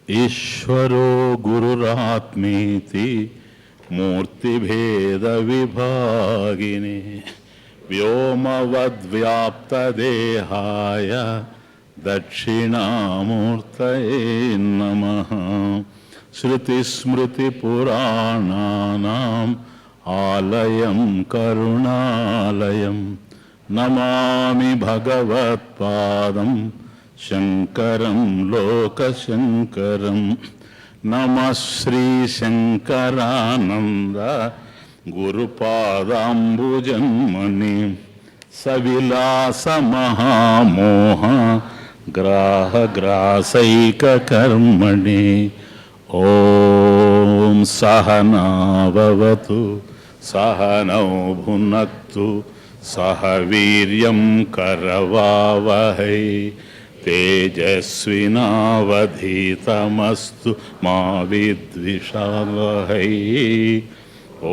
ఈశ్వరో గురురాత్మేతి మూర్తిభేద విభాగినే వ్యోమవద్వ్యాప్తదేహాయ దక్షిణామూర్తయే నమః. శృతిస్మృతిపురాణానాం ఆలయం కరుణాలయం నమామి భగవత్పాదం శంకరం లోకశంకరం. నమః శ్రీ శంకరానంద గురుపాదాంబుజన్మని సవిలాస మహామోహ గ్రాహగ్రాసైకకర్మణి. ఓం సహనావవతు సహనౌ భునక్తు సహ వీర్యం కరవావహై తేజస్వినావధీతమస్తు మా విద్విషావహై.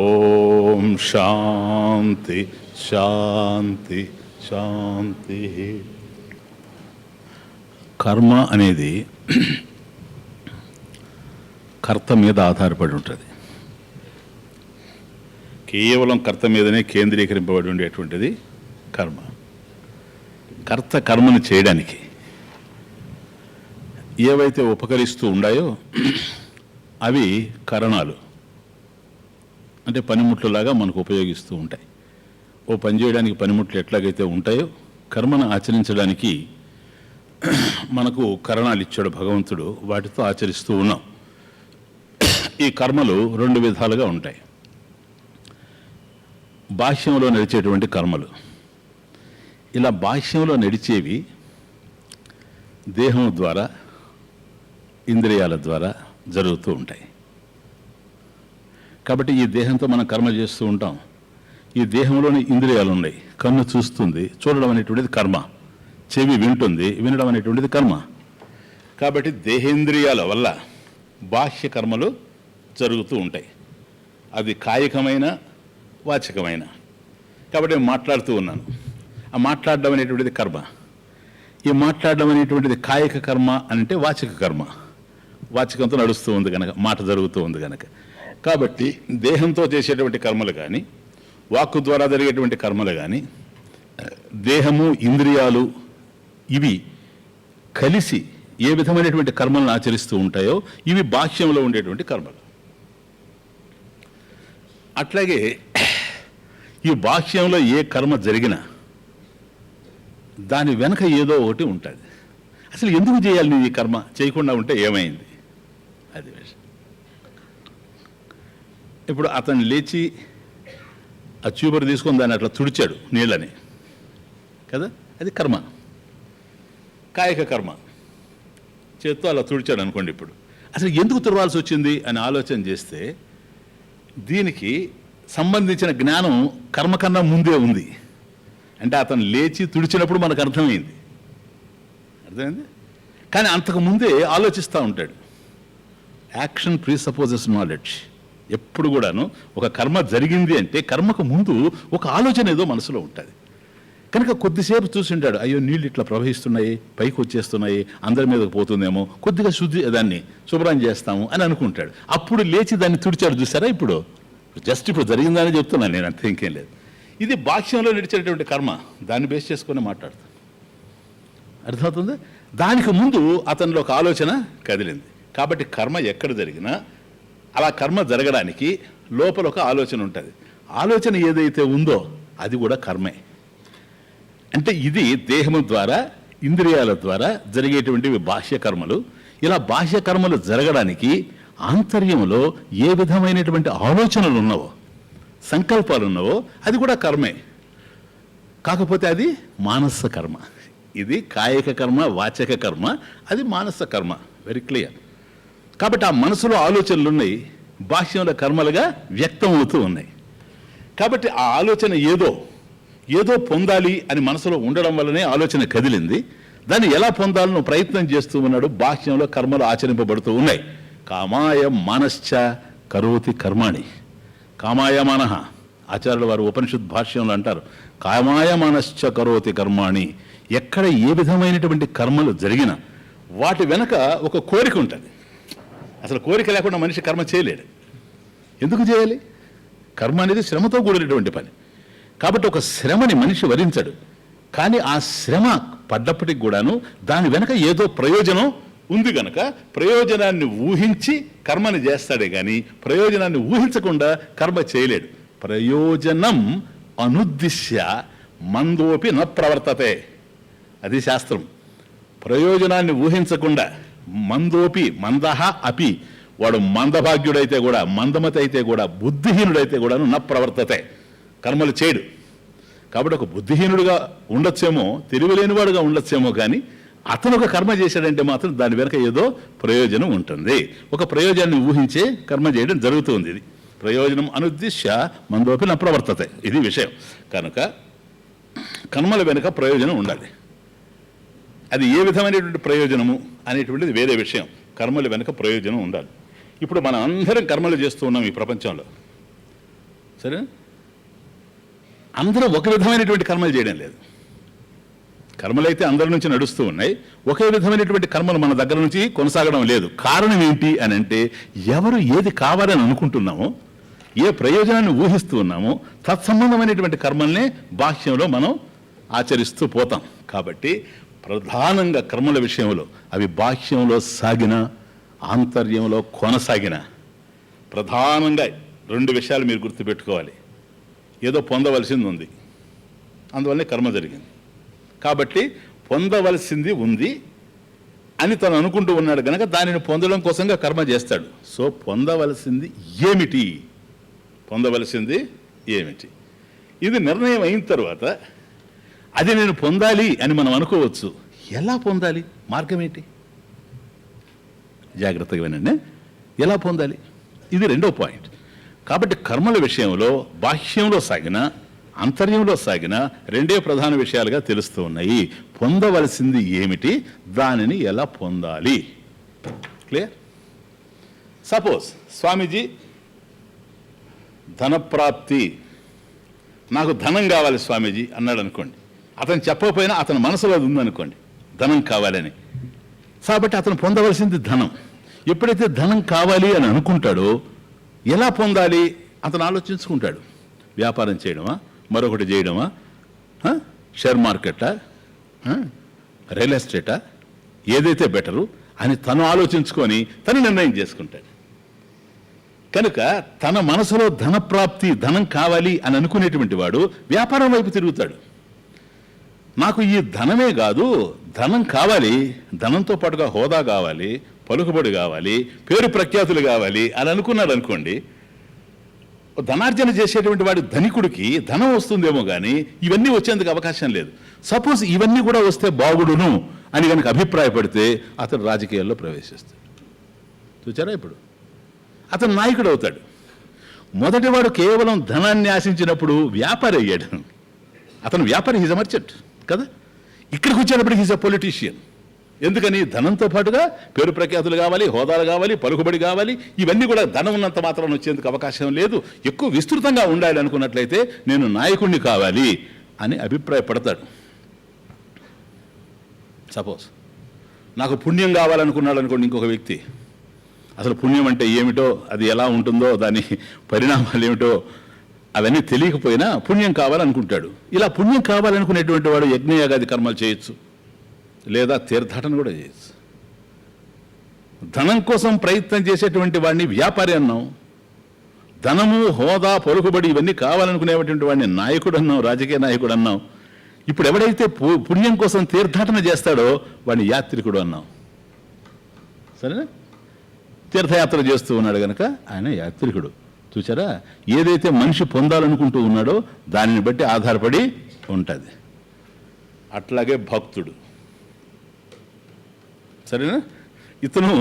ఓం శాంతి శాంతి శాంతి. కర్మ అనేది కర్త మీద ఆధారపడి ఉంటుంది. కేవలం కర్త మీదనే కేంద్రీకరింపబడి ఉండేటువంటిది కర్మ. కర్త కర్మను చేయడానికి ఏవైతే ఉపకరిస్తూ ఉన్నాయో అవి కరణాలు, అంటే పనిముట్లులాగా మనకు ఉపయోగిస్తూ ఉంటాయి. ఓ పని చేయడానికి పనిముట్లు ఎట్లాగైతే ఉంటాయో కర్మను ఆచరించడానికి మనకు కరణాలు ఇచ్చాడు భగవంతుడు, వాటితో ఆచరిస్తూ ఉన్నాం. ఈ కర్మలు రెండు విధాలుగా ఉంటాయి. బాహ్యంలో నడిచేటువంటి కర్మలు, ఇలా బాహ్యంలో నడిచేవి దేహం ద్వారా ఇంద్రియాల ద్వారా జరుగుతూ ఉంటాయి. కాబట్టి ఈ దేహంతో మనం కర్మ చేస్తూ ఉంటాం. ఈ దేహంలోని ఇంద్రియాలు ఉన్నాయి. కన్ను చూస్తుంది, చూడడం అనేటువంటిది కర్మ. చెవి వింటుంది, వినడం అనేటువంటిది కర్మ. కాబట్టి దేహేంద్రియాల వల్ల బాహ్య కర్మలు జరుగుతూ ఉంటాయి. అది కాయికమైన వాచికమైన. కాబట్టి నేను మాట్లాడుతూ ఉన్నాను, ఆ మాట్లాడడం అనేటువంటిది కర్మ. ఈ మాట్లాడడం అనేటువంటిది కాయిక కర్మ అంటే వాచిక కర్మ. వాచికంతో నడుస్తూ ఉంది కనుక, మాట జరుగుతూ ఉంది కనుక. కాబట్టి దేహంతో చేసేటువంటి కర్మలు కానీ, వాక్కు ద్వారా జరిగేటువంటి కర్మలు కానీ, దేహము ఇంద్రియాలు ఇవి కలిసి ఏ విధమైనటువంటి కర్మలను ఆచరిస్తూ ఉంటాయో ఇవి బాహ్యంలో ఉండేటువంటి కర్మలు. అట్లాగే ఈ బాహ్యంలో ఏ కర్మ జరిగినా దాని వెనక ఏదో ఒకటి ఉంటుంది. అసలు ఎందుకు చేయాలి నువ్వు ఈ కర్మ? చేయకుండా ఉంటే ఏమైంది? అది విషయం. ఇప్పుడు అతను లేచి ఆ చూపరు తీసుకొని దాన్ని అట్లా తుడిచాడు నీళ్ళని కదా, అది కర్మ, కాయక కర్మ. చేత్తో అలా తుడిచాడు అనుకోండి. ఇప్పుడు అసలు ఎందుకు తుడవాల్సి వచ్చింది అని ఆలోచన చేస్తే దీనికి సంబంధించిన జ్ఞానం కర్మ కన్నా ముందే ఉంది. అంటే అతను లేచి తుడిచినప్పుడు మనకు అర్థమైంది. కానీ అంతకు ముందే ఆలోచిస్తూ ఉంటాడు. Action presupposes knowledge. ఎప్పుడు కూడాను ఒక కర్మ జరిగింది అంటే కర్మకు ముందు ఒక ఆలోచన ఏదో మనసులో ఉంటుంది కనుక కొద్దిసేపు చూసింటాడు, అయ్యో నీళ్ళు ఇట్లా ప్రవహిస్తున్నాయి, పైకి వచ్చేస్తున్నాయి, అందరి మీదకి పోతుందేమో, కొద్దిగా దాన్ని శుభ్రం చేస్తాము అని అనుకుంటాడు. అప్పుడు లేచి దాన్ని తుడిచాడు. చూసారా? ఇప్పుడు జస్ట్ ఇప్పుడు జరిగిందని చెప్తున్నాను నేను, అంతే, ఇంకేం లేదు. ఇది బాహ్యంలో నడిచేటువంటి కర్మ. దాన్ని బేస్ చేసుకొని మాట్లాడతాను. అర్థమవుతుంది? దానికి ముందు అతనిలో ఒక ఆలోచన కదిలింది. కాబట్టి కర్మ ఎక్కడ జరిగినా అలా కర్మ జరగడానికి లోపల ఒక ఆలోచన ఉంటుంది. ఆలోచన ఏదైతే ఉందో అది కూడా కర్మే. అంటే ఇది దేహము ద్వారా ఇంద్రియాల ద్వారా జరిగేటువంటివి బాహ్య కర్మలు. ఇలా బాహ్య కర్మలు జరగడానికి ఆంతర్యంలో ఏ విధమైనటువంటి ఆలోచనలు ఉన్నావో, సంకల్పాలు ఉన్నావో అది కూడా కర్మే. కాకపోతే అది మానస కర్మ. ఇది కాయిక కర్మ, వాచక కర్మ, అది మానస కర్మ. Very clear. కాబట్టి ఆ మనసులో ఆలోచనలు ఉన్నాయి, బాహ్యంలో కర్మలుగా వ్యక్తం అవుతూ ఉన్నాయి. కాబట్టి ఆ ఆలోచన ఏదో పొందాలి అని మనసులో ఉండడం వల్లనే ఆలోచన కదిలింది. దాన్ని ఎలా పొందాలని ప్రయత్నం చేస్తూ ఉన్నాడు. బాహ్యంలో కర్మలు ఆచరింపబడుతూ ఉన్నాయి. కామాయ మనశ్చ కరోతి కర్మాణి. కామాయ మనః, ఆచార్యుల వారు ఉపనిషత్ భాష్యంలో అంటారు, కామాయ మనశ్చ కరోతి కర్మాణి. ఎక్కడ ఏ విధమైనటువంటి కర్మలు జరిగినా వాటి వెనక ఒక కోరిక ఉంటుంది. అసలు కోరిక లేకుండా మనిషి కర్మ చేయలేడు. ఎందుకు చేయాలి? కర్మ అనేది శ్రమతో కూడినటువంటి పని. కాబట్టి ఒక శ్రమని మనిషి వరించడు. కానీ ఆ శ్రమ పడ్డప్పటికి కూడాను దాని వెనక ఏదో ప్రయోజనం ఉంది గనక ప్రయోజనాన్ని ఊహించి కర్మని చేస్తాడే కానీ ప్రయోజనాన్ని ఊహించకుండా కర్మ చేయలేడు. ప్రయోజనం అనుద్దిశ్య మందోపి న ప్రవర్తతే, అది శాస్త్రం. ప్రయోజనాన్ని ఊహించకుండా మందోపి మందహ అపి, వాడు మందభాగ్యుడైతే కూడా మందమతి అయితే కూడా బుద్ధిహీనుడైతే కూడాను న ప్రవర్తతే, కర్మలు చేయడు. కాబట్టి ఒక బుద్ధిహీనుడుగా ఉండొచ్చేమో, తెలివిలేనివాడుగా ఉండొచ్చేమో, కానీ అతను ఒక కర్మ చేశాడంటే మాత్రం దాని వెనక ఏదో ప్రయోజనం ఉంటుంది. ఒక ప్రయోజనాన్ని ఊహించే కర్మ చేయడం జరుగుతుంది. ఇది ప్రయోజనం అనుద్దిశ్య మందోపి న ప్రవర్తతే, ఇది విషయం. కనుక కర్మల వెనుక ప్రయోజనం ఉండాలి. అది ఏ విధమైనటువంటి ప్రయోజనము అనేటువంటిది వేరే విషయం. కర్మల వెనుక ప్రయోజనం ఉండాలి. ఇప్పుడు మనం అందరం కర్మలు చేస్తూ ఉన్నాం ఈ ప్రపంచంలో, సరే? అందరూ ఒక విధమైనటువంటి కర్మలు చేయడం లేదు. కర్మలు అయితే అందరి నుంచి నడుస్తూ ఉన్నాయి, ఒకే విధమైనటువంటి కర్మలు మన దగ్గర నుంచి కొనసాగడం లేదు. కారణం ఏంటి అని అంటే, ఎవరు ఏది కావాలని అనుకుంటున్నామో, ఏ ప్రయోజనాన్ని ఊహిస్తూ ఉన్నామో తత్సంబంధమైనటువంటి కర్మల్నే బాహ్యంలో మనం ఆచరిస్తూ పోతాం. కాబట్టి ప్రధానంగా కర్మల విషయంలో అవి బాహ్యంలో సాగిన ఆంతర్యంలో కొనసాగిన ప్రధానంగా 2 విషయాలు మీరు గుర్తుపెట్టుకోవాలి. ఏదో పొందవలసింది ఉంది, అందువల్లనే కర్మ జరిగింది. కాబట్టి పొందవలసింది ఉంది అని తను అనుకుంటూ ఉన్నాడు కనుక దానిని పొందడం కోసంగా కర్మ చేస్తాడు. సో పొందవలసింది ఏమిటి, పొందవలసింది ఏమిటి, ఇది నిర్ణయం అయిన తర్వాత అది నేను పొందాలి అని మనం అనుకోవచ్చు. ఎలా పొందాలి, మార్గం ఏంటి? జాగ్రత్తగా వినండి. ఎలా పొందాలి, ఇది 2వ పాయింట్. కాబట్టి కర్మల విషయంలో బాహ్యంలో సాగిన అంతర్యంలో సాగిన 2 ప్రధాన విషయాలుగా తెలుస్తూ ఉన్నాయి. పొందవలసింది ఏమిటి, దానిని ఎలా పొందాలి. క్లియర్? సపోజ్ స్వామీజీ ధనప్రాప్తి, నాకు ధనం కావాలి స్వామీజీ అన్నాడు అనుకోండి. అతను చెప్పకపోయినా అతని మనసులో అది ఉందనుకోండి, ధనం కావాలని. కాబట్టి అతను పొందవలసింది ధనం. ఎప్పుడైతే ధనం కావాలి అని అనుకుంటాడో ఎలా పొందాలి అతను ఆలోచించుకుంటాడు. వ్యాపారం చేయడమా, మరొకటి చేయడమా, షేర్ మార్కెటా, రియల్ ఎస్టేటా, ఏదైతే బెటరు అని తను ఆలోచించుకొని తను నిర్ణయం చేసుకుంటాడు. కనుక తన మనసులో ధనప్రాప్తి, ధనం కావాలి అని అనుకునేటువంటి వాడు వ్యాపారం వైపు తిరుగుతాడు. నాకు ఈ ధనమే కాదు, ధనం కావాలి, ధనంతో పాటుగా హోదా కావాలి, పలుకుబడి కావాలి, పేరు ప్రఖ్యాతులు కావాలి అని అనుకున్నాడు అనుకోండి. ధనార్జన చేసేటువంటి వాడి ధనికుడికి ధనం వస్తుందేమో కానీ ఇవన్నీ వచ్చేందుకు అవకాశం లేదు. సపోజ్ ఇవన్నీ కూడా వస్తే బాగుడును అని కనుక అభిప్రాయపడితే అతడు రాజకీయాల్లో ప్రవేశిస్తాడు. చూచారా? ఇప్పుడు అతను నాయకుడు అవుతాడు. మొదటివాడు కేవలం ధనాన్ని ఆశించినప్పుడు వ్యాపారి అయ్యాడు. అతను వ్యాపారి, హీజ్ అ మర్చెంట్ కదా. ఇక్కడికి వచ్చేటప్పటికి హీజ్ అ పొలిటీషియన్. ఎందుకని? ధనంతో పాటుగా పేరు ప్రఖ్యాతులు కావాలి, హోదాలు కావాలి, పలుకుబడి కావాలి. ఇవన్నీ కూడా ధనం ఉన్నంత మాత్రం వచ్చేందుకు అవకాశం లేదు. ఎక్కువ విస్తృతంగా ఉండాలి అనుకున్నట్లయితే నేను నాయకుడిని కావాలి అని అభిప్రాయపడతాడు. సపోజ్ నాకు పుణ్యం కావాలనుకున్నాడు అనుకోండి ఇంకొక వ్యక్తి. అసలు పుణ్యం అంటే ఏమిటో, అది ఎలా ఉంటుందో, దాని పరిణామాలు ఏమిటో అవన్నీ తెలియకపోయినా పుణ్యం కావాలనుకుంటాడు. ఇలా పుణ్యం కావాలనుకునేటువంటి వాడు యజ్ఞయాగాది కర్మలు చేయొచ్చు, లేదా తీర్థాటన కూడా చేయొచ్చు. ధనం కోసం ప్రయత్నం చేసేటువంటి వాడిని వ్యాపారి అన్నాం. ధనము, హోదా, పలుకుబడి ఇవన్నీ కావాలనుకునేటువంటి వాడిని నాయకుడు అన్నాం, రాజకీయ నాయకుడు అన్నాం. ఇప్పుడు ఎవడైతే పుణ్యం కోసం తీర్థాటన చేస్తాడో వాడిని యాత్రికుడు అన్నాం. సరేనా? తీర్థయాత్ర చేస్తూ ఉన్నాడు కనుక ఆయన యాత్రికుడు. చూసారా? ఏదైతే మనిషి పొందాలనుకుంటూ ఉన్నాడో దానిని బట్టి ఆధారపడి ఉంటుంది. అట్లాగే భక్తుడు, సరేనా? ఇతను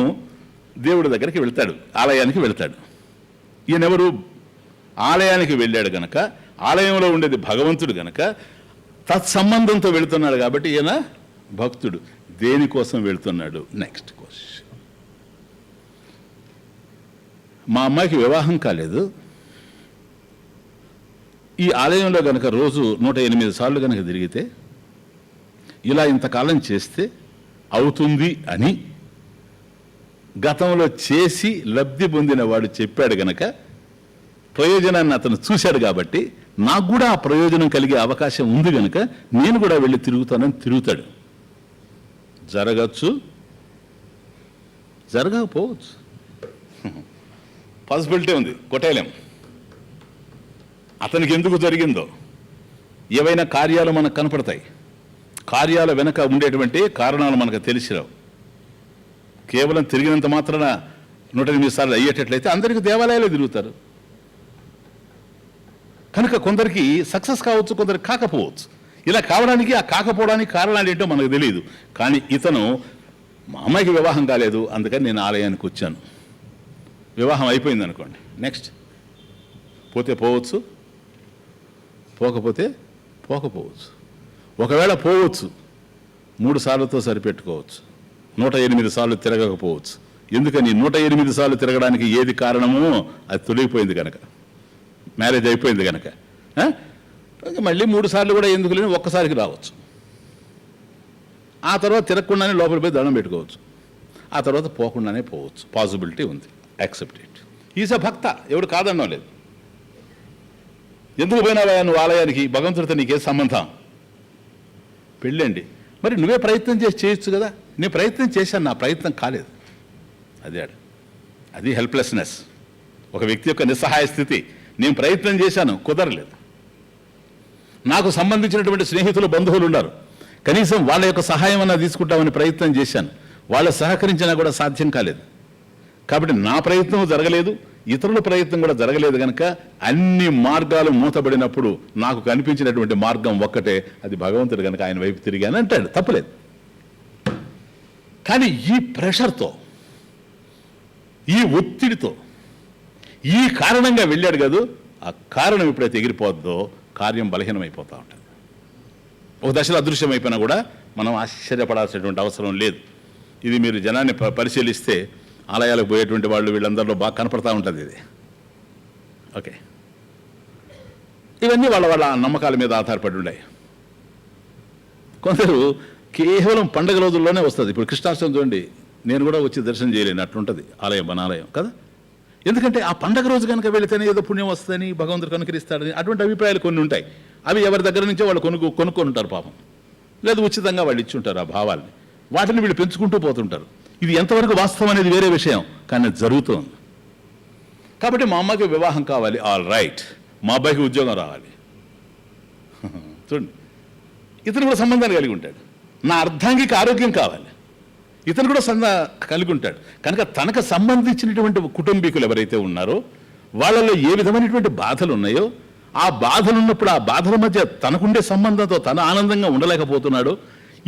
దేవుడి దగ్గరికి వెళ్తాడు, ఆలయానికి వెళ్తాడు. ఈయనెవరు? ఆలయానికి వెళ్ళాడు గనక, ఆలయంలో ఉండేది భగవంతుడు గనక తత్సంబంధంతో వెళుతున్నాడు కాబట్టి ఈయన భక్తుడు. దేనికోసం వెళుతున్నాడు? Next question. మా అమ్మాయికి వివాహం కాలేదు, ఈ ఆలయంలో కనుక రోజు 108 సార్లు కనుక తిరిగితే, ఇలా ఇంతకాలం చేస్తే అవుతుంది అని గతంలో చేసి లబ్ధి పొందిన వాడు చెప్పాడు గనక ప్రయోజనాన్ని అతను చూశాడు కాబట్టి నాకు కూడా ఆ ప్రయోజనం కలిగే అవకాశం ఉంది గనక నేను కూడా వెళ్ళి తిరుగుతానని తిరుగుతాడు. జరగచ్చు, జరగకపోవచ్చు, పాసిబిలిటీ ఉంది, కొట్టేయలేం. అతనికి ఎందుకు జరిగిందో ఏవైనా కార్యాలు మనకు కనపడతాయి. కార్యాల వెనక ఉండేటువంటి కారణాలు మనకు తెలిసిరావు. కేవలం తిరిగినంత మాత్రాన 108 సార్లు అయ్యేటట్లయితే అందరికీ దేవాలయాలే తిరుగుతారు. కనుక కొందరికి సక్సెస్ కావచ్చు, కొందరికి కాకపోవచ్చు. ఇలా కావడానికి, ఆ కాకపోవడానికి కారణాలు ఏంటో మనకు తెలియదు. కానీ ఇతను మా అమ్మాయికి వివాహం కాలేదు, అందుకని నేను ఆలయానికి వచ్చాను. వివాహం అయిపోయింది అనుకోండి, నెక్స్ట్ పోతే పోవచ్చు, పోకపోతే పోకపోవచ్చు. ఒకవేళ పోవచ్చు, 3 సార్లతో సరిపెట్టుకోవచ్చు, 108 సార్లు తిరగకపోవచ్చు. ఎందుకని 108 సార్లు తిరగడానికి ఏది కారణమో అది తొలగిపోయింది కనుక, మ్యారేజ్ అయిపోయింది కనుక. మళ్ళీ 3 సార్లు కూడా ఎందుకు లేని ఒక్కసారికి రావచ్చు. ఆ తర్వాత తిరగకుండానే లోపల పోయి దండం పెట్టుకోవచ్చు. ఆ తర్వాత పోకుండానే పోవచ్చు. పాసిబిలిటీ ఉంది, యాక్సెప్ట్ ఇట్. ఈజ్ అ భక్త, ఎవడు కాదనడం లేదు. ఎందుకు పోయినావా నువ్వు ఆలయానికి? భగవంతుడితో నీకే సంబంధం? పెళ్ళండి, మరి నువ్వే ప్రయత్నం చేసి చేయొచ్చు కదా. నేను ప్రయత్నం చేశాను, నా ప్రయత్నం కాలేదు. అది హెల్ప్లెస్నెస్, ఒక వ్యక్తి యొక్క నిస్సహాయ స్థితి. నేను ప్రయత్నం చేశాను, కుదరలేదు. నాకు సంబంధించినటువంటి స్నేహితులు, బంధువులు ఉన్నారు, కనీసం వాళ్ళ యొక్క సహాయం అన్నా తీసుకుంటామని ప్రయత్నం చేశాను, వాళ్ళు సహకరించినా కూడా సాధ్యం కాలేదు. కాబట్టి నా ప్రయత్నం జరగలేదు, ఇతరుల ప్రయత్నం కూడా జరగలేదు. కనుక అన్ని మార్గాలు మూతబడినప్పుడు నాకు కనిపించినటువంటి మార్గం ఒక్కటే, అది భగవంతుడు కనుక ఆయన వైపు తిరిగాను అంటాడు, తప్పలేదు. కానీ ఈ ప్రెషర్తో, ఈ ఒత్తిడితో, ఈ కారణంగా వెళ్ళాడు కాదు, ఆ కారణం ఎప్పుడైతే ఎగిరిపోద్దో కార్యం బలహీనమైపోతూ ఉంటుంది. ఒక దశలో అదృశ్యం అయిపోయినా కూడా మనం ఆశ్చర్యపడాల్సినటువంటి అవసరం లేదు. ఇది మీరు జనాన్ని పరిశీలిస్తే ఆలయాలకు పోయేటువంటి వాళ్ళు వీళ్ళందరిలో బాగా కనపడతా ఉంటుంది ఇది. ఓకే, ఇవన్నీ వాళ్ళ వాళ్ళ నమ్మకాల మీద ఆధారపడి ఉన్నాయి. కొందరు కేవలం పండుగ రోజుల్లోనే వస్తుంది. ఇప్పుడు కృష్ణాష్టమి చూడండి, నేను కూడా వచ్చి దర్శనం చేయలేను, అట్లుంటుంది ఆలయం, మన ఆలయం కదా. ఎందుకంటే ఆ పండగ రోజు కనుక వెళితేనే ఏదో పుణ్యం వస్తుందని, భగవంతుడు కనుకరిస్తాడని అటువంటి అభిప్రాయాలు కొన్ని ఉంటాయి. అవి ఎవరి దగ్గర నుంచో వాళ్ళు కొనుక్కొని ఉంటారు పాపం, లేదు ఉచితంగా వాళ్ళు ఇచ్చి ఉంటారు ఆ భావాల్ని. వాటిని వీళ్ళు పెంచుకుంటూ పోతుంటారు. ఇది ఎంతవరకు వాస్తవం అనేది వేరే విషయం, కానీ అది జరుగుతుంది. కాబట్టి మా అమ్మకి వివాహం కావాలి, ఆల్ రైట్, మా అబ్బాయికి ఉద్యోగం రావాలి. చూడండి, ఇతను కూడా సంబంధాలు కలిగి ఉంటాడు. నా అర్ధాంగిక ఆరోగ్యం కావాలి, ఇతను కూడా కలిగి ఉంటాడు. కనుక తనకు సంబంధించినటువంటి కుటుంబీకులు ఎవరైతే ఉన్నారో వాళ్ళలో ఏ విధమైనటువంటి బాధలు ఉన్నాయో, ఆ బాధలు ఉన్నప్పుడు ఆ బాధల మధ్య తనకుండే సంబంధంతో తన ఆనందంగా ఉండలేకపోతున్నాడు.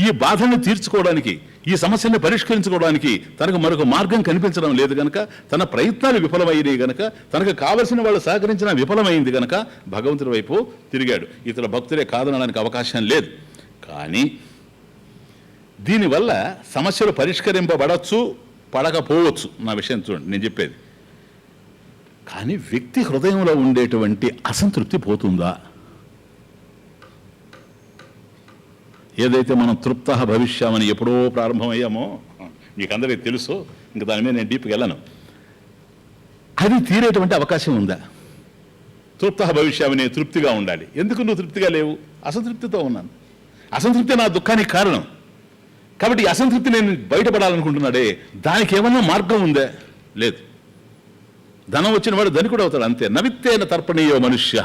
ఈ బాధల్ని తీర్చుకోవడానికి, ఈ సమస్యల్ని పరిష్కరించుకోవడానికి తనకు మరొక మార్గం కనిపించడం లేదు కనుక, తన ప్రయత్నాలు విఫలమైనవి కనుక, తనకు కావలసిన వాళ్ళు సహకరించిన విఫలమైంది కనుక భగవంతుడి వైపు తిరిగాడు. ఇతర భక్తులే కాదనడానికి అవకాశం లేదు. కానీ దీనివల్ల సమస్యలు పరిష్కరింపబడవచ్చు, పడకపోవచ్చు. నా విషయం చూడండి, నేను చెప్పేది. కానీ వ్యక్తి హృదయంలో ఉండేటువంటి అసంతృప్తి పోతుందా? ఏదైతే మనం తృప్త భవిష్యామని ఎప్పుడో ప్రారంభమయ్యామో మీకు అందరికీ తెలుసు, ఇంకా దాని మీద నేను డీప్గా వెళ్ళను. అది తీరేటువంటి అవకాశం ఉందా? తృప్త భవిష్యామని, తృప్తిగా ఉండాలి. ఎందుకు నువ్వు తృప్తిగా లేవు? అసంతృప్తితో ఉన్నాను. అసంతృప్తి నా దుఃఖానికి కారణం. కాబట్టి అసంతృప్తి నేను బయటపడాలనుకుంటున్నాడే, దానికి ఏమన్నా మార్గం ఉందా? లేదు. ధనం వచ్చిన వాడు ధనికుడు అవుతాడు, అంతే. నవిత్తేన తర్పణీయో మనుష్య.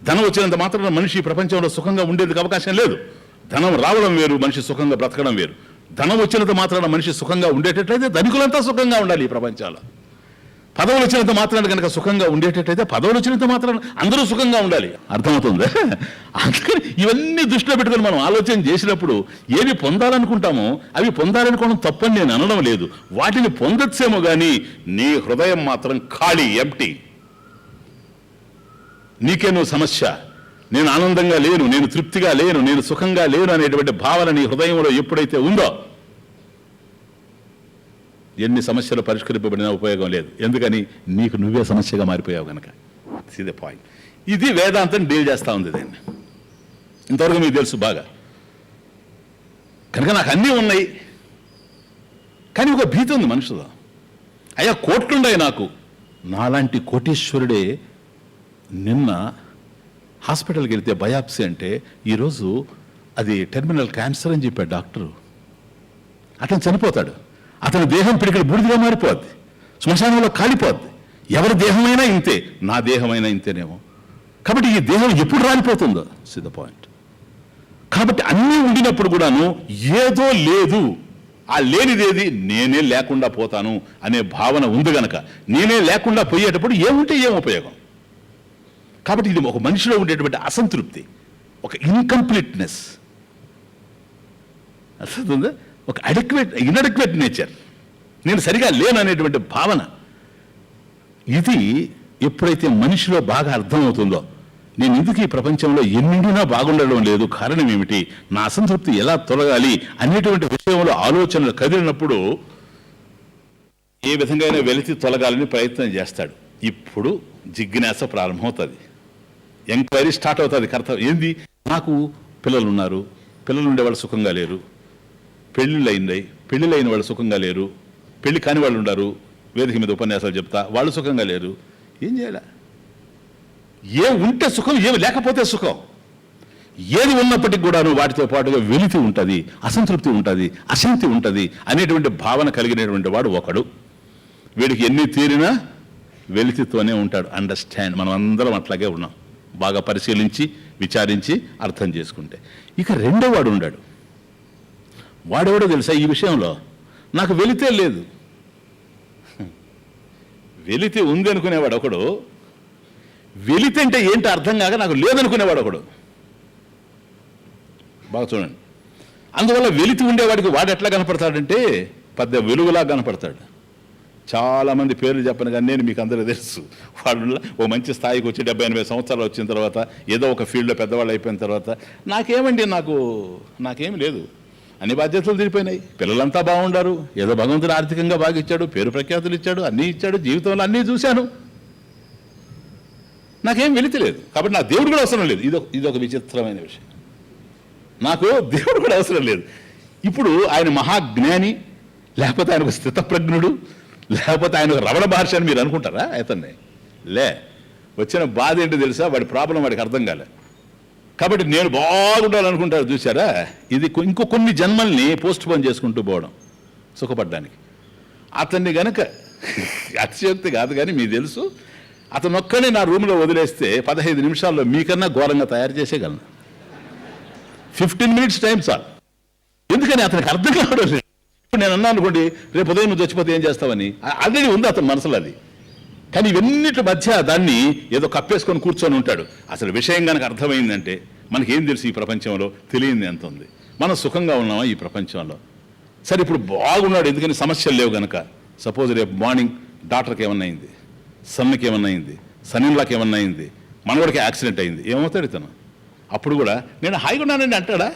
ధనం వచ్చినంత మాత్రం మనిషి ఈ ప్రపంచంలో సుఖంగా ఉండేందుకు అవకాశం లేదు. ధనం రావడం వేరు, మనిషి సుఖంగా బ్రతకడం వేరు. ధనం వచ్చినంత మాత్రాన మనిషి సుఖంగా ఉండేటట్లయితే ధనికులంతా సుఖంగా ఉండాలి ఈ ప్రపంచంలో. పదవులు వచ్చినంత మాత్రాన కనుక సుఖంగా ఉండేటట్లయితే పదవులు వచ్చినంత మాత్రాన అందరూ సుఖంగా ఉండాలి. అర్థమవుతుంది? అందుకని ఇవన్నీ దృష్టిలో పెట్టుకొని మనం ఆలోచన చేసినప్పుడు ఏవి పొందాలనుకుంటామో అవి పొందాలనుకోవడం తప్పని నేను అనడం లేదు. వాటిని పొందొచ్చేమో కానీ నీ హృదయం మాత్రం ఖాళీ, ఎంప్టీ. నీకే నువ్వు సమస్య. నేను ఆనందంగా లేను, నేను తృప్తిగా లేను, నేను సుఖంగా లేను అనేటువంటి భావన నీ హృదయంలో ఎప్పుడైతే ఉందో ఎన్ని సమస్యలు పరిష్కరింపబడినా ఉపయోగం లేదు. ఎందుకని? నీకు నువ్వే సమస్యగా మారిపోయావు కనుక. See the point. ఇది వేదాంతం డీల్ చేస్తూ ఉంది దీన్ని. ఇంతవరకు మీకు తెలుసు బాగా. కనుక నాకు అన్నీ ఉన్నాయి, కానీ ఒక భీతి ఉంది మనుషులో. అయ్యా కోట్లుండాయి నాకు. నాలాంటి కోటీశ్వరుడే నిన్న హాస్పిటల్కి వెళ్తే బయాప్సీ అంటే ఈరోజు అది టెర్మినల్ క్యాన్సర్ అని చెప్పాడు డాక్టరు. అతను చనిపోతాడు, అతని దేహం పిడికిడి బూడిదగా మారిపోద్ది, శ్మశానంలో కాలిపోద్ది. ఎవరి దేహమైనా ఇంతే, నా దేహమైనా ఇంతేనేమో. కాబట్టి ఈ దేహం ఎప్పుడు రాలిపోతుందో ద పాయింట్. కాబట్టి అన్నీ ఉండినప్పుడు కూడాను ఏదో లేదు, ఆ లేనిదేది నేనే లేకుండా పోతాను అనే భావన ఉంది గనక నేనే లేకుండా పోయేటప్పుడు ఏముంటే ఏం ఉపయోగం. కాబట్టి ఇది ఒక మనిషిలో ఉండేటువంటి అసంతృప్తి, ఒక ఇన్కంప్లీట్నెస్, అర్థమవుతుందా? ఒక ఇన్అడక్వేట్ నేచర్, నేను సరిగా లేను అనేటువంటి భావన. ఇది ఎప్పుడైతే మనిషిలో బాగా అర్థమవుతుందో, నేను ఎందుకు ఈ ప్రపంచంలో ఎన్నిండినా బాగుండడం లేదు, కారణం ఏమిటి, నా అసంతృప్తి ఎలా తొలగాలి అనేటువంటి విషయంలో ఆలోచనలు కదిలినప్పుడు ఏ విధంగా వెలితి తొలగాలని ప్రయత్నం చేస్తాడు. ఇప్పుడు జిజ్ఞాస ప్రారంభమవుతుంది, ఎంక్వైరీ స్టార్ట్ అవుతుంది. కర్తవ్యం ఏంది, నాకు పిల్లలు ఉన్నారు, పిల్లలు ఉండేవాళ్ళు సుఖంగా లేరు, పెళ్ళిళ్ళైన వాళ్ళు సుఖంగా లేరు, పెళ్లి కాని వాళ్ళు ఉన్నారు, వేదిక మీద ఉపన్యాసాలు చెప్తా, వాళ్ళు సుఖంగా లేరు. ఏం చేయాలి? ఏ ఉంటే సుఖం, ఏమి లేకపోతే సుఖం. ఏది ఉన్నప్పటికీ కూడాను వాటితో పాటుగా వెలితి ఉంటుంది, అసంతృప్తి ఉంటుంది, అశాంతి ఉంటుంది అనేటువంటి భావన కలిగినటువంటి వాడు ఒకడు. వీడికి ఎన్ని తీరినా వెలితితోనే ఉంటాడు. అండర్స్టాండ్, మనం అందరం అట్లాగే ఉన్నాం, బాగా పరిశీలించి విచారించి అర్థం చేసుకుంటే. ఇక రెండో వాడు ఉన్నాడు. వాడెవడో తెలుసా ఈ విషయంలో, నాకు వెలితే లేదు, వెలితి ఉంది అనుకునేవాడు ఒకడు, వెలితి అంటే ఏంటో అర్థం కాక నాకు లేదనుకునేవాడు ఒకడు. బాగా చూడండి. అందువల్ల వెలితి ఉండేవాడికి వాడు ఎట్లా కనపడతాడంటే పెద్ద వెలుగులా కనపడతాడు. చాలామంది పేర్లు చెప్పను కానీ నేను మీకు అందరూ తెలుసు. వాళ్ళు ఓ మంచి స్థాయికి వచ్చి 70-80 సంవత్సరాలు వచ్చిన తర్వాత ఏదో ఒక ఫీల్డ్లో పెద్దవాళ్ళు అయిపోయిన తర్వాత నాకేమండి, నాకేమి లేదు, అన్ని బాధ్యతలు తీరిపోయినాయి, పిల్లలంతా బాగుండారు, ఏదో భగవంతుడు ఆర్థికంగా బాగా ఇచ్చాడు, పేరు ప్రఖ్యాతులు ఇచ్చాడు, అన్నీ ఇచ్చాడు, జీవితంలో అన్నీ చూశాను, నాకేం వెలితలేదు, కాబట్టి నా దేవుడు కూడా అవసరం లేదు. ఇదొక విచిత్రమైన విషయం. నాకు దేవుడు కూడా అవసరం లేదు. ఇప్పుడు ఆయన మహాజ్ఞాని, లేకపోతే ఆయన ఒక స్థితప్రజ్ఞుడు, లేకపోతే ఆయన ఒక రమణ మహర్షి అని మీరు అనుకుంటారా? అతన్ని వచ్చిన బాధ ఏంటో తెలుసా, వాడి ప్రాబ్లం వాడికి అర్థం కాలే. కాబట్టి నేను బాగుండాలనుకుంటారు చూసారా, ఇది ఇంకో కొన్ని జన్మల్ని పోస్ట్ పోన్ చేసుకుంటూ పోవడం సుఖపడ్డానికి. అతన్ని గనక అతిశయోక్తి కాదు కానీ మీకు తెలుసు, అతను ఒక్కనే నా రూమ్లో వదిలేస్తే 15 నిమిషాల్లో మీకన్నా ఘోరంగా తయారు చేసేయగలను. 15 minutes టైం చాలు. ఎందుకని అతనికి అర్థం కావడం లేదు. ఇప్పుడు నేను అన్నాను అనుకోండి, రేపు ఉదయం నువ్వు చచ్చిపోతే ఏం చేస్తావని, ఆల్రెడీ ఉంది అతని మనసులో అది. కానీ ఇవన్నిటి మధ్య దాన్ని ఏదో కప్పేసుకొని కూర్చొని ఉంటాడు. అసలు విషయం కనుక అర్థమైందంటే మనకేం తెలుసు ఈ ప్రపంచంలో, తెలియంది ఎంత ఉంది, మనం సుఖంగా ఉన్నామా ఈ ప్రపంచంలో. సరే ఇప్పుడు బాగున్నాడు, ఎందుకని సమస్యలు లేవు కనుక. సపోజ్ రేపు మార్నింగ్ డాక్టర్కి ఏమన్నా అయింది, సన్కి ఏమన్నా అయింది, సన్నిలాకి ఏమన్నా అయింది, మనవాడికి యాక్సిడెంట్ అయింది, ఏమవుతాడు ఇతను? అప్పుడు కూడా నేను హాయిగా ఉన్నానండి అంటాడా?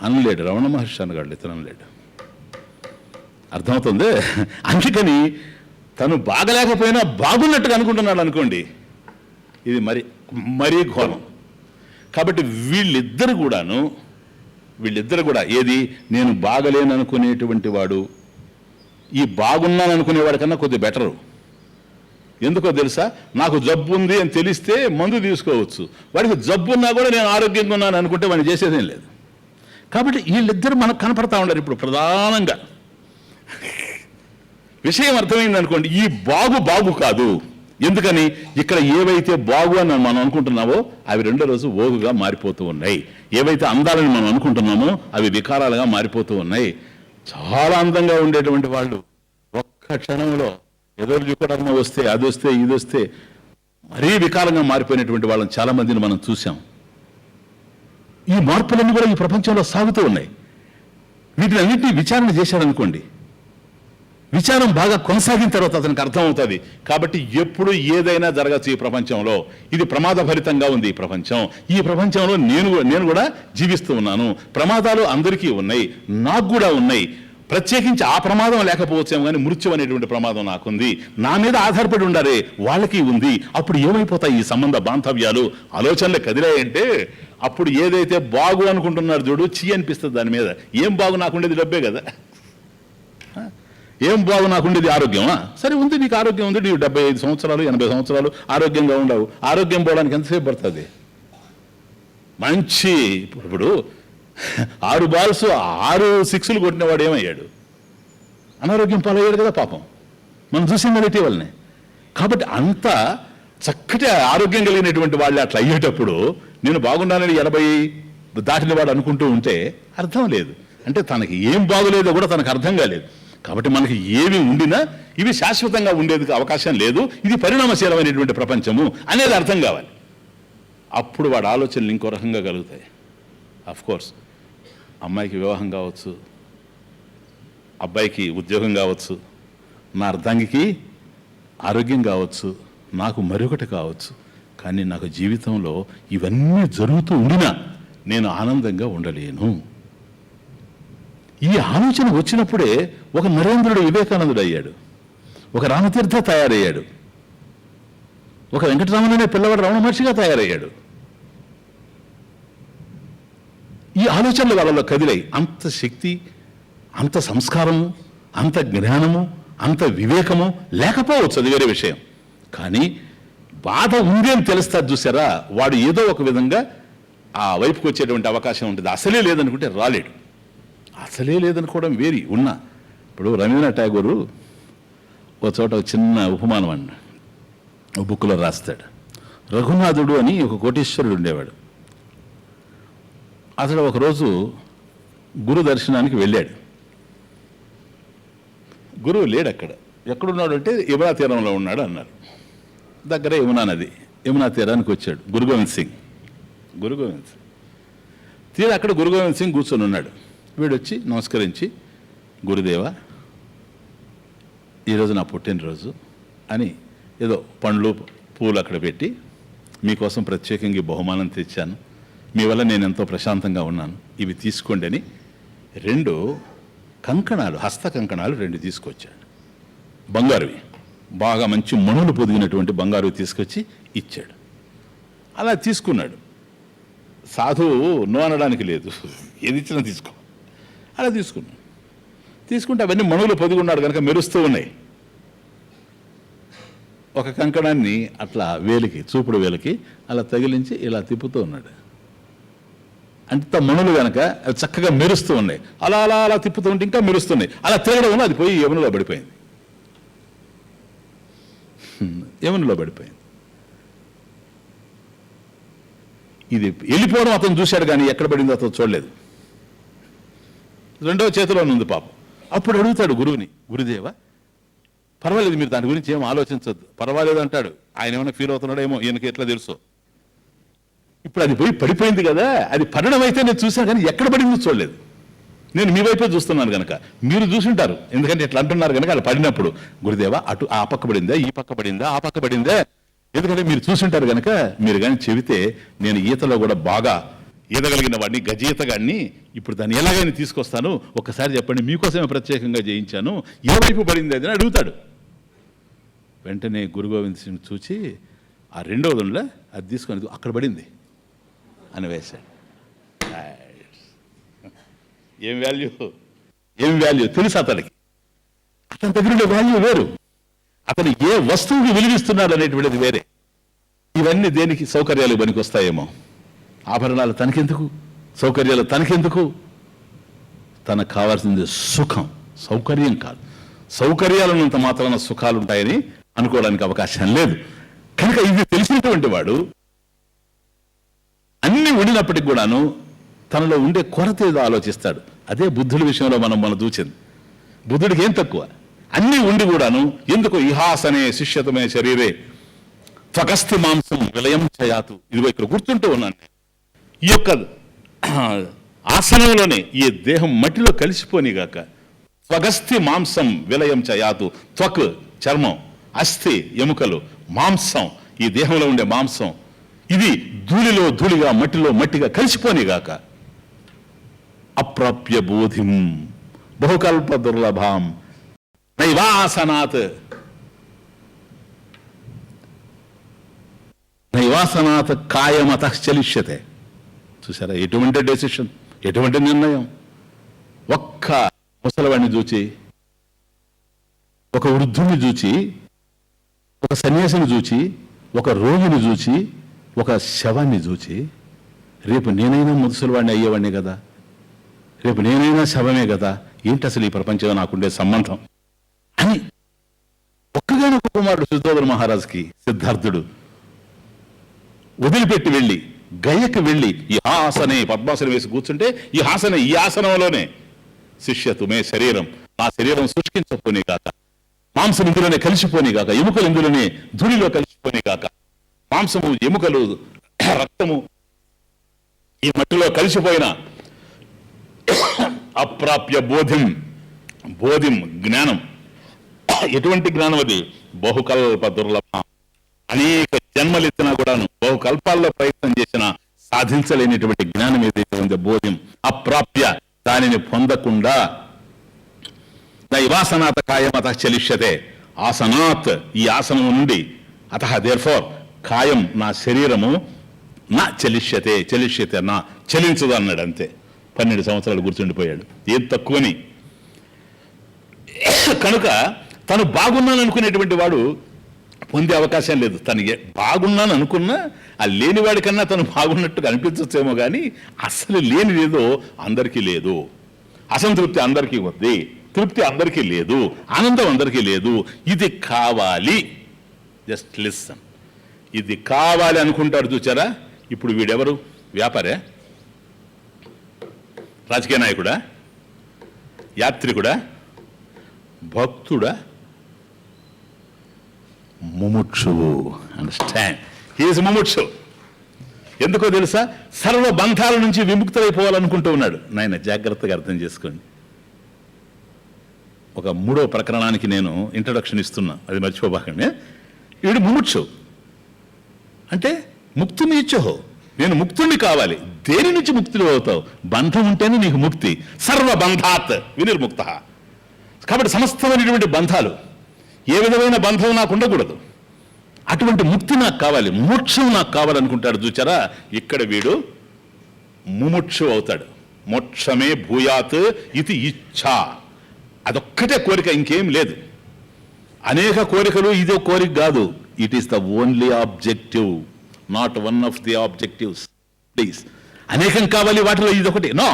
అనలేడు. రమణ మహర్షి అనగాడు, ఇతను అనలేడు. అర్థమవుతుంది. అందుకని తను బాగలేకపోయినా బాగున్నట్టుగా అనుకుంటున్నాడు అనుకోండి, ఇది మరీ ఘోరం. కాబట్టి వీళ్ళిద్దరు కూడా ఏది, నేను బాగలేను అనుకునేటువంటి వాడు ఈ బాగున్నాను అనుకునేవాడి కన్నా కొద్దిగా బెటరు. ఎందుకో తెలుసా, నాకు జబ్బు ఉంది అని తెలిస్తే మందు తీసుకోవచ్చు, వాడికి జబ్బు ఉన్నా కూడా నేను ఆరోగ్యంగా ఉన్నాను అనుకుంటే వాడిని చేసేదేం లేదు. కాబట్టి వీళ్ళిద్దరు మనకు కనపడతా ఉన్నారు. ఇప్పుడు ప్రధానంగా విషయం అర్థమైంది అనుకోండి, ఈ బాగు కాదు. ఎందుకని ఇక్కడ ఏవైతే బాగు అని మనం అనుకుంటున్నామో అవి రెండో రోజు ఓగుగా మారిపోతూ ఉన్నాయి. ఏవైతే అందాలని మనం అనుకుంటున్నామో అవి వికారాలుగా మారిపోతూ ఉన్నాయి. చాలా అందంగా ఉండేటువంటి వాళ్ళు ఒక్క క్షణంలో ఏదో యుకటర్మ వస్తే, అది వస్తే, ఇది వస్తే మరీ వికారంగా మారిపోయినటువంటి వాళ్ళని చాలా మందిని మనం చూసాం. ఈ మార్పులన్నీ కూడా ఈ ప్రపంచంలో సాగుతూ ఉన్నాయి. వీటిని అన్నింటినీ విచారణ చేశాడనుకోండి, విచారం బాగా కొనసాగిన తర్వాత అతనికి అర్థమవుతుంది. కాబట్టి ఎప్పుడు ఏదైనా జరగచ్చు ఈ ప్రపంచంలో, ఇది ప్రమాదభరితంగా ఉంది ఈ ప్రపంచం. ఈ ప్రపంచంలో నేను కూడా జీవిస్తూ ఉన్నాను. ప్రమాదాలు అందరికీ ఉన్నాయి, నాకు కూడా ఉన్నాయి. ప్రత్యేకించి ఆ ప్రమాదం లేకపోవచ్చేమో కానీ మృత్యు అనేటువంటి ప్రమాదం నాకుంది. నా మీద ఆధారపడి ఉండారే వాళ్ళకి ఉంది. అప్పుడు ఏమైపోతాయి ఈ సంబంధ బాంధవ్యాలు, ఆలోచనలు కదిలాయంటే అప్పుడు ఏదైతే బాగు అనుకుంటున్నారు చూడు, చీ అనిపిస్తుంది దాని మీద. ఏం బాగు, నాకుండేది డబ్బే కదా. ఏం బాగు నాకుండేది ఆరోగ్యమా? సరే ఉంది, నీకు ఆరోగ్యం ఉంది, నీవు 75 సంవత్సరాలు 80 సంవత్సరాలు ఆరోగ్యంగా ఉండవు. ఆరోగ్యం పోవడానికి ఎంతసేపు పడుతుంది? మంచి ఇప్పుడు 6 బాల్స్ 6 సిక్స్లు కొట్టినవాడు ఏమయ్యాడు? అనారోగ్యం పాలయ్యాడు కదా పాపం. మనం చూసాం కదా ఇటీవలనే. కాబట్టి అంత చక్కటి ఆరోగ్యం కలిగినటువంటి వాళ్ళు అట్లా అయ్యేటప్పుడు నేను బాగున్నానని 80 దాటిన వాడు అనుకుంటూ ఉంటే అర్థం లేదు. అంటే తనకి ఏం బాగులేదో కూడా తనకు అర్థం కాలేదు. కాబట్టి మనకి ఏమి ఉండినా ఇవి శాశ్వతంగా ఉండేది అవకాశం లేదు, ఇది పరిణామశీలమైనటువంటి ప్రపంచము అనేది అర్థం కావాలి. అప్పుడు వాడి ఆలోచనలు ఇంకో రకంగా కలుగుతాయి. కోర్స్ అమ్మాయికి వివాహం కావచ్చు, అబ్బాయికి ఉద్యోగం కావచ్చు, నా అర్ధాంగికి ఆరోగ్యం కావచ్చు, నాకు మరొకటి కావచ్చు. కానీ నాకు జీవితంలో ఇవన్నీ జరుగుతూ ఉండినా నేను ఆనందంగా ఉండలేను. ఈ ఆలోచన వచ్చినప్పుడే ఒక నరేంద్రుడు వివేకానందుడు అయ్యాడు, ఒక రామతీర్థ తయారయ్యాడు, ఒక వెంకటరామన్ అనే పిల్లవాడు రమణ మహర్షిగా తయారయ్యాడు. ఈ ఆలోచనలు వాళ్ళలో కదిలాయి. అంత శక్తి, అంత సంస్కారము, అంత జ్ఞానము, అంత వివేకము లేకపోవచ్చు, అది వేరే విషయం. కానీ బాధ ఉంది అని తెలుస్తుంది చూసారా, వాడు ఏదో ఒక విధంగా ఆ వైపుకి వచ్చేటువంటి అవకాశం ఉంటుంది. అసలే లేదనుకుంటే రాలేడు. అసలే లేదనుకోవడం వేరి ఉన్నా. ఇప్పుడు రవీంద్రనాథ్ ఠాగూరు ఒక చోట ఒక చిన్న ఉపమానం అండి బుక్లో రాస్తాడు. రఘునాథుడు అని ఒక కోటీశ్వరుడు ఉండేవాడు. అతడు ఒకరోజు గురు దర్శనానికి వెళ్ళాడు. గురువు లేడు అక్కడ. ఎక్కడున్నాడు అంటే యమునా తీరంలో ఉన్నాడు అన్నారు. దగ్గర యమునా నది, యమునా తీరానికి వచ్చాడు గురు గోవింద్ సింగ్. తీరా అక్కడ గురు గోవింద్ సింగ్ కూర్చొని ఉన్నాడు. వీడు వచ్చి నమస్కరించి, గురుదేవా ఈరోజు నా పుట్టినరోజు అని ఏదో పండ్లు పూలు అక్కడ పెట్టి, మీకోసం ప్రత్యేకంగా బహుమానం తెచ్చాను, మీ వల్ల నేను ఎంతో ప్రశాంతంగా ఉన్నాను, ఇవి తీసుకోండి అని 2 కంకణాలు, హస్త కంకణాలు 2 తీసుకొచ్చాడు. బంగారువి, బాగా మంచి మణులు పొదిగినటువంటి బంగారు తీసుకొచ్చి ఇచ్చాడు. అలా తీసుకున్నాడు. సాధువు నో అనడానికి లేదు, ఏది ఇచ్చినా తీసుకో. అలా తీసుకున్నాడు. తీసుకుంటే అవన్నీ మణులు పొదిగున్నాడు కనుక మెరుస్తూ ఉన్నాయి. ఒక కంకణాన్ని అట్లా వేలికి, చూపుడు వేలికి అలా తగిలించి ఇలా తిప్పుతూ ఉన్నాడు. అంత మణులు కనుక అవి చక్కగా మెరుస్తూ ఉన్నాయి. అలా అలా అలా తిప్పుతూ ఉంటే ఇంకా మెరుస్తున్నాయి. అలా తిరగడం వల్ల అది పోయి యమునలో పడిపోయింది. ఇది వెళ్ళిపోవడం అతను చూశాడు, కానీ ఎక్కడ పడిందో అతను చూడలేదు. 2వ చేతిలో ఉంది పాపం. అప్పుడు అడుగుతాడు గురువుని, గురుదేవా పర్వాలేదు, మీరు దాని గురించి ఏం ఆలోచించద్దు, పర్వాలేదు అంటాడు. ఆయన ఏమైనా ఫీల్ అవుతున్నాడేమో, ఈయనకి ఎట్లా తెలుసు. ఇప్పుడు అది పోయి పడిపోయింది కదా, అది పడడం అయితే నేను చూశాను, కానీ ఎక్కడ పడిందో చూడలేదు. నేను మీ వైపే చూస్తున్నాను కనుక మీరు చూసుంటారు, ఎందుకంటే ఇట్లా అంటున్నారు కనుక అది పడినప్పుడు, గురుదేవా అటు ఆ పక్క పడిందా, ఈ పక్క పడిందా, ఆ పక్క పడిందా, ఎందుకంటే మీరు చూసుంటారు కనుక మీరు కానీ చెబితే నేను ఈతలో కూడా బాగా ఈదగలిగిన వాడిని, గజీతగాడిని, ఇప్పుడు దాన్ని ఎలాగైనా తీసుకొస్తాను, ఒక్కసారి చెప్పండి, మీకోసమే ప్రత్యేకంగా చేయించాను, ఏ వైపు పడింది అది అడుగుతాడు. వెంటనే గురు గోవింద్ సింగ్ చూచి ఆ 2వ దుండ్ల అది తీసుకొని అక్కడ పడింది అని వేశాడు. ఏం వాల్యూ తెలుసు అతనికి. అతని దగ్గర ఉండే వాల్యూ వేరు, అతను ఏ వస్తువుకి విలువిస్తున్నాడు అనేటువంటిది వేరే. ఇవన్నీ దేనికి? సౌకర్యాలు పనికి వస్తాయేమో. ఆభరణాలు తనకెందుకు, సౌకర్యాలు తనకెందుకు? తనకు కావాల్సింది సుఖం, సౌకర్యం కాదు. సౌకర్యాలన్నంత మాత్రాన సుఖాలు ఉంటాయని అనుకోవడానికి అవకాశం లేదు. కనుక ఇది తెలిసినటువంటి వాడు అన్ని ఉండినప్పటికి కూడాను తనలో ఉండే కొరత ఏదో ఆలోచిస్తాడు. అదే బుద్ధుడి విషయంలో మనం చూచింది. బుద్ధుడికి ఏం తక్కువ? అన్నీ ఉండి కూడాను ఎందుకు ఇహాసనే శిష్యతమే శరీరే త్వగస్థి మాంసం విలయం చయాతు. ఇదిగో ఇక్కడ గుర్తుంటూ ఉన్నాను. ఈ యొక్క ఆసనంలోనే ఈ దేహం మట్టిలో కలిసిపోనిగాక. త్వగస్థి మాంసం విలయం చయాతు. త్వక్ చర్మం, అస్థి ఎముకలు, మాంసం ఈ దేహంలో ఉండే మాంసం ఇది ధూళిలో ధూళిగా మట్టిలో మట్టిగా కలిసిపోనిగాక. అప్రాప్య బోధిం బహుకల్ప దుర్లభాం నైవాసనాత్ కాయమత చలిష్యతే. చూసారా ఎటువంటి డెసిషన్, ఎటువంటి నిర్ణయం. ఒక్క ముసలివాడిని చూచి ఒక వృద్ధుని చూచి, ఒక సన్యాసిని చూచి, ఒక రోగిని చూచి, ఒక శవాన్ని చూచి, రేపు నేనైనా ముసలివాడిని అయ్యేవాడిని కదా, రేపు నేనైనా శవమే కదా, ఏంటి అసలు ఈ ప్రపంచంలో నాకుండే సంబంధం అని ఒక్కగానొక్క కుమారుడు సుధోధన మహారాజుకి సిద్ధార్థుడు వదిలిపెట్టి వెళ్ళి గయకు వెళ్ళి ఈ ఆసనే పద్మాసనం వేసి కూర్చుంటే ఈ ఆసనంలోనే శిష్యతుమే శరీరం, నా శరీరం సృష్టించకపోని కాక, మాంసం ఇందులోనే కలిసిపోని కాక, ఎముకలు ఇందులోనే ధూళిలో కలిసిపోని కాక, మాంసము ఎముకలు రక్తము ఈ మట్టిలో కలిసిపోయిన అప్రాప్య బోధిం జ్ఞానం. ఎటువంటి జ్ఞానం అది? బహుకల్ప దుర్లభం. అనేక జన్మలెత్తినా కూడాను, బహుకల్పాల్లో ప్రయత్నం చేసిన సాధించలేనిటువంటి జ్ఞానం ఏదైతే ఉందో బోధిం, అప్రాప్య, దానిని పొందకుండా, దైవాసనాత్ కాయం అత చలిష్యతే, ఆసనాత్ ఈ ఆసనం నుండి, అత దేర్ఫోర్ కాయం నా శరీరము, నా చలిష్యతే నా చలించదు అన్నాడు. అంతే, 12 సంవత్సరాలు కూర్చుండిపోయాడు. ఏం తక్కువని. కనుక తను బాగున్నాను అనుకునేటువంటి వాడు పొందే అవకాశం లేదు. తను బాగున్నాను అనుకున్నా ఆ లేనివాడి కన్నా తను బాగున్నట్టుగా అనిపించచ్చేమో కానీ అసలు లేనిదేదో అందరికీ లేదు. అసంతృప్తి అందరికీ ఉంది, తృప్తి అందరికీ లేదు, ఆనందం అందరికీ లేదు. ఇది కావాలి, జస్ట్ లిసన్. ఇది కావాలి అనుకుంటాడు. చూచారా? ఇప్పుడు వీడెవరు? వ్యాపారే? రాజకీయ నాయకుడా? యాత్రికుడా? భక్తుడా? ముముక్షువు. అండర్స్టాండ్? హీఈస్ ముముక్షు. ఎందుకో తెలుసా? సర్వ బంధాల నుంచి విముక్తులైపోవాలనుకుంటూ ఉన్నాడు. నాయన జాగ్రత్తగా అర్థం చేసుకోండి. ఒక 3వ ప్రకరణానికి నేను ఇంట్రడక్షన్ ఇస్తున్నా, అది మర్చిపోబాకండి. వీడు ముముక్షు అంటే ముక్తిని ఇచ్చోహో, నేను ముక్తుణ్ణి కావాలి. దేని నుంచి ముక్తులు అవుతావు? బంధం ఉంటేనే నీకు ముక్తి. సర్వబంధాత్ వినిర్ముక్త. కాబట్టి సమస్తమైనటువంటి బంధాలు, ఏ విధమైన బంధం నాకు ఉండకూడదు. అటువంటి ముక్తి నాకు కావాలి, మోక్షం నాకు కావాలనుకుంటాడు. చూచారా? ఇక్కడ వీడు ముముక్షు అవుతాడు. మోక్షమే భూయాత్ ఇది ఇచ్ఛా. అదొక్కటే కోరిక, ఇంకేం లేదు. అనేక కోరికలు, ఇదో కోరిక కాదు. It is the only objective, not one of the objectives. Please, అనేకం కావాలి, వాటిలో ఇదొకటి నో,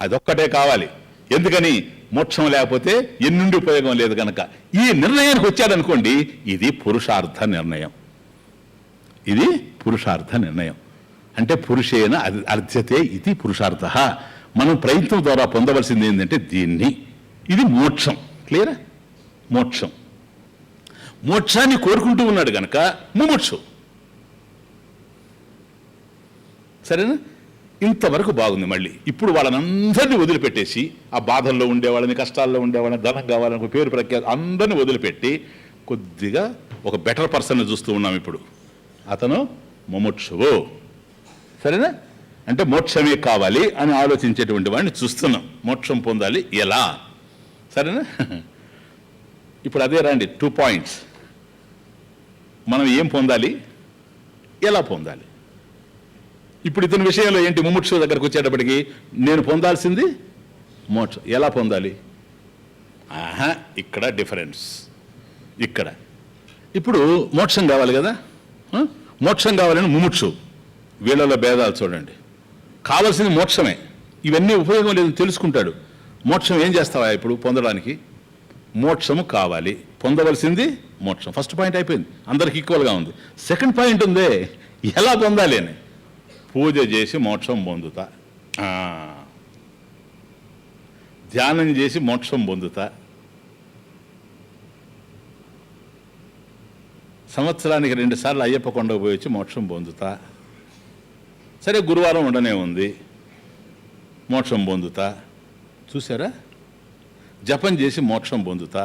అదొక్కటే కావాలి. ఎందుకని? మోక్షం లేకపోతే ఎన్నుండి ఉపయోగం లేదు కనుక. ఈ నిర్ణయానికి వచ్చాడనుకోండి, ఇది పురుషార్థ నిర్ణయం. ఇది పురుషార్థ నిర్ణయం. అంటే పురుషేన అర్థ్యతే ఇది పురుషార్థ. మనం ప్రయత్నం ద్వారా పొందవలసింది ఏంటంటే దీన్ని. ఇది మోక్షం. క్లియరా? మోక్షం. మోక్షాన్ని కోరుకుంటూ ఉన్నాడు కనుక ముముక్షు. సరేనా? ఇంతవరకు బాగుంది. మళ్ళీ ఇప్పుడు వాళ్ళనందరినీ వదిలిపెట్టేసి, ఆ బాధల్లో ఉండేవాళ్ళని, కష్టాల్లో ఉండేవాళ్ళని, ధనం కావాలని, పేరు ప్రఖ్యాతి అందరినీ వదిలిపెట్టి కొద్దిగా ఒక బెటర్ పర్సన్ని చూస్తూ ఉన్నాం ఇప్పుడు. అతను ముముక్షువు. సరేనా? అంటే మోక్షమే కావాలి అని ఆలోచించేటువంటి వాడిని చూస్తున్నాం. మోక్షం పొందాలి ఎలా? సరేనా? ఇప్పుడు అదే రండి, 2 పాయింట్స్. మనం ఏం పొందాలి, ఎలా పొందాలి. ఇప్పుడు ఇతని విషయంలో ఏంటి? ముముక్షు దగ్గరకు వచ్చేటప్పటికి నేను పొందాల్సింది మోక్షం. ఎలా పొందాలి? ఇక్కడ డిఫరెన్స్. ఇక్కడ ఇప్పుడు మోక్షం కావాలి కదా, మోక్షం కావాలని ముముక్షు. వీళ్ళలో భేదాలు చూడండి. కావాల్సింది మోక్షమే, ఇవన్నీ ఉపయోగం లేదని తెలుసుకుంటాడు. మోక్షం ఏం చేస్తావా ఇప్పుడు పొందడానికి? మోక్షము కావాలి, పొందవలసింది మోక్షం. ఫస్ట్ పాయింట్ అయిపోయింది, అందరికి ఈక్వల్గా ఉంది. సెకండ్ పాయింట్ ఉందే, ఎలా పొందాలి అని. పూజ చేసి మోక్షం పొందుతా, ధ్యానం చేసి మోక్షం పొందుతా, సంవత్సరానికి 2 సార్లు అయ్యప్ప కొండకు పోయి వచ్చి మోక్షం పొందుతా. సరే, గురువారం ఉండనే ఉంది, మోక్షం పొందుతా. చూసారా? జపం చేసి మోక్షం పొందుతా,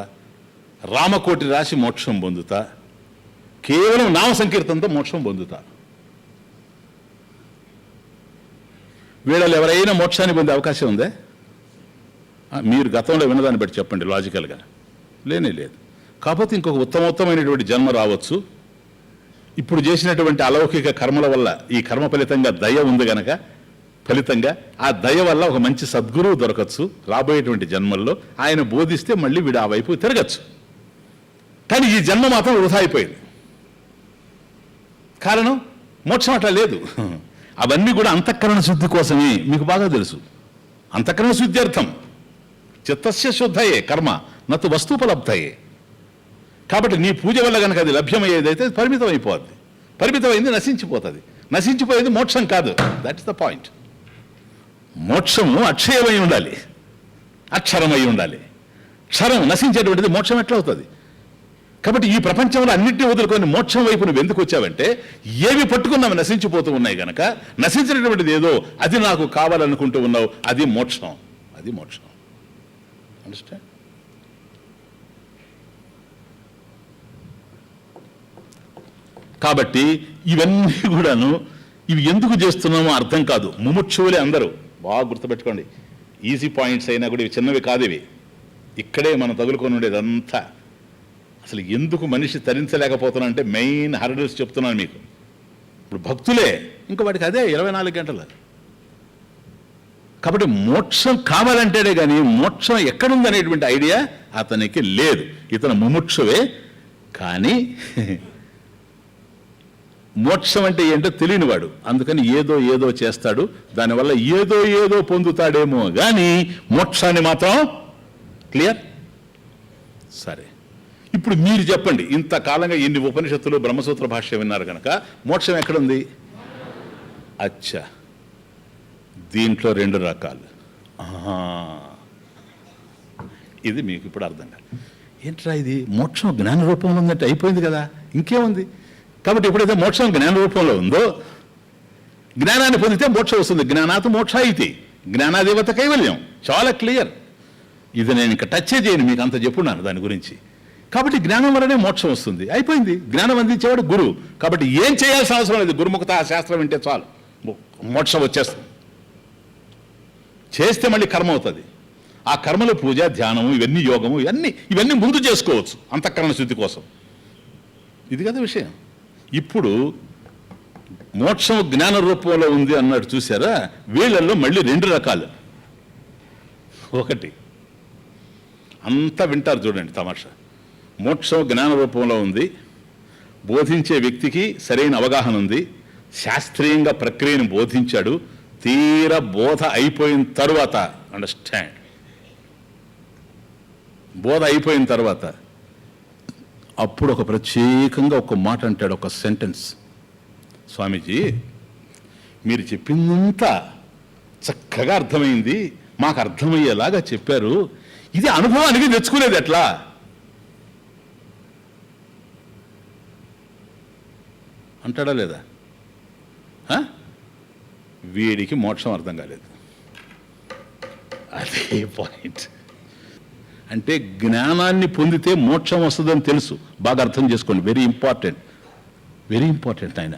రామకోటి రాసి మోక్షం పొందుతా, కేవలం నామ సంకీర్తనతో మోక్షం పొందుతా. వీళ్ళలో ఎవరైనా మోక్షాన్ని పొందే అవకాశం ఉందే? మీరు గతంలో విన్నదాన్ని బట్టి చెప్పండి లాజికల్గా. లేనే లేదు. కాకపోతే ఇంకొక ఉత్తమోత్తమైనటువంటి జన్మ రావచ్చు. ఇప్పుడు చేసినటువంటి అలౌకిక కర్మల వల్ల, ఈ కర్మ ఫలితంగా దయ ఉంది గనక, ఫలితంగా ఆ దయ వల్ల ఒక మంచి సద్గురువు దొరకచ్చు రాబోయేటువంటి జన్మల్లో. ఆయన బోధిస్తే మళ్ళీ వీడు ఆ వైపు తిరగచ్చు. కానీ ఈ జన్మ మాత్రం వృధా అయిపోయింది. కారణం మోక్షం అట్లా లేదు. అవన్నీ కూడా అంతఃకరణ శుద్ధి కోసమే, మీకు బాగా తెలుసు. అంతఃకరణ శుద్ధి అర్థం చిత్తస్య శుద్ధయే కర్మ నతు వస్తుపలబ్ధయే. కాబట్టి నీ పూజ వల్ల కనుక అది లభ్యమయ్యేదైతే పరిమితం అయిపోద్ది. పరిమితమైంది నశించిపోతుంది. నశించిపోయేది మోక్షం కాదు. That is the point. మోక్షము అక్షయమై ఉండాలి, అక్షరమై ఉండాలి. క్షరం నశించేటువంటిది మోక్షం ఎట్లా అవుతుంది? కాబట్టి ఈ ప్రపంచంలో అన్నింటినీ వదులుకొని మోక్షం వైపు నువ్వు ఎందుకు వచ్చావంటే ఏవి పట్టుకున్నావు నశించిపోతూ ఉన్నాయి కనుక, నశించినటువంటిది ఏదో అది నాకు కావాలనుకుంటూ ఉన్నావు, అది మోక్షం. అది మోక్షం. అండర్స్టాండ్? కాబట్టి ఇవన్నీ కూడాను ఇవి ఎందుకు చేస్తున్నామో అర్థం కాదు. ముముక్షువులే అందరూ. బాగా గుర్తుపెట్టుకోండి. ఈజీ పాయింట్స్ అయినా కూడా ఇవి చిన్నవి కాదు. ఇవి ఇక్కడే మనం తగులుకొని ఉండేదంతా. అసలు ఎందుకు మనిషి తరించలేకపోతున్నా అంటే మెయిన్ హర్డల్స్ చెప్తున్నాను మీకు. ఇప్పుడు భక్తులే, ఇంకా వాడికి అదే 24 గంటలు. కాబట్టి మోక్షం కావాలంటేనే కానీ మోక్షం ఎక్కడుందనేటువంటి ఐడియా అతనికి లేదు. ఇతను ముముక్షువే, కానీ మోక్షం అంటే ఏంటో తెలియనివాడు. అందుకని ఏదో ఏదో చేస్తాడు, దానివల్ల ఏదో ఏదో పొందుతాడేమో కానీ మోక్షాన్ని మాత్రం క్లియర్. సరే, ఇప్పుడు మీరు చెప్పండి. ఇంతకాలంగా ఇన్ని ఉపనిషత్తులు బ్రహ్మసూత్ర భాష్యం విన్నారు కనుక మోక్షం ఎక్కడుంది? అచ్చా, దీంట్లో 2 రకాలు. ఇది మీకు ఇప్పుడు అర్థం కాదు. ఏంట్రా ఇది? మోక్షం జ్ఞాన రూపంలో ఉందంటే అయిపోయింది కదా, ఇంకేముంది? కాబట్టి ఎప్పుడైతే మోక్షం జ్ఞాన రూపంలో ఉందో, జ్ఞానాన్ని పొందితే మోక్షం వస్తుంది. జ్ఞానాత్ మోక్ష ఇది, జ్ఞానాదేవత కైవల్యం. చాలా క్లియర్. ఇది నేను ఇంకా టచ్ చేయను, మీకు అంత చెప్పున్నాను దాని గురించి. కాబట్టి జ్ఞానం వల్లనే మోక్షం వస్తుంది. అయిపోయింది. జ్ఞానం అందించేవాడు గురువు. కాబట్టి ఏం చేయాల్సిన అవసరం లేదు. గురుముఖత ఆ శాస్త్రం వింటే చాలు, మోక్షం వచ్చేస్తుంది. చేస్తే మళ్ళీ కర్మ అవుతుంది. ఆ కర్మలో పూజ, ధ్యానము, ఇవన్నీ యోగము, ఇవన్నీ ముందు చేసుకోవచ్చు అంతఃకరణ శుద్ధి కోసం. ఇది కదా విషయం. ఇప్పుడు మోక్షం జ్ఞాన రూపంలో ఉంది అన్నట్టు చూసారా? వీళ్ళల్లో మళ్ళీ 2 రకాలు. ఒకటి అంతా వింటారు చూడండి తమాషా. మోక్షం జ్ఞాన రూపంలో ఉంది, బోధించే వ్యక్తికి సరైన అవగాహన ఉంది, శాస్త్రీయంగా ప్రక్రియను బోధించాడు. తీర బోధ అయిపోయిన తర్వాత, అండర్స్టాండ్, బోధ అయిపోయిన తర్వాత అప్పుడు ఒక ప్రత్యేకంగా ఒక మాట అంటాడు, ఒక సెంటెన్స్. స్వామీజీ, మీరు చెప్పిందంతా చక్కగా అర్థమైంది, మాకు అర్థమయ్యేలాగా చెప్పారు. ఇది అనుభవానికి తెచ్చుకునేది ఎట్లా? అంటాడా లేదా? వీడికి మోక్షం అర్థం కాలేదు. అదే పాయింట్. అంటే జ్ఞానాన్ని పొందితే మోక్షం వస్తుందని తెలుసు. బాగా అర్థం చేసుకోండి. Very important, very important. ఆయన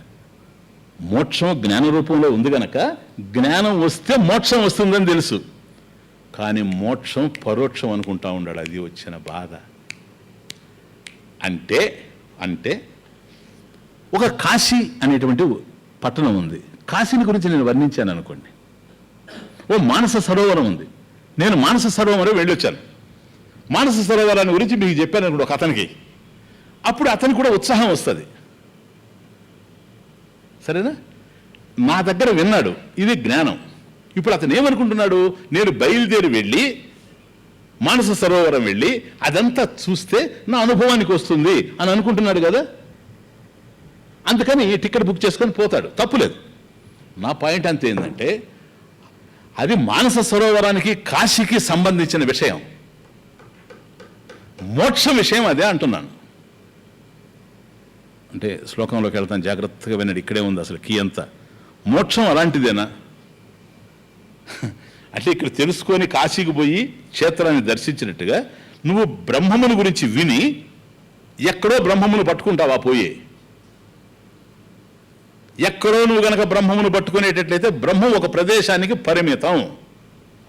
మోక్షం జ్ఞాన రూపంలో ఉంది కనుక జ్ఞానం వస్తే మోక్షం వస్తుందని తెలుసు. కానీ మోక్షం పరోక్షం అనుకుంటా ఉన్నాడు. అది వచ్చిన బాధ. అంటే ఒక కాశీ అనేటువంటి పట్టణం ఉంది. కాశీని గురించి నేను వర్ణించాను అనుకోండి. ఓ మానస సరోవరం ఉంది. నేను మానస సరోవరం వెళ్ళొచ్చాను. మానస సరోవరాన్ని గురించి మీకు చెప్పాను అనుకోండి ఒక అతనికి. అప్పుడు అతనికి కూడా ఉత్సాహం వస్తుంది. సరేనా? నా దగ్గర విన్నాడు, ఇది జ్ఞానం. ఇప్పుడు అతను ఏమనుకుంటున్నాడు? నేను బయలుదేరి వెళ్ళి మానస సరోవరం వెళ్ళి అదంతా చూస్తే నా అనుభవానికి వస్తుంది అని అనుకుంటున్నాడు కదా. అందుకని టికెట్ బుక్ చేసుకొని పోతాడు. తప్పులేదు. నా పాయింట్ అంతే ఏంటంటే, అది మానస సరోవరానికి కాశీకి సంబంధించిన విషయం. మోక్ష విషయం అదే అంటున్నాను. అంటే శ్లోకంలోకి వెళ్తాను, జాగ్రత్తగా వినండి. ఇక్కడే ఉంది అసలు కీ అంతా. మోక్షం అలాంటిదేనా? అంటే ఇక్కడ తెలుసుకొని కాశీకి పోయి క్షేత్రాన్ని దర్శించినట్టుగా నువ్వు బ్రహ్మముని గురించి విని ఎక్కడో బ్రహ్మమును పట్టుకుంటావా? పోయే ఎక్కడో నువ్వు గనక బ్రహ్మమును పట్టుకునేటట్లయితే బ్రహ్మం ఒక ప్రదేశానికి పరిమితం.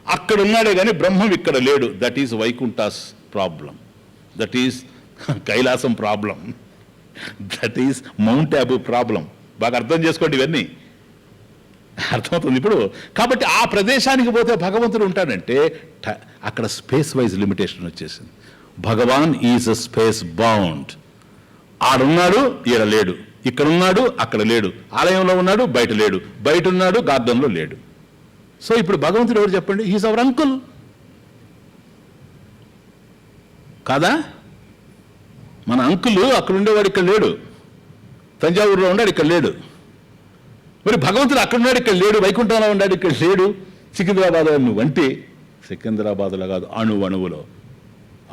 అక్కడున్నాడే కానీ బ్రహ్మం ఇక్కడ లేడు. That is Vaikunthas problem. That is Kailasam problem. That is mount Abu problem. బాగా అర్థం చేసుకోండి. ఇవన్నీ అర్థమవుతుంది ఇప్పుడు. కాబట్టి ఆ ప్రదేశానికి పోతే భగవంతుడు ఉంటాడంటే అక్కడ స్పేస్ వైజ్ లిమిటేషన్ వచ్చేసింది. భగవాన్ ఈజ్ స్పేస్ బౌండ్. ఆడున్నాడు, ఈడ లేడు, ఇక్కడున్నాడు, అక్కడ లేడు, ఆలయంలో ఉన్నాడు, బయట లేడు, బయట ఉన్నాడు, గార్డెన్లో లేడు. సో ఇప్పుడు భగవంతుడు ఎవరు చెప్పండి? హీస్ అవర్ అంకుల్ కాదా? మన అంకుల్ అక్కడ ఉండేవాడు, ఇక్కడ లేడు. తంజావూరులో ఉన్నాడు, ఇక్కడ లేడు. మరి భగవంతుడు అక్కడ ఉన్నాడు, ఇక్కడ లేడు. వైకుంఠంలో ఉన్నాడు, ఇక్కడ లేడు. సికింద్రాబాద్ నువ్వంటే సికింద్రాబాద్లో కాదు, అణువులో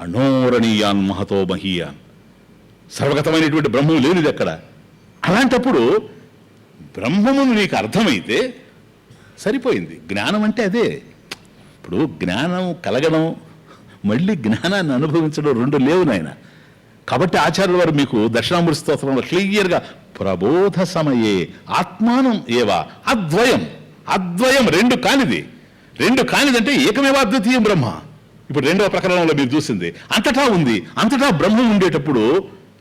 అణోరణీయాన్ మహతో మహీయాన్, సర్వగతమైనటువంటి బ్రహ్మం లేనిది అక్కడ. అలాంటప్పుడు బ్రహ్మమును నీకు అర్థమైతే సరిపోయింది. జ్ఞానం అంటే అదే. ఇప్పుడు జ్ఞానం కలగడం, మళ్ళీ జ్ఞానాన్ని అనుభవించడం రెండు లేవు నాయన. కాబట్టి ఆచార్యుల వారు మీకు దక్షిణామూర్తి స్తోత్రంలో క్లియర్గా ప్రబోధ సమయే ఆత్మానం ఏవా అద్వయం, అద్వయం రెండు కానిది. రెండు కానిదంటే ఏకమేవా అద్వితీయం బ్రహ్మ. ఇప్పుడు రెండవ ప్రకరణంలో మీరు చూసింది అంతటా ఉంది. అంతటా బ్రహ్మం ఉండేటప్పుడు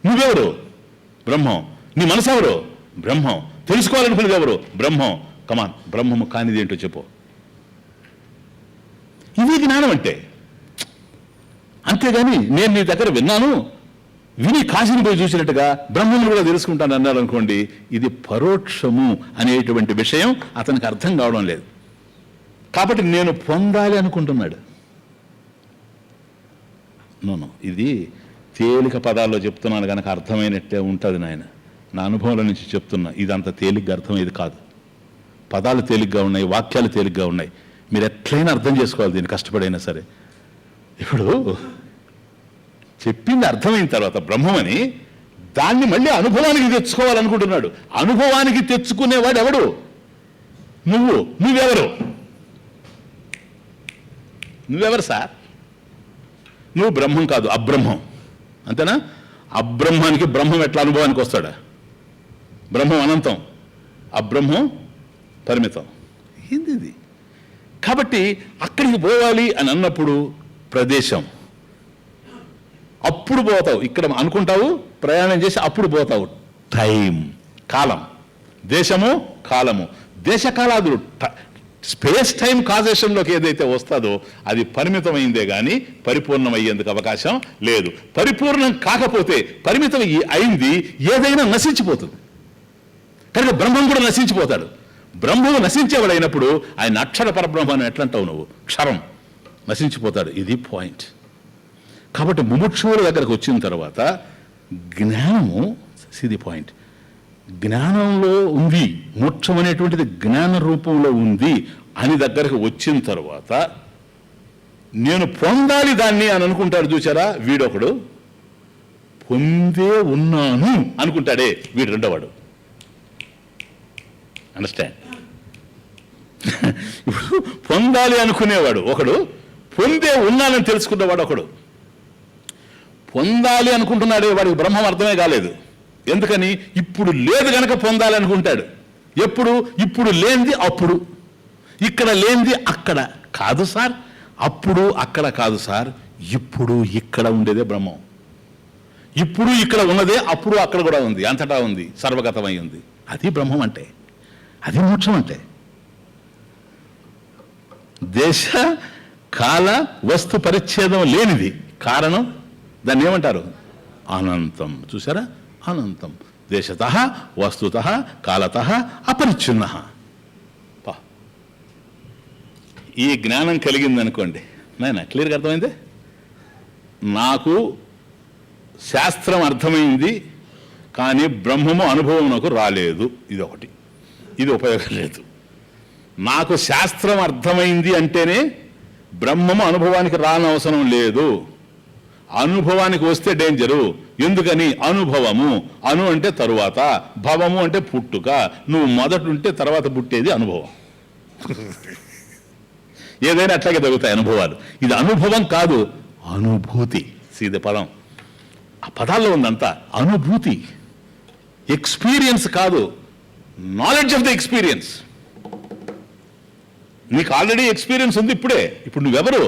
నువ్వెవరు? బ్రహ్మం. నీ మనసు ఎవరు? బ్రహ్మం. తెలుసుకోవాలనుకునేది ఎవరు? బ్రహ్మం. కమాన్, బ్రహ్మము కానిది ఏంటో చెప్పు. ఇది జ్ఞానం అంటే. అంతేగాని నేను నీ దగ్గర విన్నాను, విని కాశీని పోయి చూసినట్టుగా బ్రహ్మను కూడా తెలుసుకుంటాను అన్నారు అనుకోండి, ఇది పరోక్షము అనేటువంటి విషయం అతనికి అర్థం కావడం లేదు. కాబట్టి నేను పొందాలి అనుకుంటున్నాడు. నోను, ఇది తేలిక పదాల్లో చెప్తున్నాను కనుక అర్థమైనట్టే ఉంటుంది నాయన. నా అనుభవంలో నుంచి చెప్తున్నా, ఇదంత తేలిగ్గా అర్థమయ్యేది కాదు. పదాలు తేలిగ్గా ఉన్నాయి, వాక్యాలు తేలిగ్గా ఉన్నాయి. మీరు ఎట్లయినా అర్థం చేసుకోవాలి దీన్ని, కష్టపడైనా సరే. ఇప్పుడు చెప్పింది అర్థమైన తర్వాత బ్రహ్మమని దాన్ని మళ్ళీ అనుభవానికి తెచ్చుకోవాలనుకుంటున్నాడు. అనుభవానికి తెచ్చుకునేవాడు ఎవడు? నువ్వు. నువ్వెవరు? నువ్వెవరు సార్? నువ్వు బ్రహ్మం కాదు, అబ్రహ్మం. అంతేనా? అబ్రహ్మానికి బ్రహ్మం ఎట్లా అనుభవానికి వస్తాడా? బ్రహ్మం అనంతం, అబ్రహ్మం పరిమితం. ఏంది? కాబట్టి అక్కడికి పోవాలి అని అన్నప్పుడు ప్రదేశం, అప్పుడు పోతావు. ఇక్కడ అనుకుంటావు, ప్రయాణం చేసి అప్పుడు పోతావు. టైం, కాలం, దేశము, కాలము, దేశకాలాదులు, స్పేస్ టైం కాజేషన్లోకి ఏదైతే వస్తుందో అది పరిమితమైందే కానీ పరిపూర్ణమయ్యేందుకు అవకాశం లేదు. పరిపూర్ణం కాకపోతే పరిమితం అయింది ఏదైనా నశించిపోతుంది. కనుక బ్రహ్మం కూడా నశించిపోతాడు. బ్రహ్మము నశించేవాడైనప్పుడు ఆయన అక్షర పరబ్రహ్మను ఎట్లంటావు నువ్వు? క్షరం, నశించిపోతాడు. ఇది పాయింట్. కాబట్టి ముముక్షువుల దగ్గరకు వచ్చిన తర్వాత జ్ఞానము, ఇది పాయింట్, జ్ఞానంలో ఉంది, మోక్షం అనేటువంటిది జ్ఞాన రూపంలో ఉంది అని దగ్గరకు వచ్చిన తర్వాత నేను పొందాలి దాన్ని అని అనుకుంటాడు. చూసారా, వీడొకడు పొందే ఉన్నాను అనుకుంటాడే, వీడు రెండోవాడు. అండర్స్టాండ్? ఇప్పుడు పొందాలి అనుకునేవాడు ఒకడు, పొందే ఉన్నానని తెలుసుకున్నవాడు ఒకడు. పొందాలి అనుకుంటున్నాడే వాడికి బ్రహ్మం అర్థమే కాలేదు. ఎందుకని? ఇప్పుడు లేదు గనక పొందాలి అనుకుంటాడు. ఎప్పుడు? ఇప్పుడు లేనిది అప్పుడు, ఇక్కడ లేనిది అక్కడ కాదు సార్. అప్పుడు అక్కడ కాదు సార్, ఇప్పుడు ఇక్కడ ఉండేదే బ్రహ్మం. ఇప్పుడు ఇక్కడ ఉన్నదే అప్పుడు అక్కడ కూడా ఉంది, అంతటా ఉంది, సర్వగతమై ఉంది. అది బ్రహ్మం అంటే, అది మోక్షం అంటే. దేశ కాల వస్తు పరిచ్ఛేదం లేనిది. కారణం, దాన్ని ఏమంటారు? అనంతం. చూసారా, అనంతం. దేశతః వస్తుతః కాలతః అపరిచ్ఛిన్నః. ఈ జ్ఞానం కలిగిందనుకోండి నాయన, క్లియర్గా అర్థమైంది. నాకు శాస్త్రం అర్థమైంది కానీ బ్రహ్మము అనుభవం నాకు రాలేదు. ఇది ఒకటి, ఇది ఉపయోగం లేదు. నాకు శాస్త్రం అర్థమైంది అంటేనే బ్రహ్మము అనుభవానికి రానవసరం లేదు. అనుభవానికి వస్తే డేంజరు. ఎందుకని? అనుభవము, అను అంటే తరువాత, భవము అంటే పుట్టుక. నువ్వు మొదట ఉంటే తర్వాత పుట్టేది అనుభవం. ఏదైనా అట్లాగే తగ్గుతాయి అనుభవాలు. ఇది అనుభవం కాదు, అనుభూతి. సీద పదం, ఆ పదాల్లో ఉందంతా అనుభూతి. ఎక్స్పీరియన్స్ కాదు, నాలెడ్జ్ ఆఫ్ ద ఎక్స్పీరియన్స్. నీకు ఆల్రెడీ ఎక్స్పీరియన్స్ ఉంది ఇప్పుడే. ఇప్పుడు నువ్వెవరు?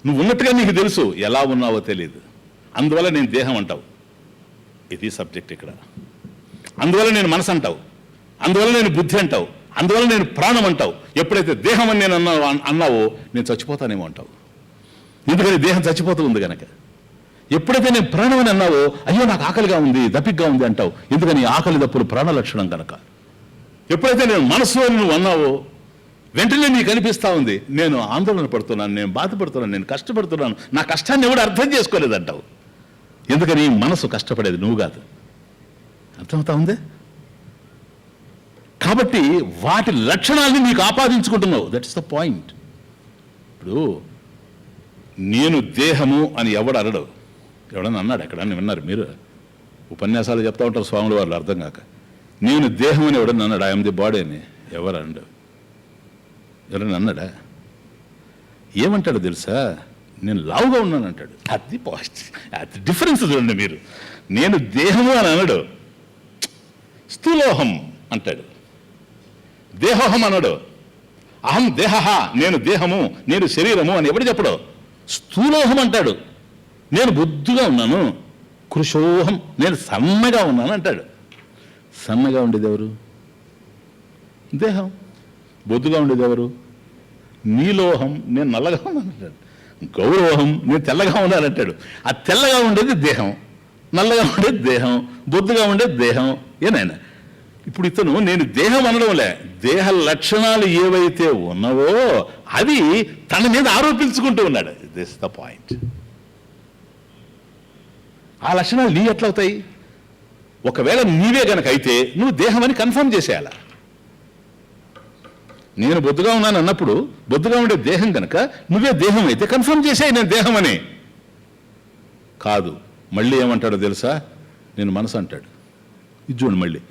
నువ్వు ఉన్నట్టుగా నీకు తెలుసు, ఎలా ఉన్నావో తెలియదు. అందువల్ల నేను దేహం అంటావు, ఇది సబ్జెక్ట్ ఇక్కడ. అందువల్ల నేను మనసు అంటావు, అందువల్ల నేను బుద్ధి అంటావు, అందువల్ల నేను ప్రాణం అంటావు. ఎప్పుడైతే దేహం అని నేను అన్నావో నేను చచ్చిపోతానేమో అంటావు. ఎందుకని? దేహం చచ్చిపోతూ ఉంది కనుక. ఎప్పుడైతే నేను ప్రాణం అని అన్నావో, అయ్యో నాకు ఆకలిగా ఉంది, దప్పిగ్గా ఉంది అంటావు. ఎందుకని ఆకలి దప్పులు ప్రాణ లక్షణం కనుక. ఎప్పుడైతే నేను మనసు అని నువ్వు అన్నావో, వెంటనే నీకు అనిపిస్తూ ఉంది నేను ఆందోళన పడుతున్నాను, నేను బాధపడుతున్నాను, నేను కష్టపడుతున్నాను, నా కష్టాన్ని ఎవడు అర్థం చేసుకోలేదంటావు. ఎందుకని మనసు కష్టపడేది నువ్వు కాదు. అర్థమవుతా ఉంది? కాబట్టి వాటి లక్షణాలని నీకు ఆపాదించుకుంటున్నావు. That is the point. ఇప్పుడు నేను దేహము అని ఎవడు అనడు. ఎవడన్నా అన్నాడు ఎక్కడన్నా విన్నారు మీరు? ఉపన్యాసాలు చెప్తా ఉంటారు స్వాములు వాళ్ళు అర్థం కాక. నేను దేహం అని ఎవడన్నా అన్నాడు, ఐఎమ్ ది బాడీ అని ఎవరు అన్నాడు? ఎవరన్నా అన్నాడా? ఏమంటాడు తెలుసా? నేను లావుగా ఉన్నాను అంటాడు. అది పాజిటివ్. అది డిఫరెన్స్ చూడండి మీరు. నేను దేహము అని అనడు, స్థూలోహం అంటాడు. దేహోహం అనడు. అహం దేహ, నేను దేహము, నేను శరీరము అని ఎవడు చెప్పడు. స్థూలోహం అంటాడు. నేను బొద్దుగా ఉన్నాను. కృశోహం, నేను సన్నగా ఉన్నాను అంటాడు. సన్నగా ఉండేది ఎవరు? దేహం. బొద్దుగా ఉండేది ఎవరు? నీలోహం, నేను నల్లగా ఉన్నాను అంటాడు. గౌరవహం, నేను తెల్లగా ఉన్నానంటాడు. ఆ తెల్లగా ఉండేది దేహం, నల్లగా ఉండేది దేహం, బొద్దుగా ఉండేది దేహం. ఏనాయన ఇప్పుడు ఇతను నేను దేహం అనడంలే, దేహ లక్షణాలు ఏవైతే ఉన్నావో అవి తన మీద ఆరోపించుకుంటూ ఉన్నాడు. This the point. ఆ లక్షణాలు నీ ఎట్లవుతాయి? ఒకవేళ నీవే గనక అయితే నువ్వు దేహం అని కన్ఫర్మ్ చేసేయాల. నేను బొద్దుగా ఉన్నాను అన్నప్పుడు బొద్దుగా ఉండే దేహం కనుక నువ్వే దేహం అయితే కన్ఫర్మ్ చేసేయి నేను దేహం అని. కాదు, మళ్ళీ ఏమంటాడో తెలుసా? నేను మనసు అంటాడు. ఇది చూడండి మళ్ళీ.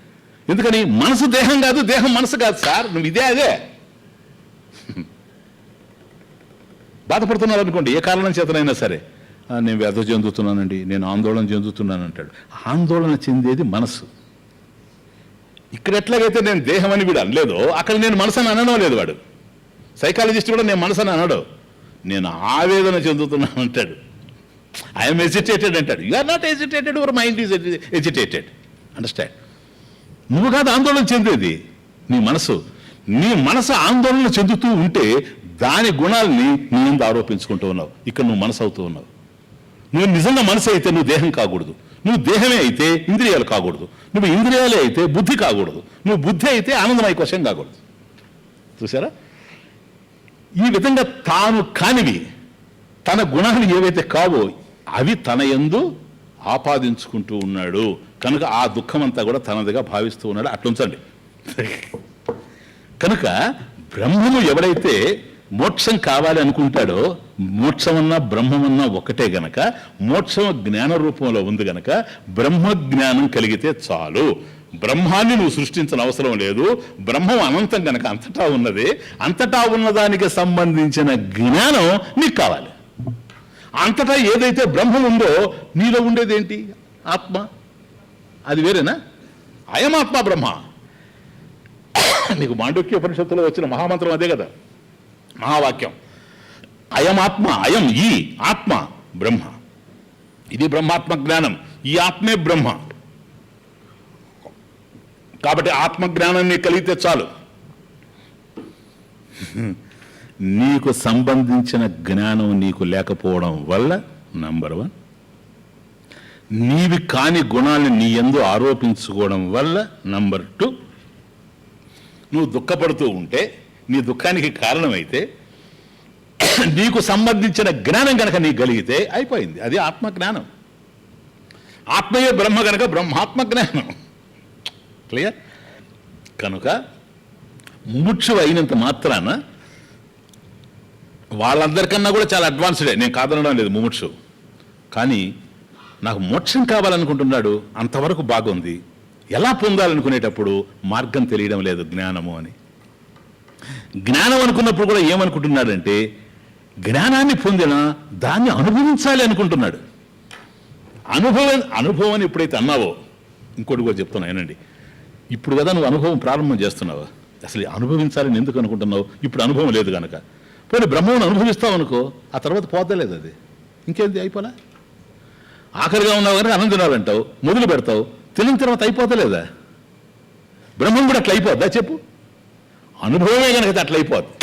ఎందుకని? మనసు దేహం కాదు, దేహం మనసు కాదు సార్. నువ్వు ఇదే అదే. బాధపడుతున్నావు అనుకోండి, ఏ కారణం చేతనైనా సరే, నేను వ్యధ చెందుతున్నానండి, నేను ఆందోళన చెందుతున్నాను అంటాడు. ఆందోళన చెందేది మనసు. ఇక్కడ ఎట్లాగైతే నేను దేహం అని వీడు అనలేదో అక్కడ నేను మనసు అని అనడం లేదు వాడు. సైకాలజిస్ట్ కూడా నేను మనసు అని అనడు, నేను ఆవేదన చెందుతున్నాను అంటాడు. ఐఎమ్ ఎజిటేటెడ్ అంటాడు. You are not agitated, your mind is agitated. Understand? నువ్వు కాదు ఆందోళన చెందేది, నీ మనసు. నీ మనసు ఆందోళన చెందుతూ ఉంటే దాని గుణాలని నీ ముందు ఆరోపించుకుంటూ ఉన్నావు. ఇక్కడ నువ్వు మనసు అవుతూ ఉన్నావు. నువ్వు నిజంగా మనసు అయితే నువ్వు దేహం కాకూడదు. నువ్వు దేహమే అయితే ఇంద్రియాలు కాకూడదు. నువ్వు ఇంద్రియాలే అయితే బుద్ధి కాకూడదు. నువ్వు బుద్ధి అయితే ఆనందమయ కోశం కాకూడదు. చూసారా? ఈ విధంగా తాను కానివి, తన గుణాలు ఏవైతే కావో అవి తన యందు ఆపాదించుకుంటూ ఉన్నాడు. కనుక ఆ దుఃఖం అంతా కూడా తనదిగా భావిస్తూ ఉన్నాడు. అట్లుంచండి. కనుక బ్రహ్మము ఎవడైతే మోక్షం కావాలి అనుకుంటాడో, మోక్షమన్నా బ్రహ్మమన్నా ఒకటే గనక, మోక్షం జ్ఞాన రూపంలో ఉంది గనక బ్రహ్మ జ్ఞానం కలిగితే చాలు. బ్రహ్మాన్ని నువ్వు సృష్టించిన అవసరం లేదు. బ్రహ్మం అనంతం గనక అంతటా ఉన్నది. అంతటా ఉన్నదానికి సంబంధించిన జ్ఞానం నీకు కావాలి. అంతటా ఏదైతే బ్రహ్మం ఉందో నీలో ఉండేది ఏంటి? ఆత్మ. అది వేరేనా? అయమాత్మ బ్రహ్మ. నీకు మాండూక్య ఉపనిషత్తులో వచ్చిన మహామంత్రం అదే కదా, మహావాక్యం. అయమాత్మ, అయం ఈ ఆత్మ బ్రహ్మ. ఇది బ్రహ్మాత్మ జ్ఞానం. ఈ ఆత్మే బ్రహ్మ. కాబట్టి ఆత్మజ్ఞానాన్ని కలిగితే చాలు. నీకు సంబంధించిన జ్ఞానం నీకు లేకపోవడం వల్ల నంబర్ 1, నీవి కాని గుణాన్ని నీ యందు ఆరోపించుకోవడం వల్ల నంబర్ 2, నువ్వు దుఃఖపడుతూ ఉంటే నీ దుఃఖానికి కారణమైతే నీకు సంబంధించిన జ్ఞానం కనుక నీకు కలిగితే అయిపోయింది. అది ఆత్మజ్ఞానం. ఆత్మయే బ్రహ్మ కనుక బ్రహ్మాత్మ జ్ఞానం. క్లియర్? కనుక ముముక్షు అయినంత మాత్రాన వాళ్ళందరికన్నా కూడా చాలా అడ్వాన్స్డే. నేను కాదనడం లేదు ముముక్షు. కానీ నాకు మోక్షం కావాలనుకుంటున్నాడు, అంతవరకు బాగుంది. ఎలా పొందాలనుకునేటప్పుడు మార్గం తెలియడం లేదు, జ్ఞానము అని. జ్ఞానం అనుకున్నప్పుడు కూడా ఏమనుకుంటున్నాడంటే జ్ఞానాన్ని పొందినా దాన్ని అనుభవించాలి అనుకుంటున్నాడు. అనుభవం ఎప్పుడైతే అన్నావో, ఇంకోటి కూడా చెప్తున్నా ఏనండి, ఇప్పుడు కదా నువ్వు అనుభవం ప్రారంభం చేస్తున్నావు. అసలు అనుభవించాలని ఎందుకు అనుకుంటున్నావు? ఇప్పుడు అనుభవం లేదు కనుక. పోనీ బ్రహ్మను అనుభవిస్తావు అనుకో, ఆ తర్వాత పోతలేదు. అది ఇంకేంది, అయిపోలే. ఆఖరిగా ఉన్నావు కనుక అన్నం తినాలంటావు, మొదలు పెడతావు, తినిన తర్వాత అయిపోతలేదా? బ్రహ్మం కూడా అట్లా అయిపోద్దా చెప్పు? అనుభవమే కనుక అట్లా అయిపోద్ది.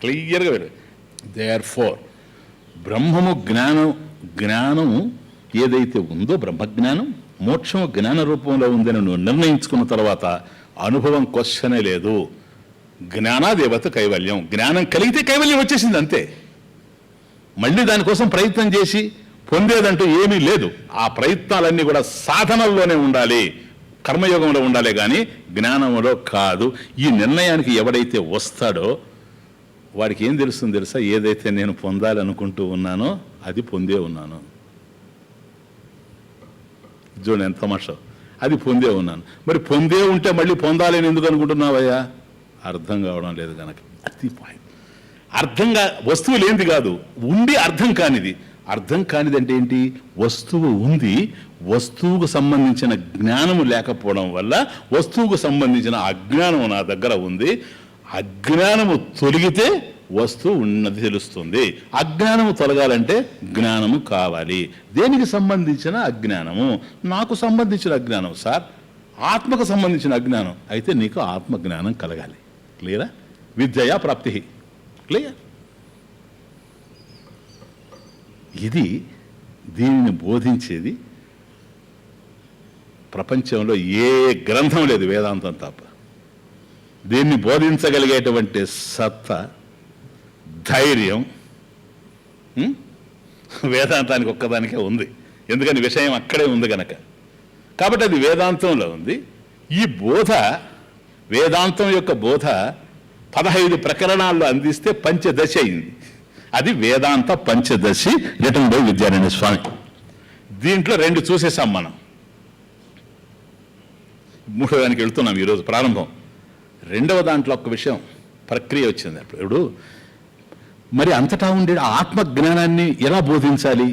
క్లియర్గా వేరు. దేర్ ఫోర్ బ్రహ్మము జ్ఞానము ఏదైతే ఉందో బ్రహ్మజ్ఞానం మోక్షము జ్ఞాన రూపంలో ఉందని నువ్వు నిర్ణయించుకున్న తర్వాత అనుభవం క్వశ్చనే లేదు. జ్ఞానాదేవత కైవల్యం. జ్ఞానం కలిగితే కైవల్యం వచ్చేసింది అంతే. మళ్ళీ దానికోసం ప్రయత్నం చేసి పొందేదంటూ ఏమీ లేదు. ఆ ప్రయత్నాలన్నీ కూడా సాధనల్లోనే ఉండాలి, కర్మయోగంలో ఉండాలి, కానీ జ్ఞానంలో కాదు. ఈ నిర్ణయానికి ఎవడైతే వస్తాడో వాడికి ఏం తెలుస్తుంది తెలుసా? ఏదైతే నేను పొందాలనుకుంటూ ఉన్నానో అది పొందే ఉన్నాను. చూడండి ఎంత తమాషా, అది పొందే ఉన్నాను. మరి పొందే ఉంటే మళ్ళీ పొందాలని ఎందుకు అనుకుంటున్నావయ్యా? అర్థం కావడం లేదు కనుక. అది పాయింట్. అర్థంగా వస్తువు లేనిది కాదు, ఉండి అర్థం కానిది. అర్థం కానిది అంటే ఏంటి? వస్తువు ఉంది, వస్తువుకు సంబంధించిన జ్ఞానము లేకపోవడం వల్ల వస్తువుకు సంబంధించిన అజ్ఞానం నా దగ్గర ఉంది. అజ్ఞానము తొలగితే వస్తువు ఉన్నది తెలుస్తుంది. అజ్ఞానము తొలగాలంటే జ్ఞానము కావాలి. దేనికి సంబంధించిన అజ్ఞానము? నాకు సంబంధించిన అజ్ఞానం సార్, ఆత్మకు సంబంధించిన అజ్ఞానం. అయితే నీకు ఆత్మజ్ఞానం కలగాలి. క్లియరా? విద్యయా ప్రాప్తి. క్లియర్? ఇది దీనిని బోధించేది ప్రపంచంలో ఏ గ్రంథం లేదు, వేదాంతం తప్ప. దీన్ని బోధించగలిగేటువంటి సత్తా, ధైర్యం వేదాంతానికి ఒక్కదానికే ఉంది. ఎందుకని విషయం అక్కడే ఉంది కనుక. కాబట్టి అది వేదాంతంలో ఉంది. ఈ బోధ, వేదాంతం యొక్క బోధ 15 ప్రకరణాల్లో అందిస్తే పంచదశ అయింది. అది వేదాంత పంచదశి, రిటన్ బై విద్యారణ్య స్వామి. దీంట్లో 2 చూసేసాం మనం. 3వ దానికి వెళ్తున్నాం ఈరోజు ప్రారంభం. 2వ దాంట్లో ఒక విషయం, ప్రక్రియ వచ్చింది. ఇప్పుడు మరి అంతటా ఉండే ఆత్మజ్ఞానాన్ని ఎలా బోధించాలి?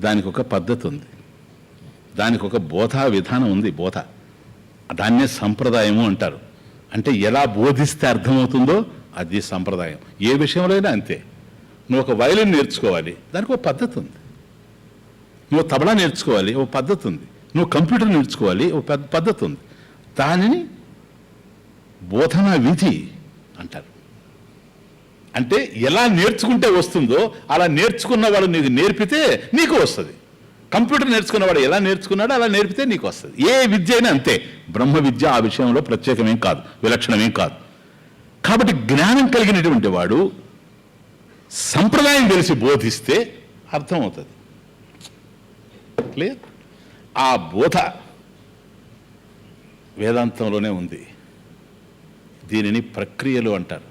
దానికి ఒక పద్ధతి ఉంది, దానికి ఒక బోధా విధానం ఉంది. బోధ, దాన్నే సంప్రదాయము అంటారు. అంటే ఎలా బోధిస్తే అర్థమవుతుందో అది సంప్రదాయం. ఏ విషయంలో అయినా అంతే. నువ్వు ఒక వయలిన్ నేర్చుకోవాలి, దానికి ఒక పద్ధతి ఉంది. నువ్వు తబలా నేర్చుకోవాలి, ఒక పద్ధతి ఉంది. నువ్వు కంప్యూటర్ నేర్చుకోవాలి, ఒక పద్ధతి ఉంది. దానిని బోధనా విధి అంటారు. అంటే ఎలా నేర్చుకుంటే వస్తుందో అలా నేర్చుకున్న వాడు నీకు నేర్పితే నీకు వస్తుంది. కంప్యూటర్ నేర్చుకున్నవాడు ఎలా నేర్చుకున్నాడో అలా నేర్పితే నీకు వస్తుంది. ఏ విద్య అయినా అంతే. బ్రహ్మ విద్య ఆ విషయంలో ప్రత్యేకమేం కాదు, విలక్షణమేం కాదు. కాబట్టి జ్ఞానం కలిగినటువంటి వాడు సంప్రదాయం తెలిసి బోధిస్తే అర్థమవుతుంది. క్లియర్? ఆ బోధ వేదాంతంలోనే ఉంది. దీనిని ప్రక్రియలు అంటారు.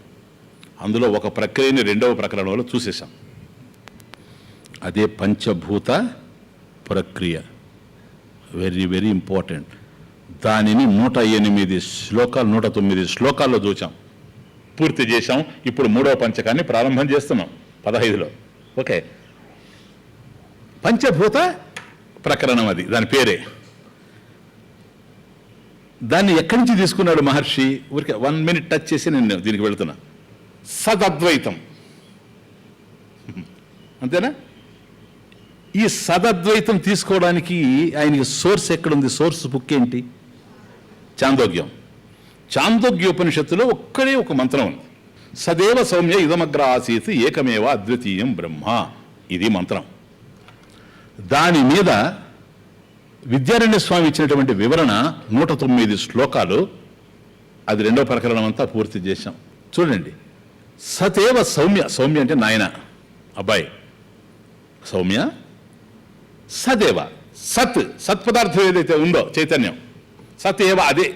అందులో ఒక ప్రక్రియని 2వ ప్రకరణంలో చూసేశాం. అదే పంచభూత ప్రక్రియ. Very very important. దానిని 108 శ్లోకాలు 109 శ్లోకాల్లో చూసాం, పూర్తి చేశాం. ఇప్పుడు 3వ పంచకాన్ని ప్రారంభం చేస్తున్నాం 15లో. ఓకే, పంచభూత ప్రకరణం అది, దాని పేరే. దాన్ని ఎక్కడి నుంచి తీసుకున్నాడు మహర్షి? ఊరికే 1 మినిట్ టచ్ చేసి నేను దీనికి వెళుతున్నా. సదద్వైతం, అంతేనా? ఈ సదద్వైతం తీసుకోవడానికి ఆయనకి సోర్స్ ఎక్కడుంది? సోర్స్ బుక్ ఏంటి? చాందోగ్యం. చాందోగ్యోపనిషత్తులో ఒక్కడే ఒక మంత్రం ఉంది. సదేవ సౌమ్య ఇదమగ్ర ఆసీత్ ఏకమేవ అద్వితీయం బ్రహ్మ. ఇది మంత్రం. దాని మీద విద్యారణ్య స్వామి ఇచ్చినటువంటి వివరణ 109 శ్లోకాలు. అది 2వ ప్రకరణం అంతా పూర్తి చేశాం. చూడండి, సతేవ సౌమ్య. సౌమ్య అంటే నాయన, అబ్బాయి. సౌమ్య సదేవ. సత్, సత్పదార్థం ఏదైతే ఉందో చైతన్యం, సతేవ అదే.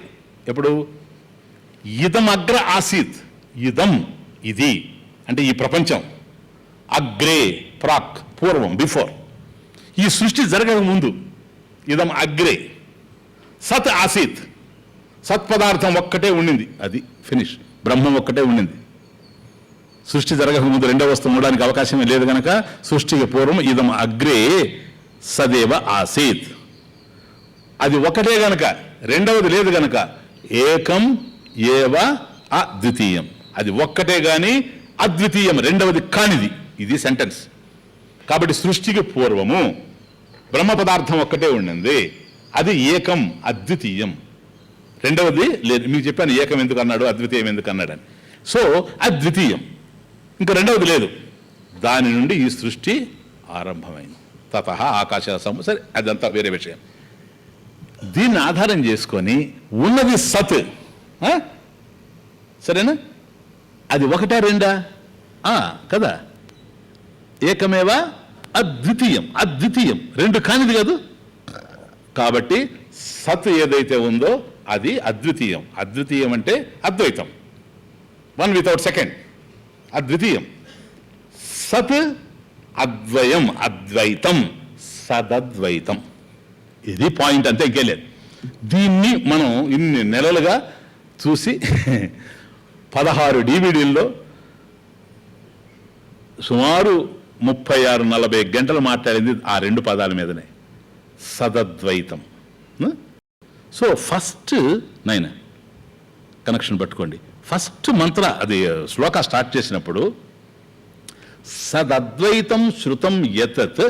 ఎప్పుడు? ఇదం అగ్ర ఆసీత్. ఇదం, ఇది అంటే ఈ ప్రపంచం. అగ్రే, ప్రాక్, పూర్వం, బిఫోర్. ఈ సృష్టి జరగక ముందు ఇదం అగ్రే. సత్ ఆసీత్. సత్పదార్థం ఒక్కటే ఉండింది, అది ఫినిష్. బ్రహ్మం ఒక్కటే ఉండింది. సృష్టి జరగక ముందు 2వ వస్తువు ఉండడానికి అవకాశమే లేదు కనుక సృష్టికి పూర్వం ఇదం అగ్రే సదేవ ఆసీత్. అది ఒకటే గనక, 2వది లేదు గనక ఏకం ఏవ అద్వితీయం. అది ఒక్కటే గాని అద్వితీయం, 2వది కానిది. ఇది సెంటెన్స్. కాబట్టి సృష్టికి పూర్వము బ్రహ్మ పదార్థం ఒక్కటే ఉండింది, అది ఏకం అద్వితీయం. 2వది లేదు. మీకు చెప్పాను ఏకం ఎందుకు అన్నాడు, అద్వితీయం ఎందుకు అన్నాడని. సో అద్వితీయం, ఇంకా 2వది లేదు. దాని నుండి ఈ సృష్టి ఆరంభమైంది. తతః ఆకాశ సరే అదంతా వేరే విషయం. దీన్ని ఆధారం చేసుకొని ఉన్నది సత్, సరేనా? అది ఒకటా రెండా? కదా. ఏకమేవా అద్వితీయం, అద్వితీయం రెండు కానిది కాదు. కాబట్టి సత్ ఏదైతే ఉందో అది అద్వితీయం. అద్వితీయం అంటే అద్వైతం, వన్ వితౌట్ సెకండ్, అద్వితీయం. సత్ అద్వయం, అద్వైతం, సదద్వైతం. ఇది పాయింట్ అంతే, ఇంకే లేదు. దీన్ని మనం ఇన్ని నెలలుగా చూసి 16 DVDల్లో సుమారు 36-40 గంటలు మాట్లాడింది ఆ రెండు పదాల మీదనే, సదద్వైతం. సో ఫస్ట్ నైనా కనెక్షన్ పట్టుకోండి. ఫస్ట్ మంత్ర అది శ్లోక స్టార్ట్ చేసినప్పుడు సదద్వైతం శృతం యతత్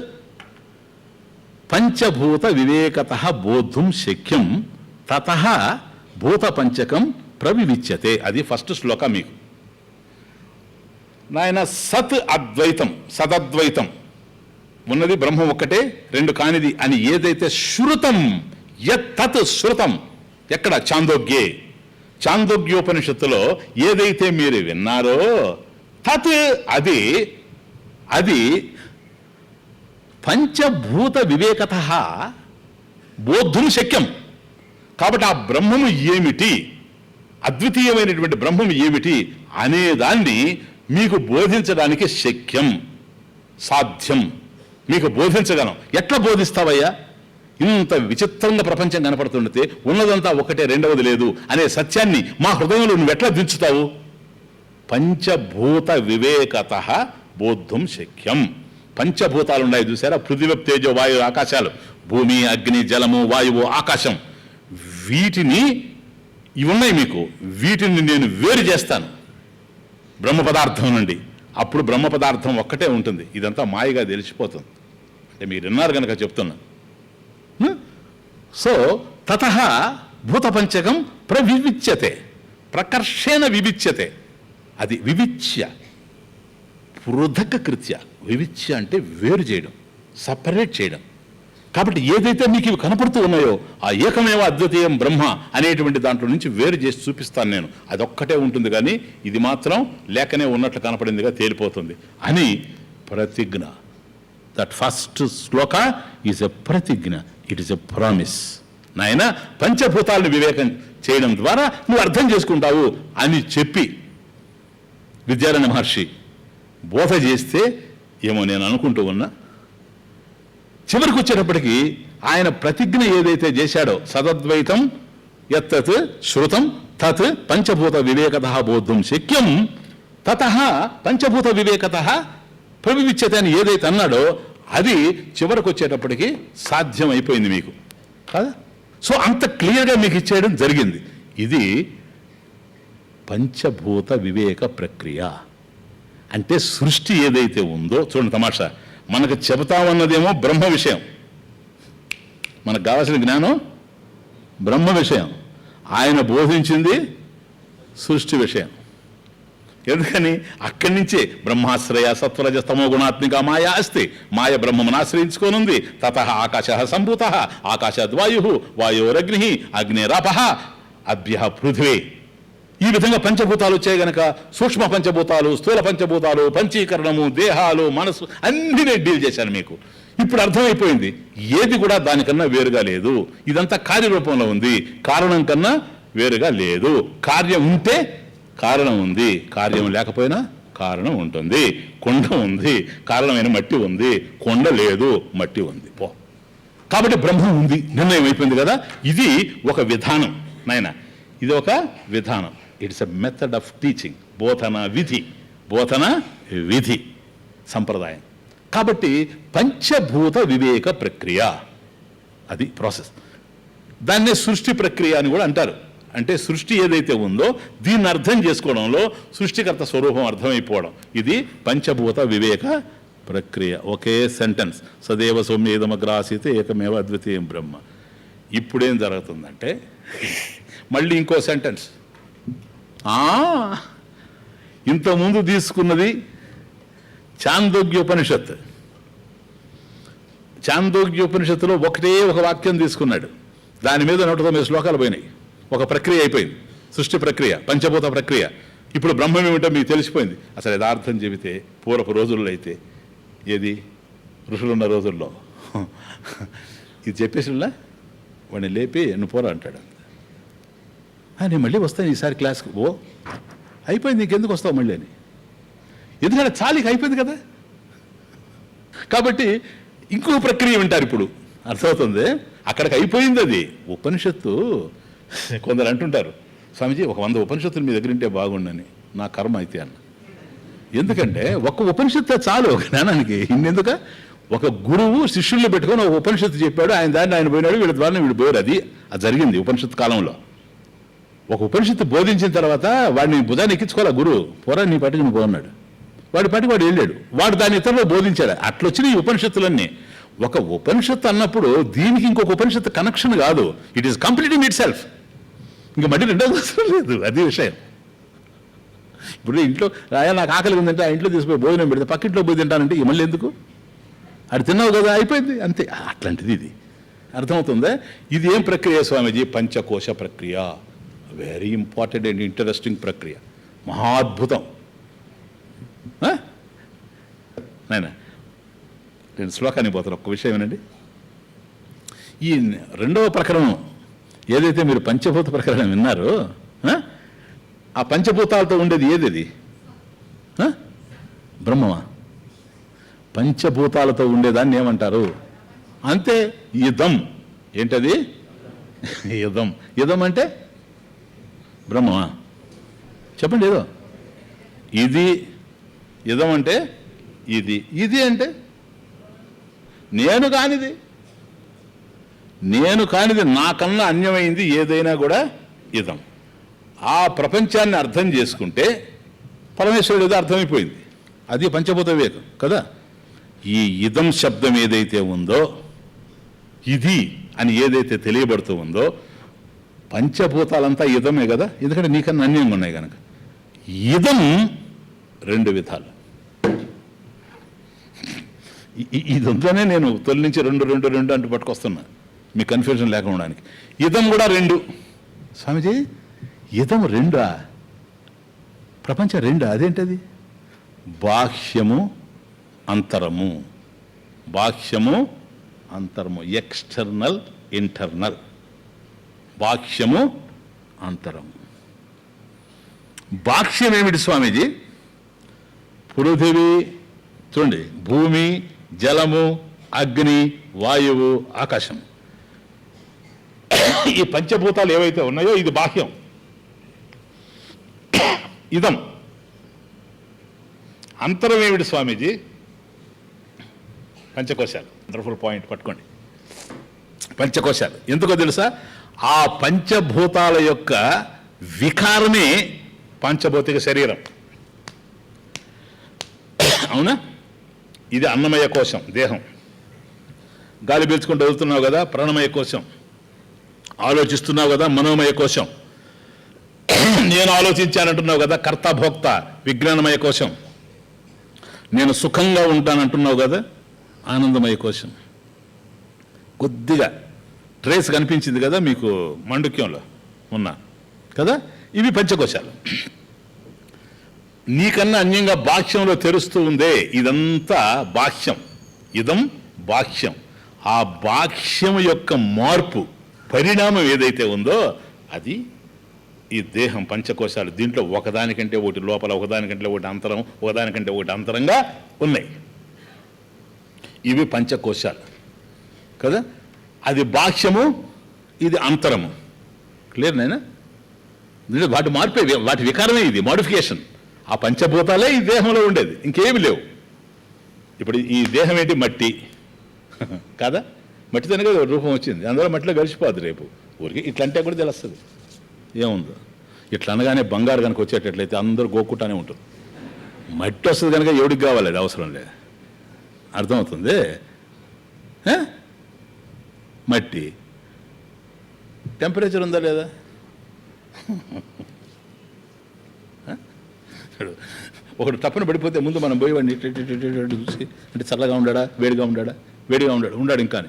పంచభూత వివేకతః బోద్ధుం శక్యం తతః భూత పంచకం ప్రవివిచ్యతే. అది ఫస్ట్ శ్లోక మీకు. నాయన సత్ అద్వైతం, సదద్వైతం ఉన్నది బ్రహ్మం ఒక్కటే, రెండు కానిది అని ఏదైతే శృతం, యత్ శృతం ఎక్కడ? చాందోగ్యే, చాందోగ్యోపనిషత్తులో ఏదైతే మీరు విన్నారో తత్ అది అది పంచభూత వివేకతః బోద్ధుం శక్యం. కాబట్టి ఆ బ్రహ్మము ఏమిటి, అద్వితీయమైనటువంటి బ్రహ్మం ఏమిటి అనేదాన్ని మీకు బోధించడానికి శక్యం, సాధ్యం, మీకు బోధించగలం. ఎట్లా బోధిస్తావయ్యా? ఇంత విచిత్రంగా ప్రపంచం కనపడుతుంటే ఉన్నదంతా ఒకటే, రెండవది లేదు అనే సత్యాన్ని మా హృదయంలో నువ్వు ఎట్లా దించుతావు? పంచభూత వివేకతః బోద్ధుం శక్యం. పంచభూతాలు ఉన్నాయి చూసారా, పృథివీ తేజో వాయు ఆకాశాలు, భూమి అగ్ని జలము వాయువు ఆకాశం. వీటిని ఇవి ఉన్నాయి మీకు, వీటిని నేను వేరు చేస్తాను బ్రహ్మ పదార్థం నుండి. అప్పుడు బ్రహ్మ పదార్థం ఒక్కటే ఉంటుంది, ఇదంతా మాయగా తెలిసిపోతుంది. అంటే మీరు విన్నారు కనుక చెప్తున్నా. సో తతః భూత పంచకం ప్రవివిచ్యతే, ప్రకర్షేణ వివిచ్యతే. అది వివిచ్య, పృథక్ కృత్య. వివిచ్య అంటే వేరు చేయడం, సపరేట్ చేయడం. కాబట్టి ఏదైతే మీకు ఇవి కనపడుతూ ఉన్నాయో ఆ ఏకమేవ అద్వితీయం బ్రహ్మ అనేటువంటి దాంట్లో నుంచి వేరు చేసి చూపిస్తాను నేను. అదొక్కటే ఉంటుంది, కానీ ఇది మాత్రం లేకనే ఉన్నట్లు కనపడిందిగా తేలిపోతుంది అని ప్రతిజ్ఞ. That first Shloka is a ప్రతిజ్ఞ, ఇట్ ఈస్ ఎ ప్రామిస్. నాయన పంచభూతాలను వివేకం చేయడం ద్వారా నువ్వు అర్థం చేసుకుంటావు అని చెప్పి విద్యారణ్య మహర్షి బోధ చేస్తే ఏమో నేను అనుకుంటూ ఉన్నా. చివరికి వచ్చేటప్పటికి ఆయన ప్రతిజ్ఞ ఏదైతే చేశాడో సదద్వైతం యత్తత్ శృతం తత్ పంచభూత వివేకతః బోద్ధుం శక్యం తతః పంచభూత వివేకతః ప్రవివిచ్యతే అని ఏదైతే అన్నాడో అది చివరికి వచ్చేటప్పటికి సాధ్యం అయిపోయింది మీకు కదా. సో అంత క్లియర్గా మీకు ఇచ్చేయడం జరిగింది. ఇది పంచభూత వివేక ప్రక్రియ. అంటే సృష్టి ఏదైతే ఉందో చూడండి తమాషా, మనకు చెబుతామన్నదేమో బ్రహ్మ విషయం, మనకు కావాల్సిన జ్ఞానం బ్రహ్మ విషయం, ఆయన బోధించింది సృష్టి విషయం. ఎందుకని అక్కడి నుంచే బ్రహ్మాశ్రయ సత్వరజ తమో గుణాత్మిక మాయ అస్తి, మాయ బ్రహ్మమును ఆశ్రయించుకోనుంది. తతః ఆకాశ సంభూతః ఆకాశాద్వాయు వాయోరగ్ని అగ్నిరాపః అభ్యః పృథివీ. ఈ విధంగా పంచభూతాలు వచ్చాయి గనక సూక్ష్మ పంచభూతాలు, స్థూల పంచభూతాలు, పంచీకరణము, దేహాలు, మనసు అన్నీ నేను డీల్ చేశాను మీకు. ఇప్పుడు అర్థమైపోయింది ఏది కూడా దానికన్నా వేరుగా లేదు, ఇదంతా కార్యరూపంలో ఉంది, కారణం కన్నా వేరుగా లేదు. కార్యం ఉంటే కారణం ఉంది, కార్యం లేకపోయినా కారణం ఉంటుంది. కొండ ఉంది, కారణమైన మట్టి ఉంది, కొండ లేదు, మట్టి ఉంది. పో. కాబట్టి బ్రహ్మం ఉంది, నిర్ణయం అయిపోయింది కదా. ఇది ఒక విధానం నాయన, ఇది ఒక విధానం. It's a method of teaching, బోధన విధి, బోధన విధి సంప్రదాయం. కాబట్టి పంచభూత వివేక ప్రక్రియ అది ప్రాసెస్. దాన్నే సృష్టి ప్రక్రియ అని కూడా అంటారు. అంటే సృష్టి ఏదైతే ఉందో దీన్ని అర్థం చేసుకోవడంలో సృష్టికర్త స్వరూపం అర్థమైపోవడం, ఇది పంచభూత వివేక ప్రక్రియ. ఒకే సెంటెన్స్, సదేవ సౌమ్యేదమగ్రాసీత ఏకమేవ అద్వితీయం బ్రహ్మ. ఇప్పుడేం జరుగుతుందంటే మళ్ళీ ఇంకో సెంటెన్స్. ఇంతకుముందు తీసుకున్నది చాందోగ్యోపనిషత్. చాందోగ్యోపనిషత్తులో ఒకటే ఒక వాక్యం తీసుకున్నాడు, దాని మీద 109 శ్లోకాలు పోయినాయి. ఒక ప్రక్రియ అయిపోయింది, సృష్టి ప్రక్రియ, పంచభూత ప్రక్రియ. ఇప్పుడు బ్రహ్మం ఏమిటో మీకు తెలిసిపోయింది. అసలు యథార్థం చెబితే పూర్వపు రోజుల్లో అయితే, ఏది ఋషులున్న రోజుల్లో ఇది చెప్పేసిలా వాడిని లేపి నువ్వు పోరా అంటాడు. నేను మళ్ళీ వస్తాను ఈసారి క్లాస్కి. ఓ అయిపోయింది, ఇంకెందుకు వస్తావు మళ్ళీ అని. ఎందుకంటే చాలీకి అయిపోయింది కదా. కాబట్టి ఇంకో ప్రక్రియ వింటారు ఇప్పుడు, అర్థమవుతుంది. అక్కడికి అయిపోయింది అది. ఉపనిషత్తు కొందరు అంటుంటారు, స్వామీజీ ఒక 100 ఉపనిషత్తులు మీ దగ్గర ఉంటే బాగుండని. నా కర్మ అయితే అన్న. ఎందుకంటే ఒక్క ఉపనిషత్తు చాలు జ్ఞానానికి. ఇన్నెందుక ఒక గురువు శిష్యుల్ని పెట్టుకొని ఒక ఉపనిషత్తు చెప్పాడు, ఆయన దాన్ని ఆయన పోయినాడు, వీళ్ళ ద్వారా వీడు పోయారు. అది జరిగింది ఉపనిషత్తు కాలంలో. ఒక ఉపనిషత్తు బోధించిన తర్వాత వాడిని భుజాన్ని ఎక్కించుకోవాలి గురువు. పోరా నీ పాటికి నువ్వు పోన్నాడు, వాడి పాటికి వాడు వెళ్ళాడు, వాడు దాని ఇతరులు బోధించాడు. అట్లొచ్చిన ఈ ఉపనిషత్తులన్నీ. ఒక ఉపనిషత్తు అన్నప్పుడు దీనికి ఇంకొక ఉపనిషత్తు కనెక్షన్ కాదు, it is completing it self. ఇంకా మళ్ళీ రెండో అవసరం లేదు, అది విషయం. ఇప్పుడు ఇంట్లో నాకు ఆకలి ఉందంటే ఆ ఇంట్లో తీసుకుపోయి భోజనం పెడితే పక్కింట్లో పోయి తింటానంటే మళ్ళీ ఎందుకు? అది తిన్నావు కదా, అయిపోయింది అంతే. అట్లాంటిది ఇది. అర్థమవుతుందా? ఇది ఏం ప్రక్రియ స్వామీజీ? పంచకోశ ప్రక్రియ. వెరీ ఇంపార్టెంట్ అండ్ ఇంట్రెస్టింగ్ ప్రక్రియ, మహాద్భుతం. నాయనా నేను శ్లోకానికి పోతాను. ఒక్క విషయం ఏనండి, ఈ 2వ ప్రకరణం ఏదైతే మీరు పంచభూత ప్రకరణం విన్నారో, ఆ పంచభూతాలతో ఉండేది ఏది? బ్రహ్మమా? పంచభూతాలతో ఉండేదాన్ని ఏమంటారు? అంతే, ఇదం. ఏంటది? ఇదం. ఇదం అంటే బ్రహ్మమా? చెప్పండి ఏదో. ఇది ఇదం అంటే ఇది, ఇది అంటే నేను కానిది. నేను కానిది నాకన్నా అన్యమైంది ఏదైనా కూడా ఇదం. ఆ ప్రపంచాన్ని అర్థం చేసుకుంటే పరమేశ్వరుడు ఏదో అర్థమైపోయింది. అది పంచభూత వివేకం కదా. ఈ ఇదం శబ్దం ఏదైతే ఉందో, ఇది అని ఏదైతే తెలియబడుతూ ఉందో, పంచభూతాలంతా ఇదమే కదా, ఎందుకంటే నీకన్నా అన్యంగా ఉన్నాయి కనుక. ఇదం 2 విధాలు. ఇది ఉందనే నేను తొలి నుంచి 2 అంటూ పట్టుకొస్తున్నా, మీ కన్ఫ్యూజన్ లేకపోవడానికి. ఇదం కూడా 2. స్వామీజీ ఇదం 2, ప్రపంచం 2, అదేంటది? బాహ్యము అంతరము. బాహ్యము అంతరము, ఎక్స్టర్నల్ ఇంటర్నల్. బాహ్యము అంతరము. బాహ్యం ఏమిటి స్వామీజీ? పృథివీ, చూడండి, భూమి, జలము, అగ్ని, వాయువు, ఆకాశం. ఈ పంచభూతాలు ఏవైతే ఉన్నాయో ఇది బాహ్యం. ఇదం. అంతరం ఏమిటి స్వామీజీ? పంచకోశాలు. వండర్ఫుల్ పాయింట్, పట్టుకోండి. పంచకోశాలు ఎందుకో తెలుసా? ఆ పంచభూతాల యొక్క వికారమే పంచభౌతిక శరీరం. అవునా? ఇది అన్నమయ కోశం, దేహం. గాలి పీల్చుకుంటూ వెళ్తున్నావు కదా, ప్రాణమయ కోశం. ఆలోచిస్తున్నావు కదా, మనోమయ కోశం. నేను ఆలోచించానంటున్నావు కదా, కర్త భోక్త, విజ్ఞానమయ కోశం. నేను సుఖంగా ఉంటానంటున్నావు కదా, ఆనందమయ కోశం. కొద్దిగా ట్రేస్ కనిపించింది కదా మీకు మాండుక్యంలో ఉన్నా కదా. ఇవి పంచకోశాలు. నీకన్నా అన్యంగా బాహ్యంలో తెరుస్తూ ఉందే, ఇదంతా బాహ్యం. ఇదం బాహ్యం. ఆ బాహ్యం యొక్క మార్పు, పరిణామం ఏదైతే ఉందో అది ఈ దేహం, పంచకోశాలు. దీంట్లో ఒకదానికంటే ఒకటి లోపల, ఒకదానికంటే ఒకటి అంతరం, ఒకదానికంటే ఒకటి అంతరంగా ఉన్నాయి. ఇవి పంచకోశాలు కదా. అది బాహ్యము, ఇది అంతరము. క్లియర్ నైనా? వాటి మార్పే, వాటి వికారమే ఇది, మోడిఫికేషన్. ఆ పంచభూతాలే ఈ దేహంలో ఉండేది, ఇంకేమి లేవు. ఇప్పుడు ఈ దేహం ఏంటి? మట్టి కాదా? మట్టితోనే కదా రూపం వచ్చింది. అందులో మట్టిలో గడిచిపోద్ది. రేపు ఊరికి ఇట్లా అంటే కూడా తెలుస్తుంది ఏముందో. ఇట్లా అనగానే బంగారు కనుక వచ్చేటట్లయితే అందరూ గోక్కుంటానే ఉంటుంది. మట్టి వస్తుంది కనుక ఎవడికి కావాలి, అది అవసరం లేదు. అర్థమవుతుంది? మట్టి టెంపరేచర్ ఉందా లేదా? ఒకడు తప్పన పడిపోతే ముందు మనం పోయి వాడిని చూసి అంటే చల్లగా ఉండాడా వేడిగా ఉండాడా వేడిగా ఉండాడు ఇంకా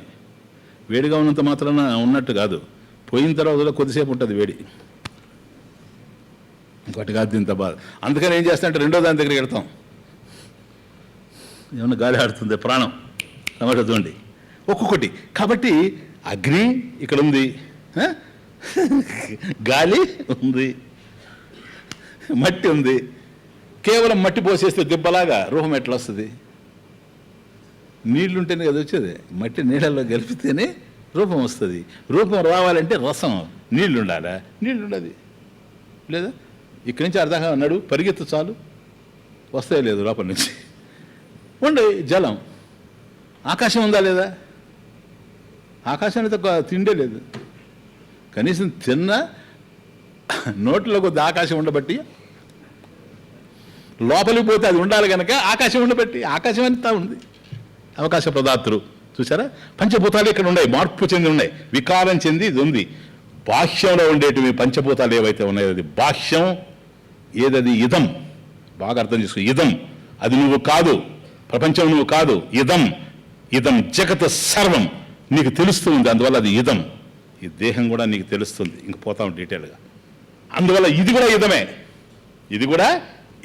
వేడిగా ఉన్నంత మాత్రాన ఉన్నట్టు కాదు, పోయిన తర్వాత కొద్దిసేపు ఉంటుంది వేడి, ఇంకోటి కాదు ఇంత బాధ. అందుకని ఏం చేస్తా అంటే రెండో దాని దగ్గరికి వెళ్తాం, ఏమన్నా గాలి ఆడుతుంది ప్రాణం టమాటా చూడండి ఒక్కొక్కటి. కాబట్టి అగ్ని ఇక్కడ ఉంది, గాలి ఉంది, మట్టి ఉంది. కేవలం మట్టి పోసేస్తే దిబ్బలాగా రూపం ఎట్లా వస్తుంది? నీళ్లుంటేనే కదా వచ్చేది, మట్టి నీళ్ళల్లో గెలిపితేనే రూపం వస్తుంది. రూపం రావాలంటే రసం నీళ్లు ఉండాలా? నీళ్లు ఉండదు లేదా? ఇక్కడి నుంచి అర్థంగా ఉన్నాడు పరిగెత్తు చాలు వస్తాయి లేదు లోపల నుంచి ఉండే జలం. ఆకాశం ఉందా లేదా? ఆకాశానికి తిండే లేదు, కనీసం తిన్న నోట్లో కొద్ది ఆకాశం ఉండబట్టి లోపలికి పోతే అది ఉండాలి కనుక ఆకాశం ఉండబట్టి ఆకాశం అంతా ఉంది. అవకాశ పదార్థులు చూసారా? పంచభూతాలు ఇక్కడ ఉన్నాయి, మార్పు చెంది ఉన్నాయి, వికారం చెంది ఇది ఉంది. బాహ్యంలో ఉండేటివి పంచభూతాలు ఏవైతే ఉన్నాయో అది బాహ్యం. ఏదది? ఇదం. బాగా అర్థం చేసుకో, ఇదం. అది నువ్వు కాదు, ప్రపంచం నువ్వు కాదు, ఇదం. ఇదం జగత్ సర్వం నీకు తెలుస్తూ ఉంది, అందువల్ల అది ఇదం. ఈ దేహం కూడా నీకు తెలుస్తుంది, ఇంక పోతాం డీటెయిల్గా. అందువల్ల ఇది కూడా ఇదమే, ఇది కూడా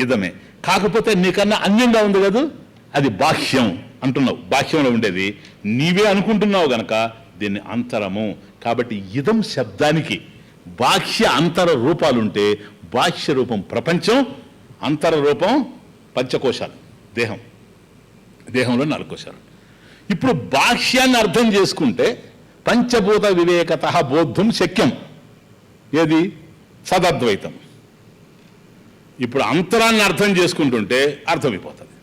ఇదమే. కాకపోతే నీకన్నా అన్యంగా ఉంది కదా, అది బాహ్యం అంటున్నావు. బాహ్యంలో ఉండేది నీవే అనుకుంటున్నావు గనక దీన్ని అంతరము. కాబట్టి ఇదం శబ్దానికి బాహ్య అంతర రూపాలుంటే బాహ్య రూపం ప్రపంచం, అంతర రూపం పంచకోశాలు, దేహం. దేహంలో 4 కోశాలు. ఇప్పుడు బాహ్యాన్ని అర్థం చేసుకుంటే పంచభూత వివేకత బోద్ధం శక్యం. ఏది? సదద్వైతం. ఇప్పుడు అంతరాన్ని అర్థం చేసుకుంటుంటే అర్థమైపోతుంది.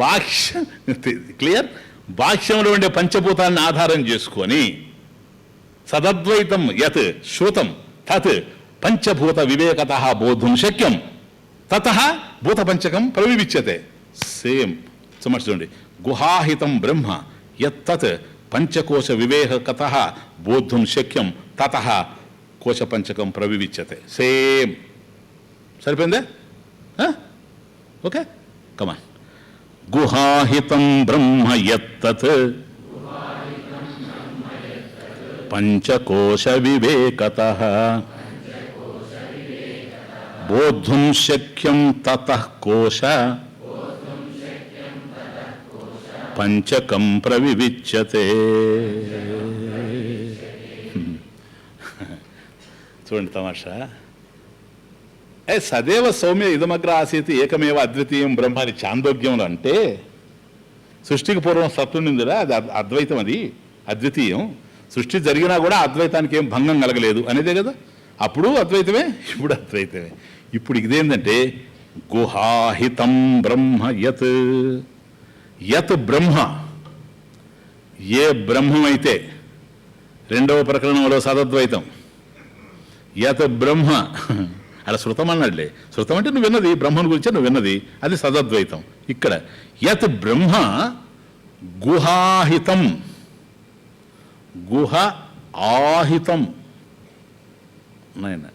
బాహ్య క్లియర్? బాహ్యంలో ఉండే పంచభూతాన్ని ఆధారం చేసుకొని సదద్వైతం యత్ శ్రుతం తత్ పంచభూత వివేకత బోద్ధం శక్యం తత భూతపంచకం ప్రవివిచ్యతే. సేమ్ సమస్య చూడండి. గుహాహితం బ్రహ్మ యత్తత్ పంచకోశ వివేకత బోద్ధం శక్యం తత కోశపంచకం ప్రవివిచ్యతే. సేమ్. సరిపోయిందే? ఓకే, కమాన్. గుహాహితం బ్రహ్మ యత్తత్ పంచకోశ వివేకత బోద్ధుం శక్యం తతః కోశ పంచకం ప్రవివిచ్యతే. చూడండి తమాషా. సదేవ సౌమ్య ఇదమగ్ర ఆసీతి ఏకమేవ అద్వితీయం బ్రహ్మ అని చాందోగ్యంలో అంటే సృష్టికి పూర్వం సత్వం ఉందిరా, అది అద్వైతం, అది అద్వితీయం. సృష్టి జరిగినా కూడా అద్వైతానికి ఏం భంగం కలగలేదు అనేదే కదా. అప్పుడు అద్వైతమే, ఇప్పుడు అద్వైతమే. ఇప్పుడు ఇదేంటంటే గుహాహితం బ్రహ్మ యత్. యత్ బ్రహ్మ, ఏ బ్రహ్మమైతే, రెండవ ప్రకరణంలో సదద్వైతం. యత్ బ్రహ్మ అలా శృతం అన్నాడులే. శృతం అంటే నువ్వు విన్నది, బ్రహ్మను గురించి నువ్వు విన్నది, అది సదద్వైతం. ఇక్కడ యత్ బ్రహ్మ గుహాహితం. గుహ ఆహితం నాయన.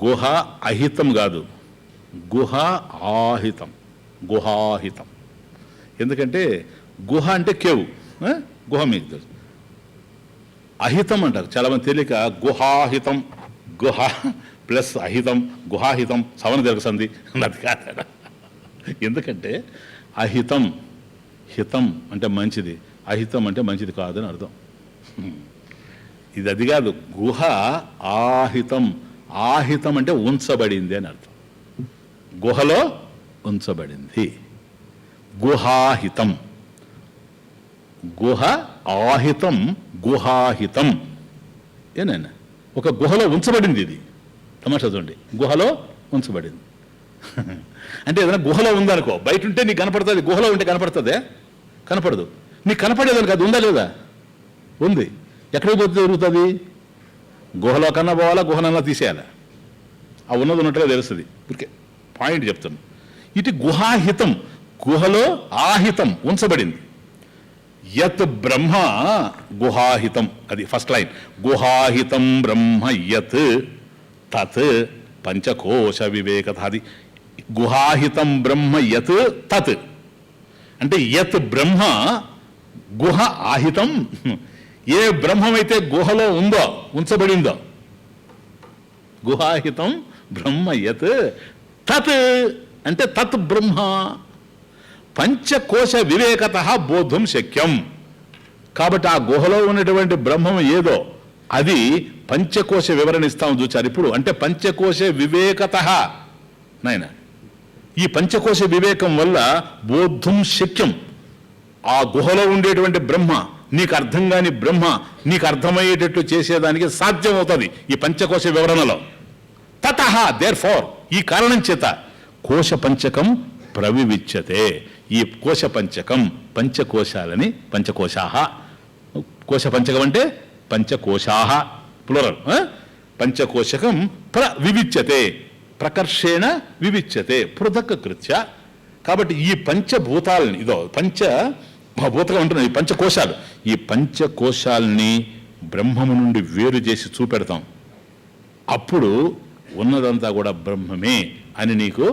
గుహ అహితం కాదు, గుహ ఆహితం. గుహాహితం. ఎందుకంటే గుహ అంటే కేవు, గుహ మీకు తెలుసు. అహితం అంటారు చాలామంది తెలియక. గుహాహితం, గుహ ప్లస్ అహితం, గుహాహితం సవన జరగసంది అది కాదు. ఎందుకంటే అహితం, హితం అంటే మంచిది, అహితం అంటే మంచిది కాదని అర్థం. ఇది అది కాదు. గుహ ఆహితం. ఆహితం అంటే ఉంచబడింది అని అర్థం. గుహలో ఉంచబడింది. గుహాహితం. గుహ ఆహితం, గుహాహితం. ఏనైనా ఒక గుహలో ఉంచబడింది. ఇది తమాషా చూడండి, గుహలో ఉంచబడింది. అంటే ఏదైనా గుహలో ఉందనుకో, బయట ఉంటే నీకు కనపడుతుంది, గుహలో ఉంటే కనపడుతుందే? కనపడదు. నీకు కనపడేదానికి అది ఉందా లేదా? ఉంది. ఎక్కడికి పోతే జరుగుతుంది? గుహలో కన్నా పోవాలా, గుహనన్నా తీసేయాలా? ఆ ఉన్నది ఉన్నట్టుగా తెలుస్తుంది. ఓకే, పాయింట్ చెప్తాను. ఇటు గుహాహితం, గుహలో ఆహితం ఉంచబడింది. యత్ బ్రహ్మ గుహాహితం, అది ఫస్ట్ లైన్. గుహాహితం బ్రహ్మ యత్ తత్ పంచకోశ వివేకత. అది గుహాహితం బ్రహ్మ యత్ తత్ అంటే యత్ బ్రహ్మ గుహ ఆహితం, ఏ బ్రహ్మమైతే గుహలో ఉందో ఉంచబడిందో, గుహాహితం బ్రహ్మ యత్ తత్ అంటే తత్ బ్రహ్మ పంచకోశ వివేకత బోధం శక్యం. కాబట్టి ఆ గుహలో ఉన్నటువంటి బ్రహ్మం ఏదో అది పంచకోశ వివరణ ఇస్తాం చూచారు ఇప్పుడు. అంటే పంచకోశ వివేకత నాయన, ఈ పంచకోశ వివేకం వల్ల బోధం శక్యం, ఆ గుహలో ఉండేటువంటి బ్రహ్మ నీకు అర్థం కాని బ్రహ్మ నీకు అర్థమయ్యేటట్లు చేసేదానికి సాధ్యమవుతుంది ఈ పంచకోశ వివరణలో. తతః దేర్ ఫోర్ ఈ కారణం చేత కోశ పంచకం ప్రవివిచ్యతే, ఈ కోశ పంచకం పంచకోశాలని పంచకోశాహ, కోశ పంచకం అంటే పంచకోశాహ ప్లూరల్, పంచకోశకం ప్రవివిచ్యతే ప్రకర్షేణ వివిచ్యతే పృథక్ కృత్య. కాబట్టి ఈ పంచభూతాలని ఇదో పంచభూతగా ఉంటున్నాయి ఈ పంచకోశాలు, ఈ పంచకోశాలని బ్రహ్మము నుండి వేరు చేసి చూపెడతాం. అప్పుడు ఉన్నదంతా కూడా బ్రహ్మమే అని నీకు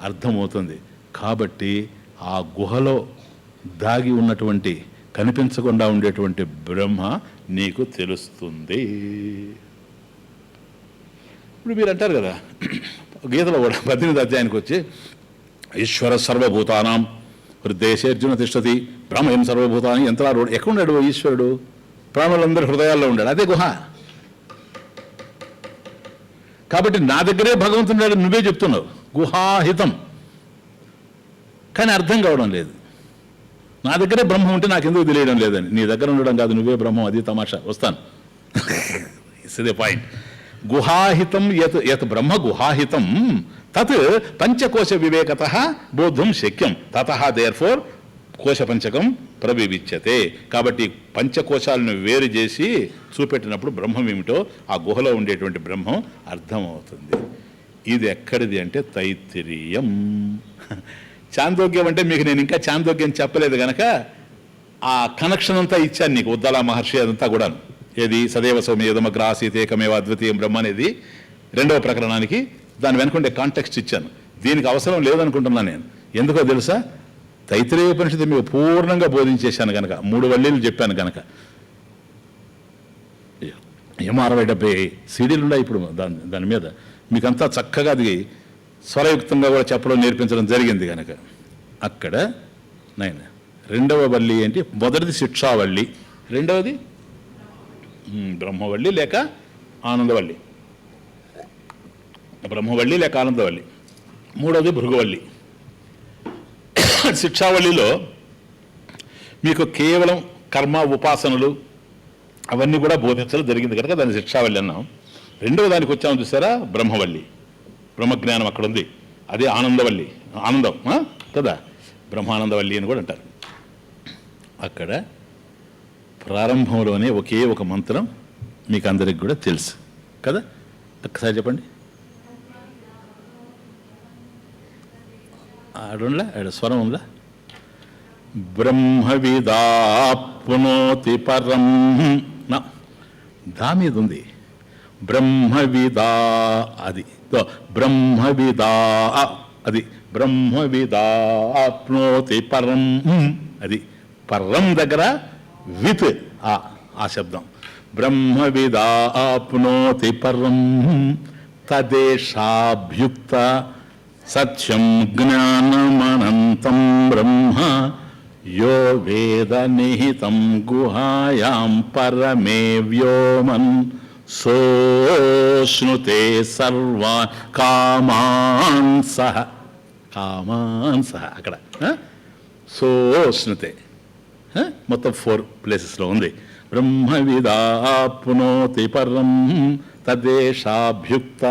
అర్థమవుతుంది. కాబట్టి ఆ గుహలో దాగి ఉన్నటువంటి కనిపించకుండా ఉండేటువంటి బ్రహ్మ నీకు తెలుస్తుంది. ఇప్పుడు మీరు అంటారు కదా గీతలో కూడా 18వ అధ్యాయానికి వచ్చి ఈశ్వర సర్వభూతానాం హృదయేర్జున తిష్టతి బ్రహ్మయం సర్వభూతాన్ని యంత్రాలు. ఎక్కడున్నాడు ఈశ్వరుడు? ప్రాణులందరి హృదయాల్లో ఉన్నాడు, అదే గుహ. కాబట్టి నా దగ్గరే భగవంతుడు నువ్వే చెప్తున్నావు గుహాహితం, కానీ అర్థం కావడం లేదు. నా దగ్గరే బ్రహ్మం ఉంటే నాకు ఎందుకు తెలియడం లేదని. నీ దగ్గర ఉండడం కాదు, నువ్వే బ్రహ్మం, అది తమాషా. వస్తాను, ఇదే పాయింట్. గుహాహితం యత్ బ్రహ్మ గుహాహితం తత్ పంచకోశ వివేకత బోధం శక్యం. తతః దేర్ ఫోర్ కోశ పంచకం ప్రవివిచ్యతే. కాబట్టి పంచకోశాలను వేరు చేసి చూపెట్టినప్పుడు బ్రహ్మం ఏమిటో ఆ గుహలో ఉండేటువంటి బ్రహ్మం అర్థమవుతుంది. ఇది ఎక్కడిది అంటే తైత్తిరీయం. చాందోగ్యం అంటే మీకు నేను ఇంకా చాందోగ్యం చెప్పలేదు కనుక ఆ కనెక్షన్ అంతా ఇచ్చాను నీకు, ఉద్దల మహర్షి అదంతా కూడా. ఏది సదేవ సౌమ్య యదమగ్ర ఆసీతేకమేవ అద్వితీయం బ్రహ్మ అనేది 2వ ప్రకరణానికి దాని వెనుకుండే కాంటెక్స్ట్ ఇచ్చాను. దీనికి అవసరం లేదనుకుంటున్నాను నేను. ఎందుకో తెలుసా? తైత్తిరీయ ఉపనిషత్తు మీకు పూర్ణంగా బోధించేశాను కనుక, 3 వల్లీలు చెప్పాను కనుక. ఏమో 60-70 సీడీలు ఉన్నాయి ఇప్పుడు దాని మీద. మీకంతా చక్కగా అది స్వరయుక్తంగా కూడా చెప్పడం నేర్పించడం జరిగింది కనుక. అక్కడ నాయన 2వ వల్లి ఏంటి? మొదటిది శిక్షావల్లి, 2వది బ్రహ్మవల్లి లేక ఆనందవల్లి, బ్రహ్మవల్లి లేక ఆనందవల్లి, 3వది భృగువల్లి. శిక్షావళిలో మీకు కేవలం కర్మ ఉపాసనలు అవన్నీ కూడా బోధించడం జరిగింది కనుక దాన్ని శిక్షావళి అన్నాం. 2వ దానికి వచ్చాము చూసారా, బ్రహ్మవల్లి, బ్రహ్మజ్ఞానం అక్కడ ఉంది, అదే ఆనందవల్లి, ఆనందం కదా, బ్రహ్మానందవల్లి అని కూడా అంటారు. అక్కడ ప్రారంభంలోనే ఒకే ఒక మంత్రం మీకు అందరికి కూడా తెలుసు కదా, ఒక్కసారి చెప్పండి. ఆడుండ్లా ఆడ స్వరం ఉందా? బ్రహ్మవిదాప్నోతి పరం, దా మీద ఉంది బ్రహ్మవిదా, అది బ్రహ్మవిదా, అది బ్రహ్మవిదాప్నోతి పరం, అది పరం దగ్గర విత్ ఆ శబ్దం. బ్రహ్మవిదాప్నోతి పరం తదేషాభ్యుక్త సత్యం జ్ఞానమనంతం బ్రహ్మ యో వేద నిహితం గుహాయాం పరమే వ్యోమన్ సోష్ణుతే సర్వాన్ కామాన్ సహ, కామాన్ సహ అక్కడ సోష్ణుతే మొత్తం 4 ప్లేసెస్లో ఉంది. బ్రహ్మవిదాప్నోతి పరం తదేషాభ్యుక్త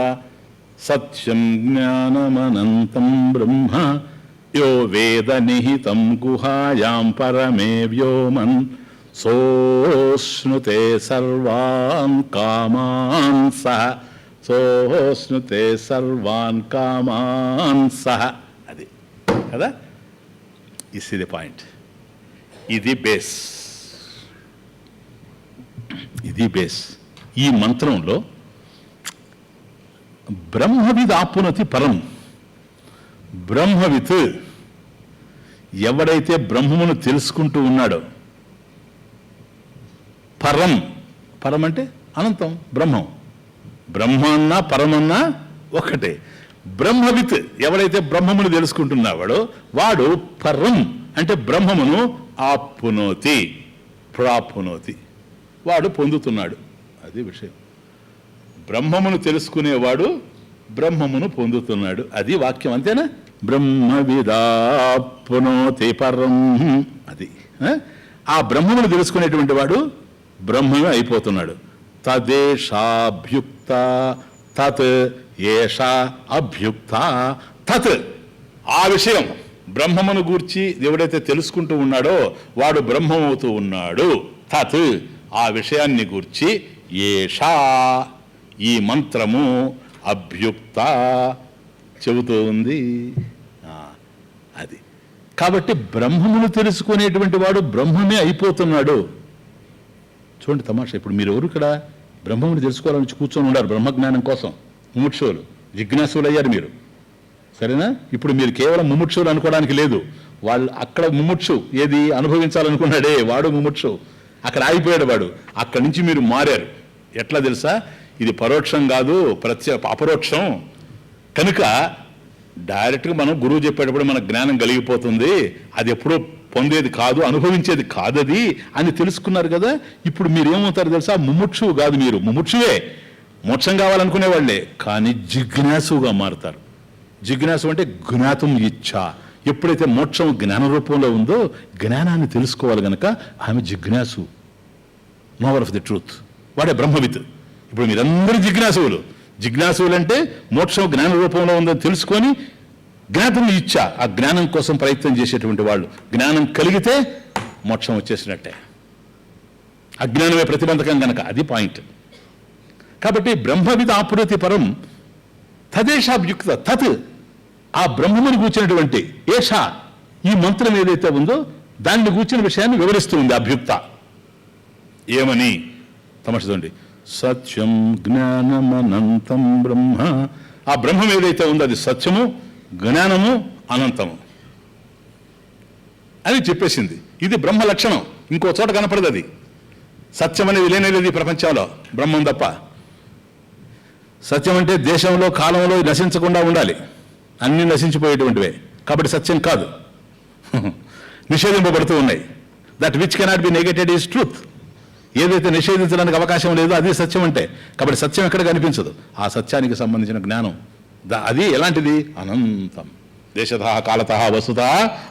సత్యం జ్ఞానమనంతం బ్రహ్మ యో వేద నిహితం గుహాయాం పరమే వ్యోమన్ సోష్ణుతే సర్వాన్ కామాన్ సహ, సోష్ణుతే సర్వాన్ కామాన్ సహ, అది కదా. ఇస్ ది పాయింట్, ఇది బేస్, ఇది బేస్. ఈ మంత్రంలో బ్రహ్మవిదాపునతి పరం, బ్రహ్మవిత్ ఎవడైతే బ్రహ్మమును తెలుసుకుంటూ ఉన్నాడో, పరం, పరం అంటే అనంతం, బ్రహ్మం. బ్రహ్మన్నా పరమన్నా ఒకటే. బ్రహ్మవిత్ ఎవడైతే బ్రహ్మమును తెలుసుకుంటున్నావాడో వాడు పరం అంటే బ్రహ్మమును ఆప్నోతి, ప్రాప్నోతి, వాడు పొందుతున్నాడు. అది విషయం. బ్రహ్మమును తెలుసుకునేవాడు బ్రహ్మమును పొందుతున్నాడు. అది వాక్యం, అంతేనా? బ్రహ్మవిదాప్నోతి పరం. అది ఆ బ్రహ్మమును తెలుసుకునేటువంటి వాడు బ్రహ్మమే అయిపోతున్నాడు. తదేషాభ్యుక్త తత్ ఏషా అభ్యుక్త తత్. ఆ విషయం బ్రహ్మమును గూర్చి ఎవడైతే తెలుసుకుంటూ ఉన్నాడో వాడు బ్రహ్మమవుతూ ఉన్నాడు. తత్ ఆ విషయాన్ని గూర్చి ఏషా ఈ మంత్రము అభ్యుక్త చెబుతూ ఉంది. అది కాబట్టి బ్రహ్మమును తెలుసుకునేటువంటి వాడు బ్రహ్మమే అయిపోతున్నాడు. చూడండి తమాషా. ఇప్పుడు మీరు ఎవరు ఇక్కడ బ్రహ్మముని తెలుసుకోవాలని కూర్చొని ఉన్నారు బ్రహ్మజ్ఞానం కోసం. ముముక్షువులు, జిజ్ఞాసులు అయ్యారు మీరు, సరేనా? ఇప్పుడు మీరు కేవలం ముముక్షువులు అనుకోవడానికి లేదు. వాళ్ళు అక్కడ ముముక్షు ఏది అనుభవించాలనుకున్నాడే వాడు ముముక్షు, అక్కడ ఆగిపోయాడు వాడు. అక్కడి నుంచి మీరు మారారు. ఎట్లా తెలుసా? ఇది పరోక్షం కాదు, అపరోక్షం కనుక డైరెక్ట్గా మనం గురువు చెప్పేటప్పుడు మన జ్ఞానం కలిగిపోతుంది. అది ఎప్పుడూ పొందేది కాదు, అనుభవించేది కాదది అని తెలుసుకున్నారు కదా. ఇప్పుడు మీరు ఏమవుతారు తెలుసా? ముముక్షువు కాదు, మీరు ముముక్షువే, మోక్షం కావాలనుకునే వాళ్ళే, కానీ జిజ్ఞాసుగా మారుతారు. జిజ్ఞాసు అంటే జ్ఞాతం ఇచ్చ. ఎప్పుడైతే మోక్షం జ్ఞాన రూపంలో ఉందో జ్ఞానాన్ని తెలుసుకోవాలి గనక ఆమె జిజ్ఞాసు, నోవర్ ఆఫ్ ది ట్రూత్, వాడే బ్రహ్మవిత్. ఇప్పుడు మీరందరూ జిజ్ఞాసువులు. జిజ్ఞాసువులు అంటే మోక్షం జ్ఞాన రూపంలో ఉందని తెలుసుకొని జ్ఞాతం ఇచ్చా, ఆ జ్ఞానం కోసం ప్రయత్నం చేసేటువంటి వాళ్ళు. జ్ఞానం కలిగితే మోక్షం వచ్చేసినట్టే. అజ్ఞానమే ప్రతిబంధకం కనుక అది పాయింట్. కాబట్టి బ్రహ్మవిద్ ఆప్నోతి పరం తదేషాభ్యుక్త తత్. ఆ బ్రహ్మముని కూర్చున్నటువంటి ఏషా ఈ మంత్రం ఏదైతే ఉందో దాన్ని కూర్చున్న విషయాన్ని వివరిస్తూ ఉంది అభ్యుక్త. ఏమని తమచుకోండి. సత్యం జ్ఞానమనంతం బ్రహ్మ. ఆ బ్రహ్మం ఏదైతే ఉందో అది సత్యము, జ్ఞానము, అనంతము అని చెప్పేసింది. ఇది బ్రహ్మ లక్షణం, ఇంకో చోట కనపడదు. అది సత్యం అనేది లేనేది ప్రపంచంలో, బ్రహ్మం తప్ప. సత్యం అంటే దేశంలో కాలంలో నశించకుండా ఉండాలి, అన్నీ నశించిపోయేటువంటివే, కాబట్టి సత్యం కాదు. నిషేధింపబడుతూ ఉన్నాయి. That which cannot be negated is truth. ఏదైతే నిషేధించడానికి అవకాశం లేదో అది సత్యం అంటే. కాబట్టి సత్యం ఎక్కడ కనిపించదు. ఆ సత్యానికి సంబంధించిన జ్ఞానం అది ఎలాంటిది? అనంతం. దేశత కాలత వస్తుత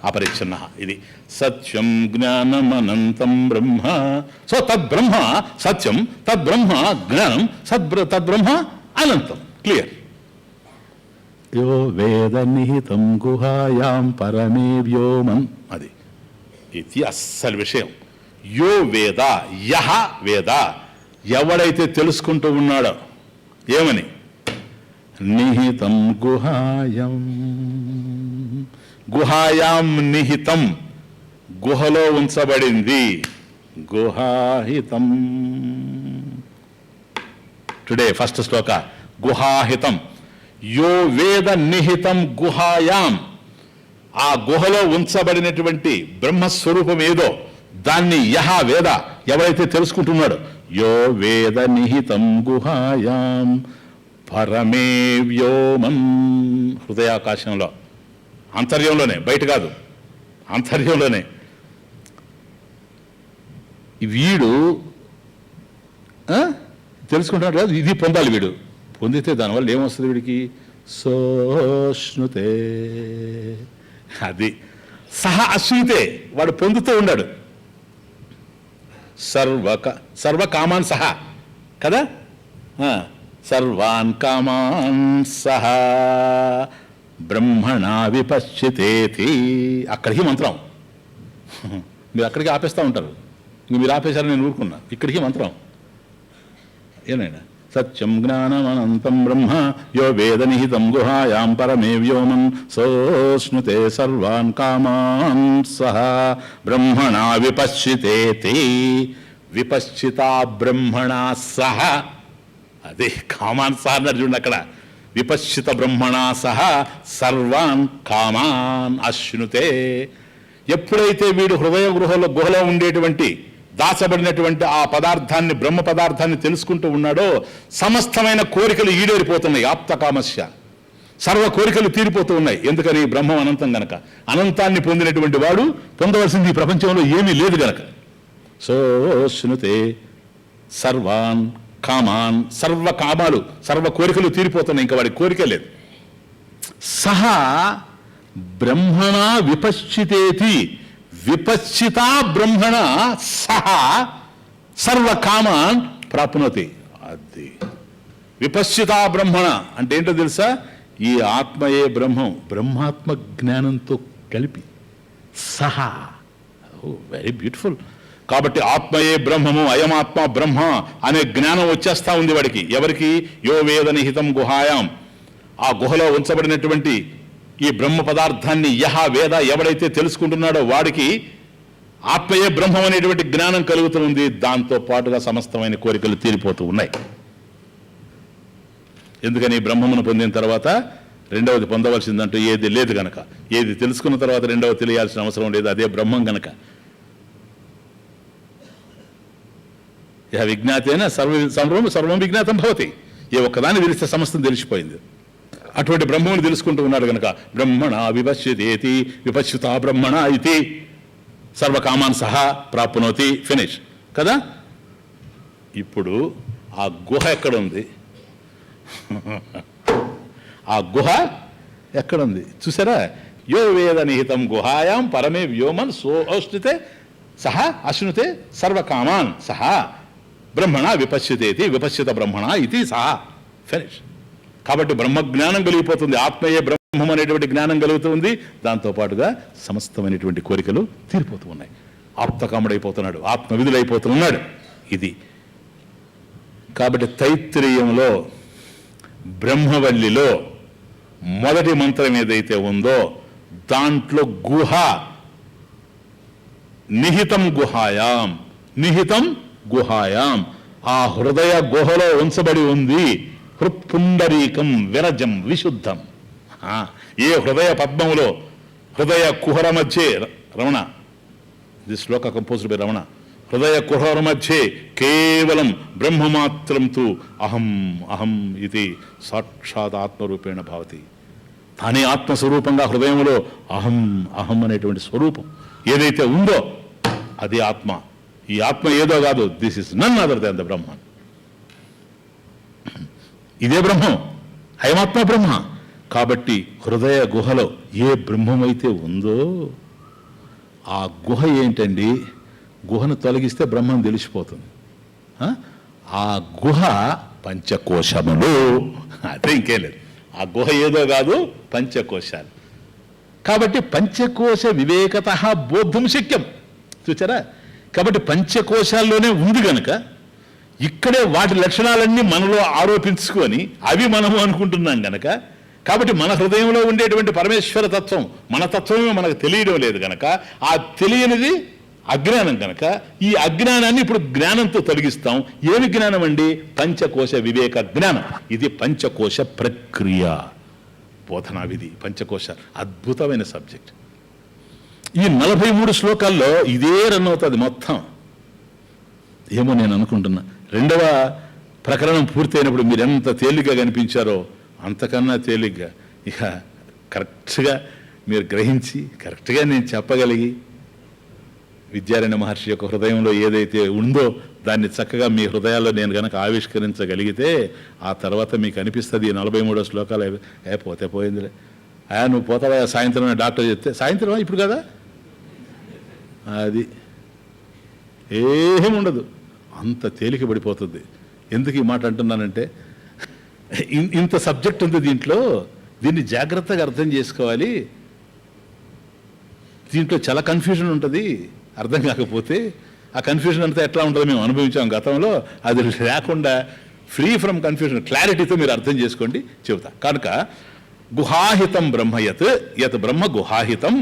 అపరిచ్ఛిన్న. ఇది సత్యం జ్ఞానం అనంతం బ్రహ్మ. సో తద్బ్రహ్మ సత్యం, తద్బ్రహ్మ జ్ఞానం, తద్బ్రహ్మ అనంతం. క్లియర్. యో వేద నిహితం గుహాయాం పరమే వ్యోమం. అది ఇది అస్సలు విషయం. యో వేద, యహ వేద, ఎవడైతే తెలుసుకుంటూ ఉన్నాడో. ఏమని? నిహితం గుహాయం. గుహాయాం నిహితం, గుహలో ఉంచబడింది. గుహాహితం. టుడే ఫస్ట్ శ్లోక గుహాహితం. యో వేద నిహితం గుహాయాం. ఆ గుహలో ఉంచబడినటువంటి బ్రహ్మస్వరూపం ఏదో దాన్ని యహ వేద ఎవరైతే తెలుసుకుంటున్నాడో. యో వేద నిహితం గుహాయాం పరమే వ్యోమం. హృదయాకాశంలో, ఆంతర్యంలోనే, బయట కాదు, ఆంతర్యంలోనే. వీడు తెలుసుకుంటున్నాడు కాదు, ఇది పొందాలి. వీడు పొందితే దానివల్ల ఏమొస్తుంది వీడికి? సోష్ణుతే. అది సహ అశ్నుతే, వాడు పొందుతూ ఉన్నాడు. సర్వకామాన్ సహా కదా. సర్వాన్ కామాన్ సహా బ్రహ్మణా విపశ్చితేతి. అక్కడికి మంత్రం. మీరు అక్కడికి ఆపేస్తూ ఉంటారు. ఇంక మీరు ఆపేశారని నేను ఊరుకున్నా. ఇక్కడికి మంత్రం ఏనైనా. సత్యం జ్ఞానమనంతం బ్రహ్మ యో వేద నిహితం గుహాయాం పరమే వ్యోమం సోష్ణుతే సర్వాన్ కామాన్ సహా బ్రహ్మణా విపశ్చితేతి. విపశ్చితా బ్రహ్మణా సహ. అదే కామాన్ సహ అన్నాడు చూడండి అక్కడ. విపశ్చిత బ్రహ్మణా సహ సర్వాన్ కామాన్ అశ్నుతే. ఎప్పుడైతే వీడు హృదయ గుహలో ఉండేటువంటి దాచబడినటువంటి ఆ పదార్థాన్ని, బ్రహ్మ పదార్థాన్ని తెలుసుకుంటూ ఉన్నాడో సమస్తమైన కోరికలు ఈడేరిపోతున్నాయి. ఆప్తకామస్య, సర్వ కోరికలు తీరిపోతూ ఉన్నాయి. ఎందుకని? బ్రహ్మం అనంతం గనక. అనంతాన్ని పొందినటువంటి వాడు పొందవలసింది ఈ ప్రపంచంలో ఏమీ లేదు గనక. సో శృణుతే సర్వాన్ కామాన్, సర్వ కామాలు, సర్వ కోరికలు తీరిపోతున్నాయి, ఇంకా వాడి కోరిక లేదు. సహా బ్రహ్మణ విపశ్చితేతి, విపశ్చిత బ్రహ్మణ సహా సర్వ కామాన్ ప్రాప్నోతి. అది విపశ్చిత బ్రహ్మణ అంటే ఏంటో తెలుసా? ఈ ఆత్మయే బ్రహ్మం, బ్రహ్మాత్మ జ్ఞానంతో కలిపి సహా. Very beautiful. కాబట్టి ఆత్మయే బ్రహ్మము, అయమాత్మ బ్రహ్మ అనే జ్ఞానం వచ్చేస్తా ఉంది వాడికి. ఎవరికి? యో వేద నిహితం గుహాయాం, ఆ గుహలో ఉంచబడినటువంటి ఈ బ్రహ్మ పదార్థాన్ని యహ వేద, ఎవడైతే తెలుసుకుంటున్నాడో వాడికి ఆత్మయే బ్రహ్మం అనేటువంటి జ్ఞానం కలుగుతూ ఉంది. దాంతో పాటుగా సమస్తమైన కోరికలు తీరిపోతూ ఉన్నాయి. ఎందుకని? బ్రహ్మమును పొందిన తర్వాత రెండవది పొందవలసిందంటూ ఏది లేదు గనక. ఏది తెలుసుకున్న తర్వాత రెండవది తెలియాల్సిన అవసరం లేదు, అదే బ్రహ్మం గనక. యహ విజ్ఞాతేన సర్వం విజ్ఞాతం భవతి. ఏ ఒక్కదాన్ని తెలిస్తే సమస్తం తెలిసిపోయింది. అటువంటి బ్రహ్మముని తెలుసుకుంటూ ఉన్నాడు గనక బ్రహ్మణ విపశ్యతేతి విపశ్యుత బ్రహ్మణ ఇది సర్వకామాన్ సహా ప్రాప్నోతి. ఫినిష్ కదా. ఇప్పుడు ఆ గుహ ఎక్కడుంది? ఆ గుహ ఎక్కడుంది చూసారా? యో వేద నిహితం గుహాయాం పరమే వ్యోమన్ సోష్టితే సహా అశ్నుతే సర్వకామాన్ సహా బ్రహ్మణ విపశ్యతేతి విపశ్యత బ్రహ్మణ ఇది సహా. ఫినిష్. కాబట్టి బ్రహ్మజ్ఞానం కలిగిపోతుంది, ఆత్మయే బ్రహ్మం అనేటువంటి జ్ఞానం కలుగుతుంది. దాంతోపాటుగా సమస్తమైనటువంటి కోరికలు తీరిపోతూ ఉన్నాయి. ఆప్తకాముడైపోతున్నాడు, ఆత్మవిధులైపోతున్నాడు. ఇది కాబట్టి తైత్తిరీయంలో బ్రహ్మవల్లిలో మొదటి మంత్రం ఏదైతే ఉందో దాంట్లో గుహ, నిహితం గుహాయాం, నిహితం గుహాయాం, ఆ హృదయ గుహలో ఉంచబడి ఉంది. హృత్పుండరీకం విరజం విశుద్ధం. ఏ హృదయ పద్మములో, హృదయ కుహర మధ్య, Ramana, the Shloka composed by Ramana, హృదయ కుహర మధ్య కేవలం బ్రహ్మమాత్రం తు అహం అహం ఇది సాక్షాత్ ఆత్మరూపేణ భావతి. తానే ఆత్మస్వరూపంగా హృదయంలో అహం అహం అనేటువంటి స్వరూపం ఏదైతే ఉందో అది ఆత్మ. ఈ ఆత్మ ఏదో కాదు, this is none other than the Brahma. ఇదే బ్రహ్మం, అయమాత్మ బ్రహ్మ. కాబట్టి హృదయ గుహలో ఏ బ్రహ్మమైతే ఉందో ఆ గుహ ఏంటండి? గుహను తొలగిస్తే బ్రహ్మం తెలిసిపోతుంది. ఆ గుహ పంచకోశములు, అదే ఇంకేం లేదు. ఆ గుహ ఏదో కాదు, పంచకోశాలు. కాబట్టి పంచకోశ వివేకత బోద్ధం శక్యం. చూచారా? కాబట్టి పంచకోశాల్లోనే ఉంది గనక ఇక్కడే వాటి లక్షణాలన్నీ మనలో ఆరోపించుకొని అవి మనము అనుకుంటున్నాం గనక, కాబట్టి మన హృదయంలో ఉండేటువంటి పరమేశ్వర తత్వం, మన తత్వమే మనకు తెలియడం లేదు గనక, ఆ తెలియనిది అజ్ఞానం కనుక ఈ అజ్ఞానాన్ని ఇప్పుడు జ్ఞానంతో తొలగిస్తాం. ఏమి జ్ఞానం అండి? పంచకోశ వివేక జ్ఞానం. ఇది పంచకోశ ప్రక్రియ బోధనా విధి. పంచకోశ అద్భుతమైన సబ్జెక్ట్. ఈ 43 శ్లోకాల్లో ఇదే రన్ అవుతుంది మొత్తం. ఏమో నేను అనుకుంటున్నా రెండవ ప్రకరణం పూర్తయినప్పుడు మీరు ఎంత తేలిగ్గా కనిపించారో అంతకన్నా తేలిగ్గా ఇక కరెక్ట్గా మీరు గ్రహించి కరెక్ట్గా నేను చెప్పగలిగి విద్యారణ్య మహర్షి యొక్క హృదయంలో ఏదైతే ఉందో దాన్ని చక్కగా మీ హృదయాల్లో నేను కనుక ఆవిష్కరించగలిగితే ఆ తర్వాత మీకు అనిపిస్తుంది 43 శ్లోకాలు పోతే పోయిందిలే, నువ్వు పోతావా సాయంత్రం డాక్టర్ చెప్తే, సాయంత్రమా ఇప్పుడు కదా, అది ఏముండదు, అంత తేలిక పడిపోతుంది. ఎందుకు ఈ మాట అంటున్నానంటే ఇంత సబ్జెక్ట్ ఉంది దీంట్లో, దీన్ని జాగ్రత్తగా అర్థం చేసుకోవాలి. దీంట్లో చాలా కన్ఫ్యూజన్ ఉంటుంది. అర్థం కాకపోతే ఆ కన్ఫ్యూజన్ అంతా ఎట్లా ఉంటుందో మేము అనుభవించాం గతంలో. అది లేకుండా ఫ్రీ ఫ్రమ్ కన్ఫ్యూజన్ క్లారిటీతో మీరు అర్థం చేసుకోండి చెబుతా. కనుక గుహాహితం బ్రహ్మయత్ యత్ బ్రహ్మ గుహాహితం.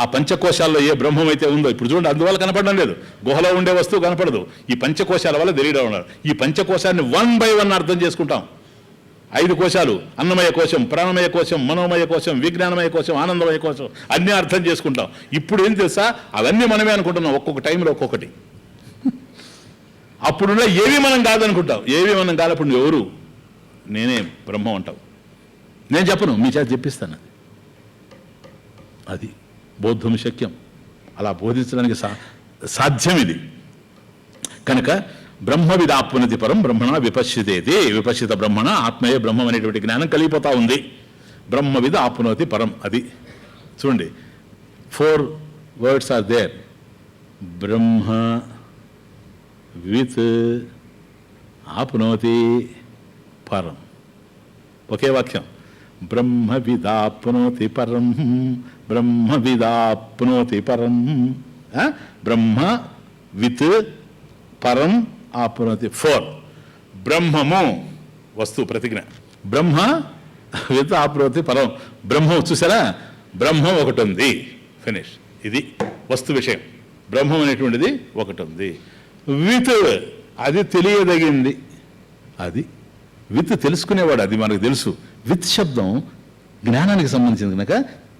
ఆ పంచకోశాల్లో ఏ బ్రహ్మం అయితే ఉందో ఇప్పుడు చూడండి, అందువల్ల కనపడడం లేదు, గుహలో ఉండే వస్తువు కనపడదు, ఈ పంచకోశాల వల్ల తెలియడం ఉన్నారు. ఈ పంచకోశాన్ని 1 by 1 అర్థం చేసుకుంటాం. 5 కోశాలు, అన్నమయ కోశం, ప్రాణమయ కోశం, మనోమయ కోశం, విజ్ఞానమయ కోశం, ఆనందమయ కోశం అన్నీ అర్థం చేసుకుంటాం. ఇప్పుడు ఏం తెలుసా, అవన్నీ మనమే అనుకుంటున్నాం ఒక్కొక్క టైంలో ఒక్కొక్కటి. అప్పుడున్న ఏవి మనం కాదనుకుంటాం. ఏవి మనం కాదప్పుడు నువ్వు ఎవరు? నేనే బ్రహ్మం అంటావు. నేను చెప్పను, మీ చేత చెప్పిస్తాను. అది బోద్ధం శక్యం. అలా బోధించడానికి సాధ్యం ఇది. కనుక బ్రహ్మవిదాప్నుతి పరం బ్రహ్మణ విపశ్యతేతి. విపశ్యత బ్రహ్మణ ఆత్మయే బ్రహ్మం అనేటువంటి జ్ఞానం కలిగిపోతా ఉంది. బ్రహ్మవిద ఆప్నోతి పరం. అది చూడండి, 4 words ఆర్ దేర్. బ్రహ్మ విత్ ఆప్నోతి పరం. ఒకే వాక్యం. బ్రహ్మవిదాప్నోతి పరం, బ్రహ్మవిదాప్నోతి పరం. బ్రహ్మ విత్ పరం ఆప్నోతి. 4. బ్రహ్మము వస్తువు ప్రతిజ్ఞ. బ్రహ్మ విత్ ఆప్నోతి పరం. బ్రహ్మం చూసారా, బ్రహ్మం ఒకటి ఉంది. ఫినిష్. ఇది వస్తు విషయం. బ్రహ్మం అనేటువంటిది ఒకటి ఉంది. విత్ అది తెలియదగింది. అది విత్ తెలుసుకునేవాడు, అది మనకు తెలుసు. విత్ శబ్దం జ్ఞానానికి సంబంధించింది కనుక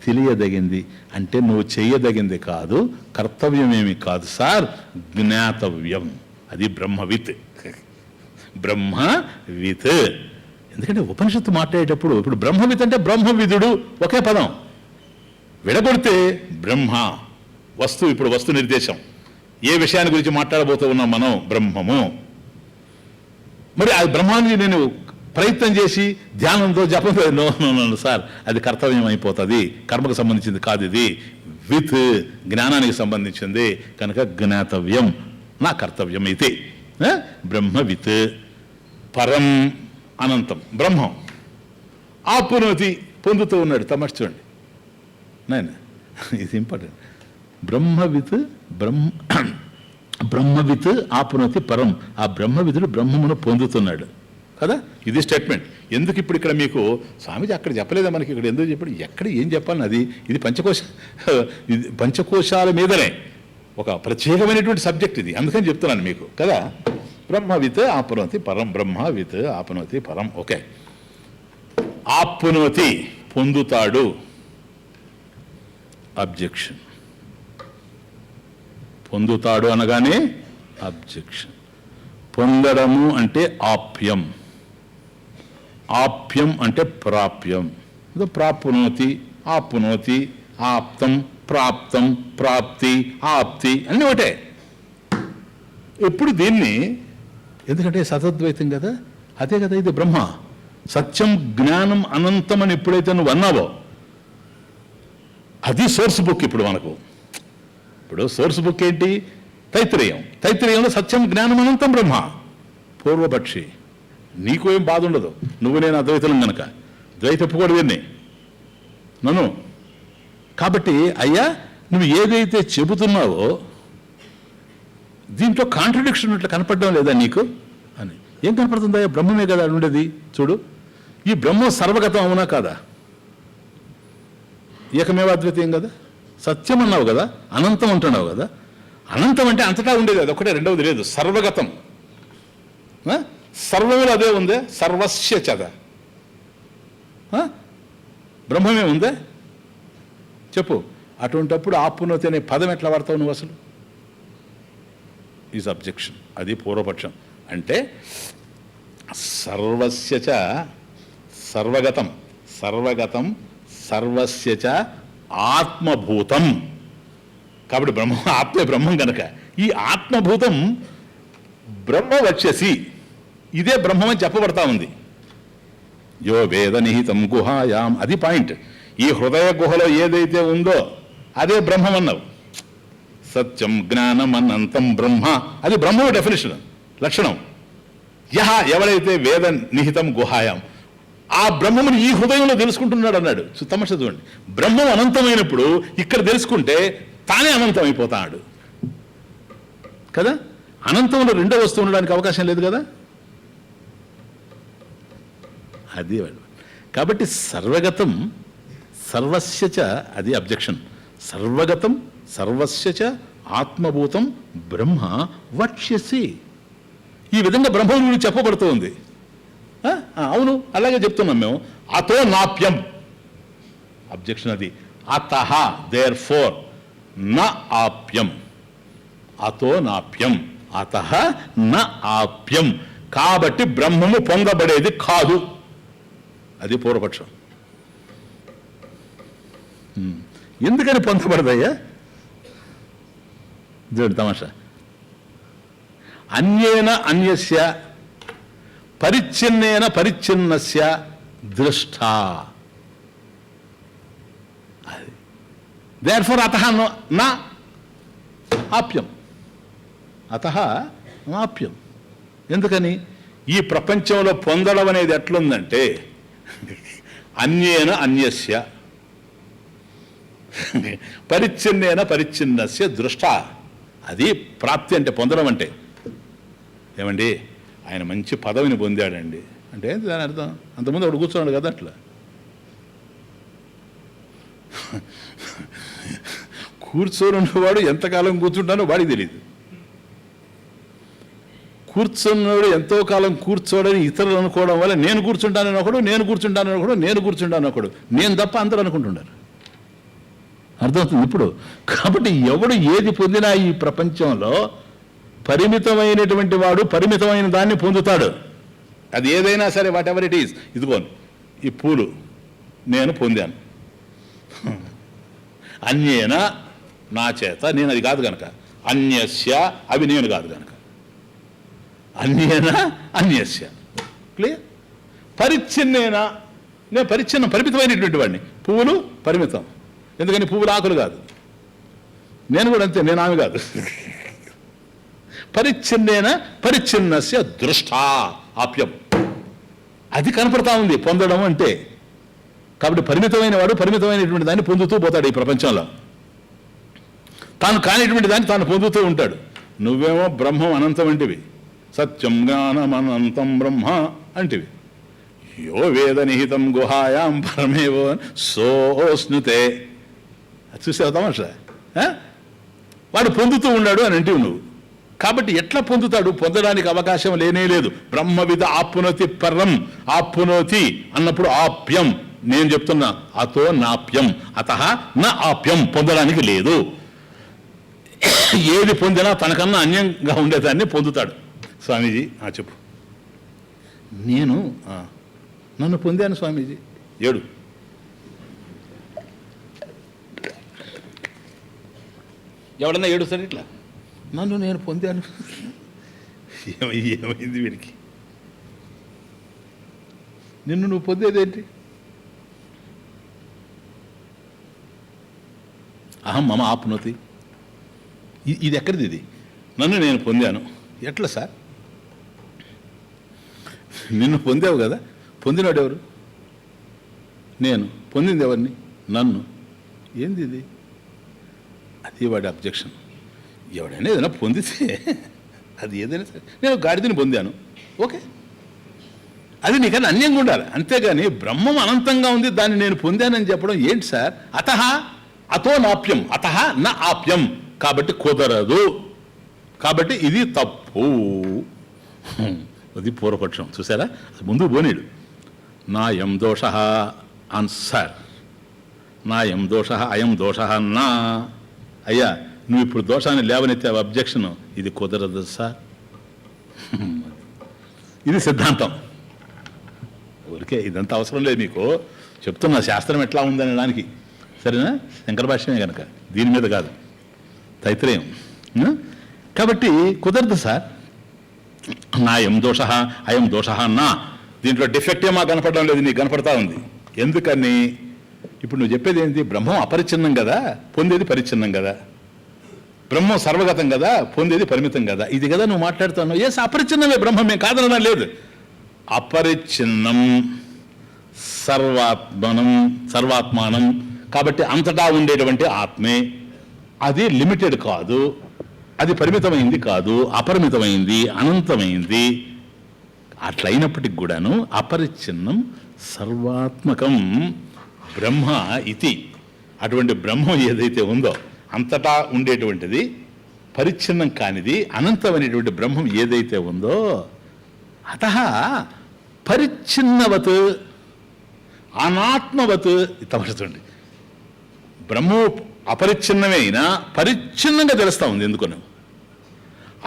తెలియదగింది అంటే నువ్వు చెయ్యదగింది కాదు, కర్తవ్యమేమి కాదు సార్, జ్ఞాతవ్యం. అది బ్రహ్మవిత్. బ్రహ్మవిత్. ఎందుకంటే ఉపనిషత్తు మాట్లాడేటప్పుడు ఇప్పుడు బ్రహ్మవిత్ అంటే బ్రహ్మవిదుడు ఒకే పదం, విడగొడితే బ్రహ్మ వస్తువు. ఇప్పుడు వస్తు నిర్దేశం. ఏ విషయాన్ని గురించి మాట్లాడబోతూ ఉన్నాం మనం? బ్రహ్మము. మరి ఆ బ్రహ్మాన్ని నేను ప్రయత్నం చేసి ధ్యానంతో జపంతో నో సార్, అది కర్తవ్యం అయిపోతుంది, కర్మకు సంబంధించింది కాదు. ఇది విత్ జ్ఞానానికి సంబంధించింది కనుక జ్ఞాతవ్యం, నా కర్తవ్యం అయితే. బ్రహ్మవిత్ పరం అనంతం. బ్రహ్మం ఆప్నోతి పొందుతూ ఉన్నాడు. తమాషా చూడండి నాయన, ఇది ఇంపార్టెంట్. బ్రహ్మవిత్ బ్రహ్మవిత్ ఆప్నోతి పరం. ఆ బ్రహ్మవిధుడు బ్రహ్మమును పొందుతున్నాడు కదా. ఇది స్టేట్మెంట్. ఎందుకు ఇప్పుడు ఇక్కడ మీకు స్వామిజీ అక్కడ చెప్పలేదా మనకి, ఇక్కడ ఎందుకు చెప్పాడు, ఎక్కడ ఏం చెప్పాలని? అది ఇది పంచకోశాల మీదనే ఒక ప్రత్యేకమైనటువంటి సబ్జెక్ట్ ఇది, అందుకని చెప్తున్నాను మీకు కదా. బ్రహ్మవిత్ ఆప్నోతి పరం. బ్రహ్మవిత్ ఆప్నోతి పరం. ఓకే. ఆప్నోతి పొందుతాడు. అబ్జెక్షన్. పొందుతాడు అనగానే అబ్జెక్షన్. పొందడము అంటే ఆప్యం. ఆప్యం అంటే ప్రాప్యం. ప్రాప్నోతి, ఆప్నోతి, ఆప్తం, ప్రాప్తం, ప్రాప్తి, ఆప్తి అన్నీ ఒకటే. ఎప్పుడు దీన్ని, ఎందుకంటే సతద్వైతం కదా, అదే కదా ఇది బ్రహ్మ. సత్యం జ్ఞానం అనంతం అని ఎప్పుడైతే నువ్వు అన్నావో అది సోర్స్ బుక్. ఇప్పుడు మనకు ఇప్పుడు సోర్స్ బుక్ ఏంటి? తైత్రేయం. తైత్రేయంలో సత్యం జ్ఞానం అనంతం బ్రహ్మ. పూర్వపక్షి, నీకు ఏం బాధ ఉండదు, నువ్వు నేను అద్వైతులం కనుక. ద్వైత ఒప్పుకోడు దీన్ని నన్ను. కాబట్టి అయ్యా నువ్వు ఏదైతే చెబుతున్నావో దీంట్లో కాంట్రడిక్షన్ ఉన్నట్లు కనపడడం లేదా నీకు అని. ఏం కనపడుతుందా? బ్రహ్మమే కదా ఉండేది. చూడు, ఈ బ్రహ్మ సర్వగతం అవునా కాదా? ఏకమేవ అద్వితీయం కదా. సత్యం అన్నావు కదా, అనంతం అంటున్నావు కదా. అనంతం అంటే అంతటా ఉండేది, అది ఒకటే, రెండవది లేదు. సర్వగతం, సర్వములు అదే ఉందే. సర్వస్య చద బ్రహ్మమే ఉందే చెప్పు. అటువంటిప్పుడు ఆప్నోతి అనే పదం ఎట్లా వాడతావు నువ్వు అసలు? Is objection. అది పూర్వపక్షం. అంటే సర్వస్య చ సర్వగతం, సర్వగతం సర్వస్య చ ఆత్మభూతం. కాబట్టి బ్రహ్మ ఆత్మే బ్రహ్మం కనుక ఈ ఆత్మభూతం బ్రహ్మవచ్యసి, ఇదే బ్రహ్మమని చెప్పబడతా ఉంది. యో వేద నిహితం గుహాయాం, అది పాయింట్. ఈ హృదయ గుహలో ఏదైతే ఉందో అదే బ్రహ్మం అన్నావు. సత్యం జ్ఞానం అనంతం బ్రహ్మ, అది బ్రహ్మ డెఫినేషన్, లక్షణం. యహ ఎవరైతే వేద నిహితం గుహాయాం, ఆ బ్రహ్మముని ఈ హృదయంలో తెలుసుకుంటున్నాడు అన్నాడు. తమాష చూడండి, బ్రహ్మం అనంతమైనప్పుడు ఇక్కడ తెలుసుకుంటే తానే అనంతం అయిపోతాడు కదా. అనంతంలో రెండో వస్తువు ఉండడానికి అవకాశం లేదు కదా. అది కాబట్టి సర్వగతం సర్వస్య చ, అది అబ్జెక్షన్. సర్వగతం సర్వస్య చ ఆత్మభూతం బ్రహ్మ వక్ష్యసి. ఈ విధంగా బ్రహ్మం గురించి చెప్పబడుతోంది. అవును, అలాగే చెప్తున్నాం మేము. అతో నాప్యం, అబ్జెక్షన్ అది. అతః దేర్ ఫోర్ న ఆప్యం, అతో నాప్యం, అతః న ఆప్యం, కాబట్టి బ్రహ్మము పొందబడేది కాదు. అది పూర్వపక్షం. ఎందుకని పొందబడదయ్యా? చూడు తమాషా. అన్యేన అన్యస్య పరిచ్ఛిన్నేన పరిచ్ఛిన్నస్య దృష్టా, దేర్ఫోర్ అతః నా ఆప్యం, అతః నాప్యం. ఎందుకని? ఈ ప్రపంచంలో పొందడం అనేది ఎట్లుందంటే అన్యేన అన్యస్య పరిచ్ఛిన్నేన పరిచ్ఛిన్నస్య దృష్ట. అది ప్రాప్తి అంటే, పొందడం అంటే. ఏమండి, ఆయన మంచి పదవిని పొందాడండి అంటే ఏంటి దాని అర్థం? అంతకుముందు ఒకడు కూర్చున్నాడు కదా అట్లా. కూర్చొని ఉన్నవాడు ఎంతకాలం కూర్చుంటానో వాడికి తెలియదు. కూర్చున్నాడు ఎంతో కాలం కూర్చోడని ఇతరులు అనుకోవడం వల్ల నేను కూర్చుంటానని ఒకడు, నేను కూర్చుంటానని ఒకడు, నేను కూర్చుంటాను ఒకడు, నేను తప్ప అందరూ అనుకుంటున్నారు. అర్థమవుతుంది ఇప్పుడు? కాబట్టి ఎవడు ఏది పొందినా ఈ ప్రపంచంలో పరిమితమైనటువంటి వాడు పరిమితమైన దాన్ని పొందుతాడు. అది ఏదైనా సరే, వాట్ ఎవర్ ఇట్ ఈస్. ఇదిగోను ఈ పూలు నేను పొందాను, అన్యేన నా చేత, నేను అది కాదు కనుక. అన్యస్య అవి నేను కాదు కనుక. అన్యేన అన్యస్య, క్లియర్. పరిచ్ఛిన్నేన, నేను పరిచ్ఛిన్నం, పరిమితమైనటువంటి వాడిని. పువ్వులు పరిమితం, ఎందుకని పువ్వులు ఆకులు కాదు. నేను కూడా అంతే, నేను ఆమె కాదు. పరిచ్ఛిన్నేన పరిచ్ఛిన్నస్య దృష్టా ఆప్యం, అది కనపడతా ఉంది పొందడం అంటే. కాబట్టి పరిమితమైన వాడు పరిమితమైనటువంటి దాన్ని పొందుతూ పోతాడు ఈ ప్రపంచంలో. తాను కానిటువంటి దాన్ని తాను పొందుతూ ఉంటాడు. నువ్వేమో బ్రహ్మం అనంతం అంటివి, సత్యం జ్ఞానమనంతం బ్రహ్మ అంటివి. యో వేద నిహితం గుహాయాం పరమేవో సోస్నుతే. చూసావు తమాషా? వాడు పొందుతూ ఉన్నాడు అని అంటివి నువ్వు. కాబట్టి ఎట్లా పొందుతాడు? పొందడానికి అవకాశం లేనే లేదు. బ్రహ్మవిద ఆప్నోతి పరం, ఆప్నోతి అన్నప్పుడు ఆప్యం. నేను చెప్తున్నా అతో నాప్యం, అతః నా ఆప్యం, పొందడానికి లేదు. ఏది పొందినా తనకన్నా అన్యంగా ఉండేదాన్ని పొందుతాడు. స్వామీజీ చెప్పు. నేను నన్ను పొందాను స్వామీజీ. ఏడు ఎవడన్నా ఏడు సరే ఇట్లా నన్ను నేను పొందాను. ఏమైంది వీరికి? నిన్ను నువ్వు పొందేదేంటి? అహం మమ ఆప్నోతి. ఇది ఎక్కడిది? ఇది నన్ను నేను పొందాను. ఎట్లా సార్? నిన్ను పొందావు కదా, పొందినాడు ఎవరు? నేను. పొందింది ఎవరిని? నన్ను. ఏంది ఇది? అది వాడి అబ్జెక్షన్. ఎవడైనా ఏదైనా పొందితే అది ఏదైనా సరే, నేను గాడిదని పొందాను, ఓకే, అది నీకన్నా అన్యంగా ఉండాలి. అంతేగాని బ్రహ్మం అనంతంగా ఉంది, దాన్ని నేను పొందానని చెప్పడం ఏంటి సార్? అతః అతో నాప్యం, అతః నా ఆప్యం, కాబట్టి కుదరదు. కాబట్టి ఇది తప్పు. అది పూర్వపక్షం. చూసారా? ముందు పోనీడు. నా యం దోష ఆన్సర్, నా యం దోష అయం దోష నా. అయ్యా, నువ్వు ఇప్పుడు దోషాన్ని లేవనెత్తావు, అబ్జెక్షన్. ఇది కుదరదు సార్. ఇది సిద్ధాంతం. ఊరికే ఇదంతా అవసరం లేదు మీకు. చెప్తున్నా శాస్త్రం ఎట్లా ఉందనడానికి. సరేనా? శంకర భాష్యమే కనుక, దీని మీద కాదు, తైత్రేయం. కాబట్టి కుదరదు సార్. నా ఎం దోష అయం దోష నా. దీంట్లో డిఫెక్టే మాకు కనపడడం లేదు, నీకు కనపడతా ఉంది. ఎందుకని? ఇప్పుడు నువ్వు చెప్పేది ఏంటి? బ్రహ్మం అపరిచ్ఛిన్నం కదా, పొందేది పరిచ్ఛిన్నం కదా. బ్రహ్మం సర్వగతం కదా, పొందేది పరిమితం కదా. ఇది కదా నువ్వు మాట్లాడుతున్నావు. ఎస్, అపరిచ్ఛిన్నమే బ్రహ్మం, మేము కాదనడం లేదు. అపరిచ్ఛిన్నం, సర్వాత్మనం, సర్వాత్మానం. కాబట్టి అంతటా ఉండేటువంటి ఆత్మే. అది లిమిటెడ్ కాదు, అది పరిమితమైంది కాదు, అపరిమితమైంది, అనంతమైంది. అట్లయినప్పటికి కూడాను అపరిచ్ఛిన్నం సర్వాత్మకం బ్రహ్మ ఇది. అటువంటి బ్రహ్మం ఏదైతే ఉందో అంతటా ఉండేటువంటిది, పరిచ్ఛిన్నం కానిది, అనంతమైనటువంటి బ్రహ్మం ఏదైతే ఉందో, అతః పరిచ్ఛిన్నవత్ అనాత్మవత్ తమరుతుంది. బ్రహ్మము అపరిచ్ఛిన్నమే అయినా పరిచ్ఛిన్నంగా తెలుస్తూ ఉంది. ఎందుకని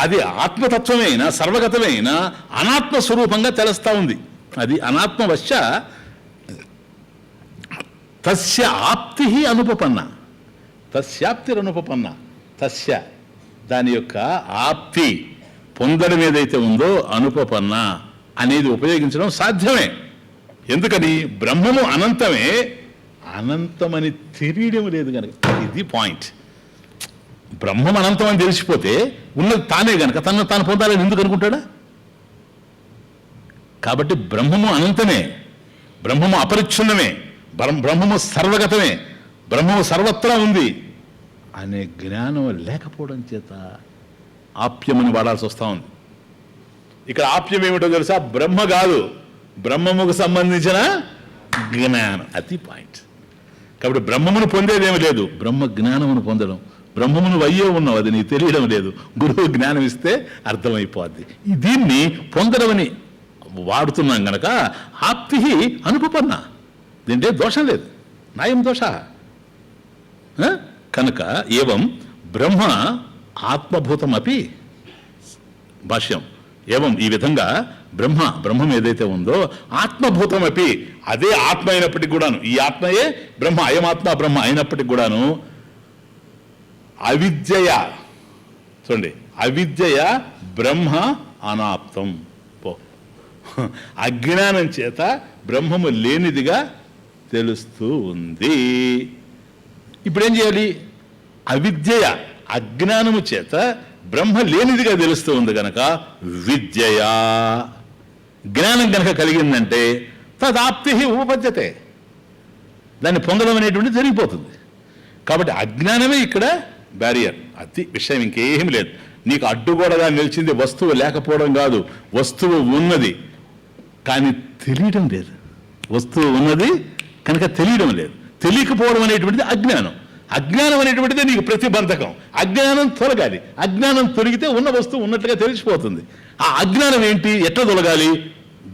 అది ఆత్మతత్వమే అయినా సర్వగతమే అయినా అనాత్మ స్వరూపంగా తెలుస్తూ ఉంది. అది అనాత్మవశ్చ తస్య ఆప్తి అనుపపన్న, తస్యాప్తిరనుపపన్న. తస్య దాని యొక్క ఆప్తి పొందడం ఏదైతే ఉందో అనుపపన్న అనేది ఉపయోగించడం సాధ్యమే. ఎందుకని బ్రహ్మము అనంతమే, అనంతమని తెలియడం లేదు కనుక. ఇది పాయింట్. బ్రహ్మం అనంతం అని తెలిసిపోతే ఉన్నది తానే కనుక తను తాను పొందాలని ఎందుకు అనుకుంటాడా? కాబట్టి బ్రహ్మము అనంతమే, బ్రహ్మము అపరిచ్ఛిన్నమే, బ్రహ్మము సర్వగతమే, బ్రహ్మము సర్వత్రా ఉంది అనే జ్ఞానం లేకపోవడం చేత ఆప్యమని వాడాల్సి వస్తూ ఉంది. ఇక్కడ ఆప్యం ఏమిటో తెలుసా? బ్రహ్మ కాదు, బ్రహ్మముకు సంబంధించిన జ్ఞానం. అది పాయింట్. కాబట్టి బ్రహ్మమును పొందేదేమీ లేదు, బ్రహ్మ జ్ఞానమును పొందడం. బ్రహ్మమును అయ్యే ఉన్నావు, అది నీకు తెలియడం లేదు. గురువు జ్ఞానం ఇస్తే అర్థమైపోద్ది. దీన్ని పొందడమని వాడుతున్నాం గనక ఆప్తి అనుపపన్న, దీంట్లో దోషం లేదు. నాయం దోష కనుక ఏవం బ్రహ్మ ఆత్మభూతమపి. భాష్యం ఏవం ఈ విధంగా బ్రహ్మం ఏదైతే ఉందో ఆత్మభూతమపి, అదే ఆత్మ అయినప్పటికి కూడాను, ఈ ఆత్మయే బ్రహ్మ, అయమాత్మ బ్రహ్మ అయినప్పటికి కూడాను అవిద్యయ, చూడండి, అవిద్యయ బ్రహ్మ అనాప్తం. అజ్ఞానం చేత బ్రహ్మము లేనిదిగా తెలుస్తూ ఉంది. ఇప్పుడేం చేయాలి? అవిద్యయ అజ్ఞానము చేత బ్రహ్మ లేనిదిగా తెలుస్తూ ఉంది కనుక విద్యయా జ్ఞానం కనుక కలిగిందంటే తదాప్తి ఉపపద్యతే, దాన్ని పొందడం అనేటువంటి జరిగిపోతుంది. కాబట్టి అజ్ఞానమే ఇక్కడ బ్యారియర్. అది విషయం, ఇంకేం లేదు. నీకు అడ్డుగోడగా నిలిచింది వస్తువు లేకపోవడం కాదు, వస్తువు ఉన్నది కానీ తెలియడం లేదు. వస్తువు ఉన్నది కనుక తెలియడం లేదు. తెలియకపోవడం అనేటువంటిది అజ్ఞానం. అజ్ఞానం అనేటువంటిది నీకు ప్రతిబంధకం. అజ్ఞానం తొలగాలి. అజ్ఞానం తొలగితే ఉన్న వస్తువు ఉన్నట్లుగా తెలిసిపోతుంది. ఆ అజ్ఞానం ఏంటి? ఎట్లా తొలగాలి?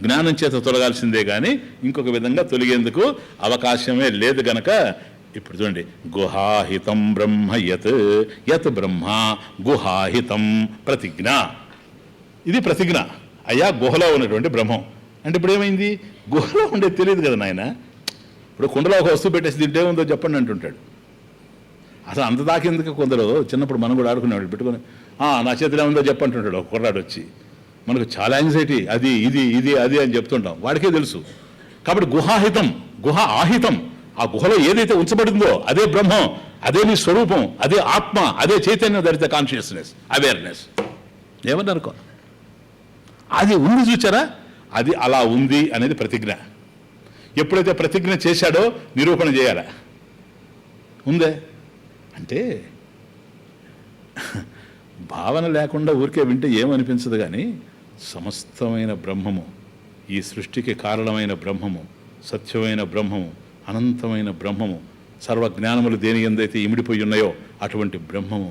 జ్ఞానం చేత తొలగాల్సిందే కానీ ఇంకొక విధంగా తొలగేందుకు అవకాశమే లేదు గనక ఇప్పుడు చూడండి, గుహాహితం బ్రహ్మ యత్ బ్రహ్మ గుహాహితం ప్రతిజ్ఞ. ఇది ప్రతిజ్ఞ. అయ్యా గుహలో ఉన్నటువంటి బ్రహ్మం అంటే ఇప్పుడు ఏమైంది? గుహలో ఉండేది తెలియదు కదా నాయన. ఇప్పుడు కుండలో ఒక వస్తువు పెట్టేసి తింటే ఉందో చెప్పండి అంటుంటాడు. అసలు అంత దాకేందుకు కొందరు చిన్నప్పుడు మనం కూడా ఆడుకునేవాడు, పెట్టుకుని నా చేతిలో ఉందో చెప్పంటుంటాడు ఒక కుర్రాడు వచ్చి. మనకు చాలా యాంగ్జైటీ, అది ఇది ఇది అది అని చెప్తుంటాం, వాడికే తెలుసు. కాబట్టి గుహాహితం, గుహ ఆహితం, ఆ గుహలో ఏదైతే ఉంచబడిందో అదే బ్రహ్మం, అదే నీ స్వరూపం, అదే ఆత్మ, అదే చైతన్యం, that is the consciousness, awareness. ఏమని అనుకో, అది ఉంది చూచారా? అది అలా ఉంది అనేది ప్రతిజ్ఞ. ఎప్పుడైతే ప్రతిజ్ఞ చేశాడో నిరూపణ చేయాలా? ఉందే అంటే భావన లేకుండా ఊరికే వింటే ఏమనిపించదు కానీ సమస్తమైన బ్రహ్మము, ఈ సృష్టికి కారణమైన బ్రహ్మము, సత్యమైన బ్రహ్మము, అనంతమైన బ్రహ్మము, సర్వజ్ఞానములు దేని ఎందైతే ఇమిడిపోయి ఉన్నాయో అటువంటి బ్రహ్మము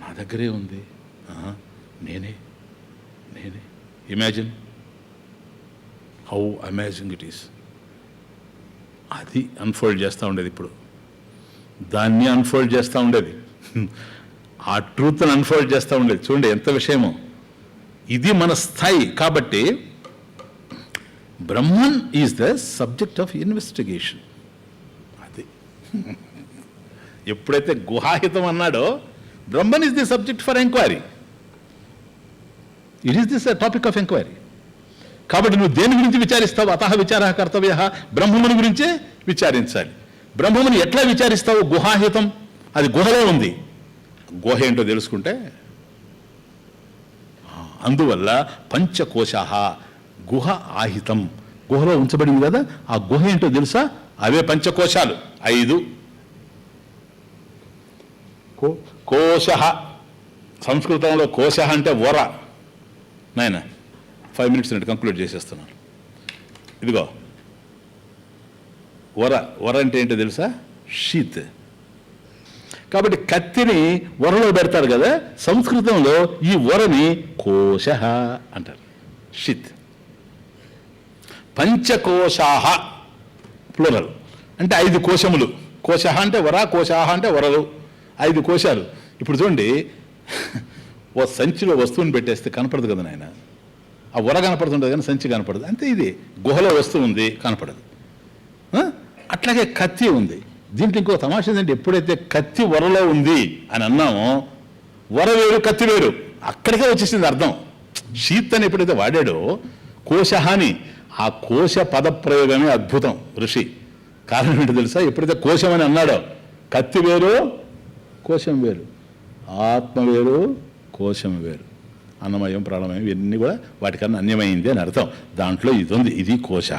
నా దగ్గరే ఉంది. నేనే నేనే imagine how amazing it is. అది అన్ఫోల్డ్ చేస్తూ ఉండేది. ఇప్పుడు దాన్ని అన్ఫోల్డ్ చేస్తూ ఉండేది, ఆ ట్రూత్ని అన్ఫోల్డ్ చేస్తూ ఉండేది. చూడండి ఎంత విషయమో. ఇది మన స్థాయి. కాబట్టి Brahman is the subject of investigation. అది ఎప్పుడైతే గుహాహితం అన్నాడో Brahman is the subject for enquiry. It is this topic of enquiry. కాబట్టి నువ్వు దేని గురించి విచారిస్తావు? అతః విచార కర్తవ్య, బ్రహ్మముని గురించే విచారించాలి. బ్రహ్మముని ఎట్లా విచారిస్తావు? గుహాహితం, అది గుహలో ఉంది. గుహ ఏంటో తెలుసుకుంటే, అందువల్ల పంచకోశ గుహ ఆహితం, గుహలో ఉంచబడింది కదా, ఆ గుహ ఏంటో తెలుసా? అవే పంచకోశాలు 5. కోశ, సంస్కృతంలో కోశ అంటే వర. నాయన 5 minutes కంక్లూడ్ చేసేస్తున్నాను. ఇదిగో వర అంటే ఏంటో తెలుసా? షీత్. కాబట్టి కత్తిని వరలో పెడతారు కదా, సంస్కృతంలో ఈ వరని కోశ అంటారు. షిత్. పంచకోశాహ ప్లూరల్, అంటే 5 కోశములు. కోశ అంటే వర, కోశాహ అంటే వరలు, 5 కోశాలు. ఇప్పుడు చూడండి, ఓ సంచిలో వస్తువుని పెట్టేస్తే కనపడదు కదా నాయన, ఆ వర కనపడుతుంటుంది కానీ సంచి కనపడదు. అంతే, ఇది గుహలో వస్తువు ఉంది కనపడదు. అట్లాగే కత్తి ఉంది. దీంట్లో ఇంకో తమాషా ఏంటంటే, ఎప్పుడైతే కత్తి వరలో ఉంది అని అన్నామో, వర వేరు కత్తి వేరు, అక్కడికే వచ్చేసింది అర్థం. షీత్ అని ఎప్పుడైతే వాడాడో కోశహాని, ఆ కోశ పదప్రయోగమే అద్భుతం ఋషి. కారణం ఏంటో తెలుసా? ఎప్పుడైతే కోశం అని అన్నాడో, కత్తి వేరు కోశం వేరు, ఆత్మ వేరు కోశం వేరు, అన్నమయం ప్రాణమయం ఇవన్నీ కూడా వాటికన్నా అన్యమైంది అని అర్థం. దాంట్లో ఇది ఉంది, ఇది కోశ.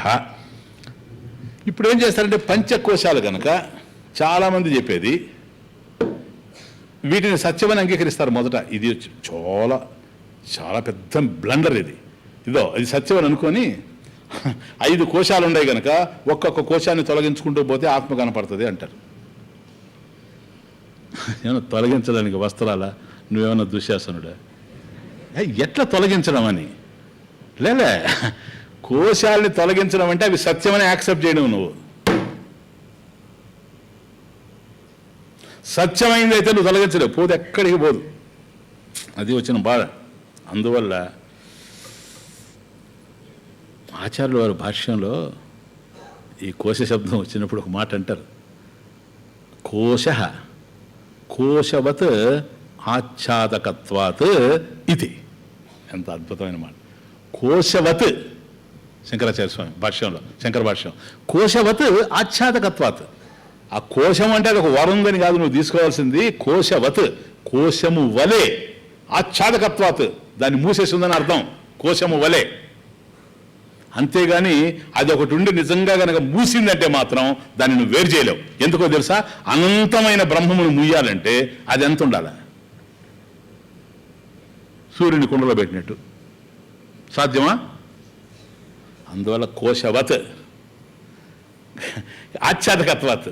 ఇప్పుడు ఏం చేస్తారంటే, పంచకోశాలు కనుక చాలామంది చెప్పేది వీటిని సత్యమని అంగీకరిస్తారు మొదట. ఇది చాలా చాలా పెద్ద బ్లండర్ ఇది. ఇది సత్యం అని అనుకొని 5 కోశాలు ఉన్నాయి కనుక ఒక్కొక్క కోశాన్ని తొలగించుకుంటూ పోతే ఆత్మ కనపడుతుంది అంటారు. ఏమన్నా తొలగించడానికి వస్త్రాలా? నువ్వేమన్నా దుశ్శాసనుడా? ఎట్లా తొలగించడం అని లేలే. కోశాలని తొలగించడం అంటే అవి సత్యమని యాక్సెప్ట్ చేయడం. నువ్వు సత్యమైంది అయితే నువ్వు తొలగించలేవు, పోతే ఎక్కడికి పోదు. అది వచ్చిన బాధ. అందువల్ల ఆచార్యుల వారి భాష్యంలో ఈ కోశ శబ్దం వచ్చినప్పుడు ఒక మాట అంటారు, కోశ కోశవత్ ఆచ్ఛాదకత్వాత్ ఇది. ఎంత అద్భుతమైన మాట. కోశవత్, శంకరాచార్య స్వామి భాష్యంలో, శంకర భాష్యం, కోశవత్ ఆచ్ఛాదకత్వాత్. ఆ కోశం అంటే అది ఒక వరుందని కాదు నువ్వు తీసుకోవాల్సింది, కోశవత్ కోశము వలే, ఆచ్ఛాదకత్వాత్ దాన్ని మూసేసిందని అర్థం, కోశము వలే. అంతేగాని అది ఒకటి ఉండి నిజంగా కనుక మూసిందంటే మాత్రం దాన్ని నువ్వు వేరు చేయలేవు. ఎందుకో తెలుసా? అనంతమైన బ్రహ్మమును మూయాలంటే అది ఎంత ఉండాలి? సూర్యుని కుండలో పెట్టినట్టు సాధ్యమా? అందువల్ల కోశవత్ ఆచ్ఛాదకత్వాత్.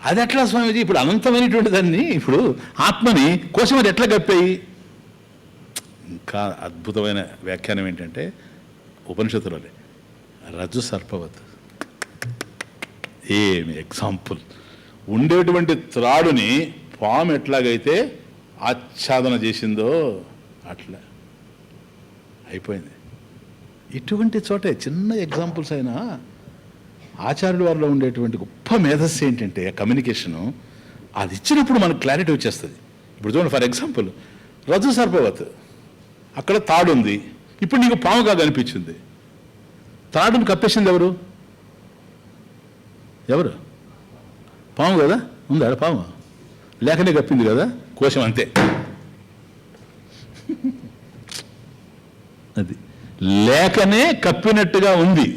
అది ఎట్లా స్వామీజీ? ఇప్పుడు అనంతమైనటువంటి దాన్ని, ఇప్పుడు ఆత్మని కోశం అది ఎట్లా కప్పేయి? ఇంకా అద్భుతమైన వ్యాఖ్యానం ఏంటంటే, ఉపనిషత్తులోనే రజ్జు సర్పవత్. ఏమి ఎగ్జాంపుల్! ఉండేటువంటి త్రాడుని పాము ఎట్లాగైతే ఆచ్ఛాదన చేసిందో అట్లా అయిపోయింది. ఇటువంటి చోటే చిన్న ఎగ్జాంపుల్స్ అయినా ఆచార్యుల వారిలో ఉండేటువంటి గొప్ప మేధస్సు ఏంటంటే కమ్యూనికేషను. అది ఇచ్చినప్పుడు మనకు క్లారిటీ వచ్చేస్తుంది. ఇప్పుడు చూడండి, ఫర్ ఎగ్జాంపుల్ రజ్జు సర్పవత్, అక్కడ తాడు ఉంది, ఇప్పుడు నీకు పాముగా కనిపించింది. తాడును కప్పేసింది ఎవరు? ఎవరు? పాము కదా. ఉందా పాము? లేకనే కప్పింది కదా కోశం, అంతే. అది లేకనే కప్పినట్టుగా ఉంది.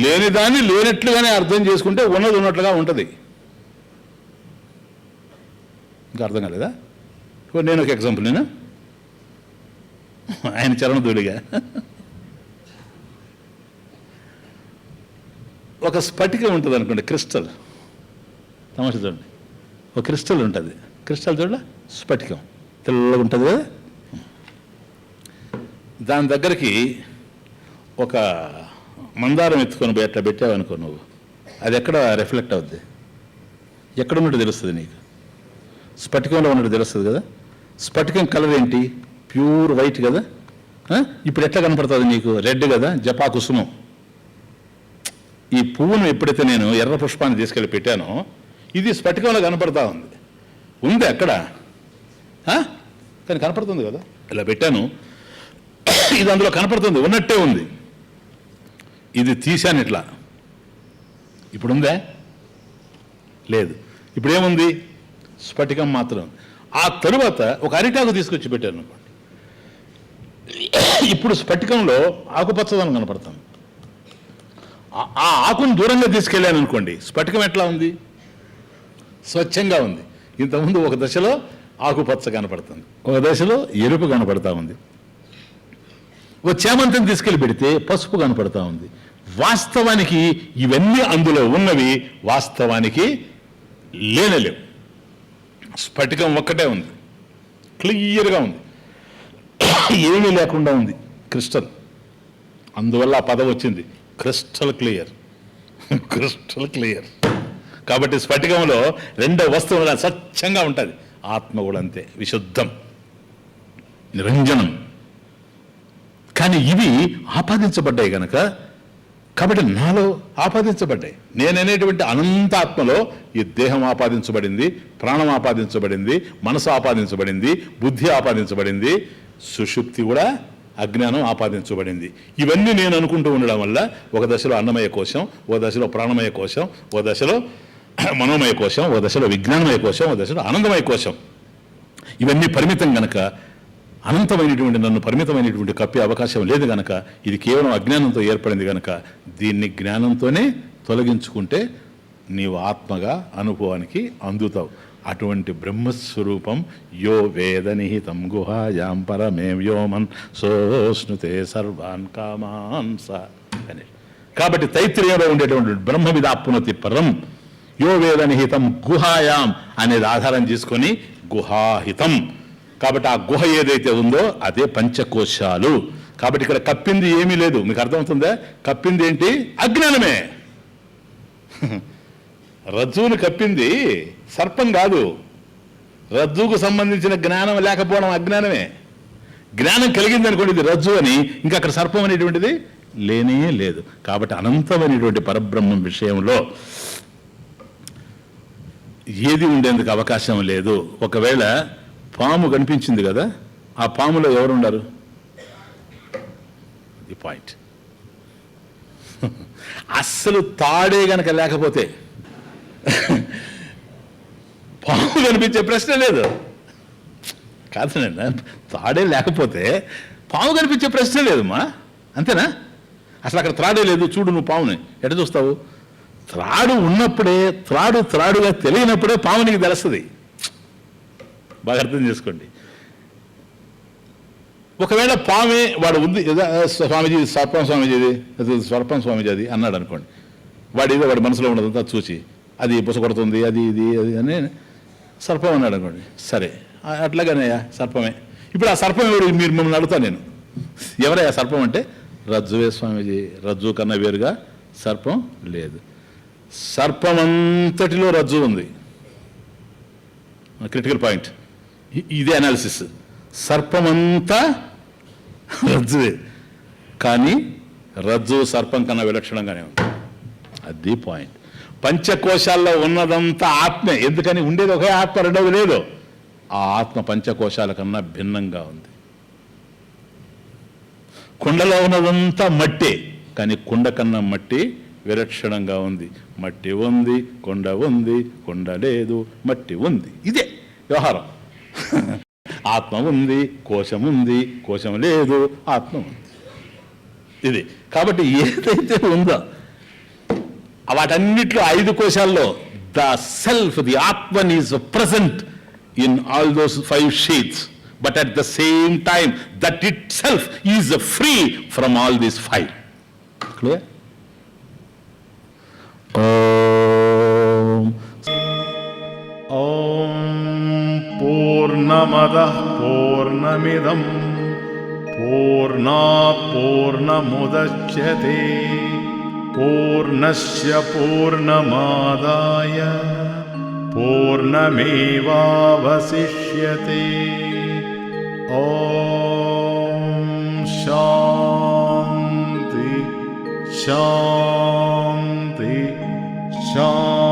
లేనిదాన్ని లేనట్లుగానే అర్థం చేసుకుంటే ఉన్నది ఉన్నట్లుగా ఉంటుంది. ఇంకా అర్థం కాలేదా? నేను ఒక ఎగ్జాంపుల్, నేను ఆయన చరణధూళిగా ఒక స్ఫటికం ఉంటుంది అనుకోండి, క్రిస్టల్. తమాషా చూడండి, ఒక క్రిస్టల్ ఉంటుంది. క్రిస్టల్ చూడ స్ఫటికం తెల్లగా ఉంటుంది కదా. దాని దగ్గరికి ఒక మందారం ఎత్తుకొని పోయి అట్లా పెట్టావనుకో నువ్వు, అది ఎక్కడ రిఫ్లెక్ట్ అవుద్ది? ఎక్కడ ఉన్నట్టు తెలుస్తుంది నీకు? స్ఫటికంలో ఉన్నట్టు తెలుస్తుంది కదా. స్ఫటికం కలర్ ఏంటి? ప్యూర్ వైట్ కదా. ఇప్పుడు ఎట్లా కనపడుతుంది నీకు? రెడ్ కదా, జపా కుసుమం. ఈ పువ్వును ఎప్పుడైతే నేను ఎర్ర పుష్పాన్ని తీసుకెళ్ళి పెట్టానో, ఇది స్ఫటికంలో కనపడతా ఉంది అక్కడ, కానీ కనపడుతుంది కదా. ఇలా పెట్టాను, ఇది అందులో కనపడుతుంది, ఉన్నట్టే ఉంది. ఇది తీశాను ఇట్లా, ఇప్పుడు ఉందా? లేదు. ఇప్పుడు ఏముంది? స్ఫటికం మాత్రం. ఆ తరువాత ఒక అరిటాకు తీసుకొచ్చి పెట్టాను అనుకోండి, ఇప్పుడు స్ఫటికంలో ఆకుపచ్చదనం కనపడుతుంది. ఆ ఆకును దూరంగా తీసుకెళ్ళాను అనుకోండి, స్ఫటికం ఎట్లా ఉంది? స్వచ్ఛంగా ఉంది. ఇంతకుముందు ఒక దశలో ఆకుపచ్చ కనపడుతుంది, ఒక దశలో ఎరుపు కనపడతా ఉంది. ఒక చేమంతిని తీసుకెళ్ళి పెడితే పసుపు కనపడతా ఉంది. వాస్తవానికి ఇవన్నీ అందులో ఉన్నవి వాస్తవానికి లేనలేవు. స్ఫటికం ఒక్కటే ఉంది, క్లియర్గా ఉంది, ఏమీ లేకుండా ఉంది క్రిస్టల్. అందువల్ల ఆ పదం వచ్చింది క్రిస్టల్ క్లియర్. Crystal clear. కాబట్టి స్ఫటికంలో రెండో వస్తువుగా స్వచ్ఛంగా ఉంటుంది. ఆత్మ కూడా అంతే, విశుద్ధం, నిరంజనం. కానీ ఇవి ఆపాదించబడ్డాయి కనుక, కాబట్టి నాలో ఆపాదించబడ్డాయి. నేననేటువంటి అనంతాత్మలో ఈ దేహం ఆపాదించబడింది, ప్రాణం ఆపాదించబడింది, మనసు ఆపాదించబడింది, బుద్ధి ఆపాదించబడింది, సుషుప్తి కూడా, అజ్ఞానం ఆపాదించబడింది. ఇవన్నీ నేను అనుకుంటూ ఉండడం వల్ల ఒక దశలో అన్నమయ కోశం, ఓ దశలో ప్రాణమయ కోశం, ఓ దశలో మనోమయ కోశం, ఓ దశలో విజ్ఞానమయ కోశం, ఓ దశలో ఆనందమయ కోశం. ఇవన్నీ పరిమితం గనక, అనంతమైనటువంటి నన్ను పరిమితమైనటువంటి కప్పే అవకాశం లేదు గనక, ఇది కేవలం అజ్ఞానంతో ఏర్పడింది గనక, దీన్ని జ్ఞానంతోనే తొలగించుకుంటే నీవు ఆత్మగా అనుభవానికి అందుతావు. అటువంటి బ్రహ్మస్వరూపం యో వేద నిహితం గుహాయాం పరమే వ్యోమన్ సోష్ణుతే సర్వాన్ కామాన్ స అని. కాబట్టి తైత్రీయంలో ఉండేటువంటి బ్రహ్మవిదాప్నోతి పరం, యో వేద నిహితం గుహాయాం అనేది ఆధారం చేసుకొని గుహాహితం. కాబట్టి ఆ గుహ ఏదైతే ఉందో అదే పంచకోశాలు. కాబట్టి ఇక్కడ కప్పింది ఏమీ లేదు. మీకు అర్థమవుతుందా? కప్పింది ఏంటి? అజ్ఞానమే. రజ్జువుని కప్పింది సర్పం కాదు. రజ్జువుకు సంబంధించిన జ్ఞానం లేకపోవడం అజ్ఞానమే. జ్ఞానం కలిగింది అనుకోండి, ఇది రజ్జు అని, ఇంకా అక్కడ సర్పం అనేటువంటిది లేనే లేదు. కాబట్టి అనంతమైనటువంటి పరబ్రహ్మం విషయంలో ఏది ఉండేందుకు అవకాశం లేదు. ఒకవేళ పాము కనిపించింది కదా, ఆ పాములో ఎవరున్నారు? The point. అస్సలు తాడే గనక లేకపోతే పాము కనిపించే ప్రశ్న లేదు. కాదనండి, తాడే లేకపోతే పాము కనిపించే ప్రశ్న లేదమ్మా. అంతేనా? అసలు అక్కడ త్రాడే లేదు. చూడు, నువ్వు పాముని ఎట చూస్తావు? త్రాడు ఉన్నప్పుడే, త్రాడుగా తెలియనప్పుడే పాము నీకు తెలుస్తుంది. బాగా అర్థం చేసుకోండి. ఒకవేళ పామే వాడు ఉంది, స్వామీజీ సర్పం స్వామీజీది, స్వర్పం స్వామీజీ అది అన్నాడు అనుకోండి. వాడి మనసులో ఉన్నదంతా చూసి అది బుస కొడుతుంది, అది ఇది అది అని సర్పం అన్నాడు అనుకోండి. సరే, అట్లాగనేయా సర్పమే. ఇప్పుడు ఆ సర్పం ఎవరు? మీరు మిమ్మల్ని అడుగుతాను నేను, ఎవరయ్యా సర్పం అంటే? రజ్జువే స్వామీజీ. రజ్జు కన్నా వేరుగా సర్పం లేదు. సర్పం అంతటిలో రజ్జు ఉంది. క్రిటికల్ పాయింట్ ఇదే. అనాలిసిస్. సర్పమంతా రజ్జువే, కానీ రజ్జు సర్పం కన్నా విలక్షణంగానే ఉంది. అది పాయింట్. పంచకోశాల్లో ఉన్నదంతా ఆత్మే. ఎందుకని? ఉండేది ఒకే ఆత్మ, రెండవది లేదు. ఆ ఆత్మ పంచకోశాల కన్నా భిన్నంగా ఉంది. కుండలో ఉన్నదంతా మట్టే, కానీ కుండ కన్నా మట్టి విలక్షణంగా ఉంది. మట్టి ఉంది, కొండ ఉంది, కొండ లేదు, మట్టి ఉంది. ఇదే వ్యవహారం. ఆత్మ ఉంది, కోశం ఉంది, కోశం లేదు, ఆత్మ ఉంది. ఇది. కాబట్టి ఏదైతే ఉందో వాటన్నిట్లో 5 కోశాల్లో the self, the Atman is present in all those 5 sheets, but at the same time that itself is free from all these 5. Clear? Om Purnamadah Purnamidam Purnat Purnamudachyate Purnasya Purnamadaya Purnamevavasishyate. Om Shanti Shanti Shanti.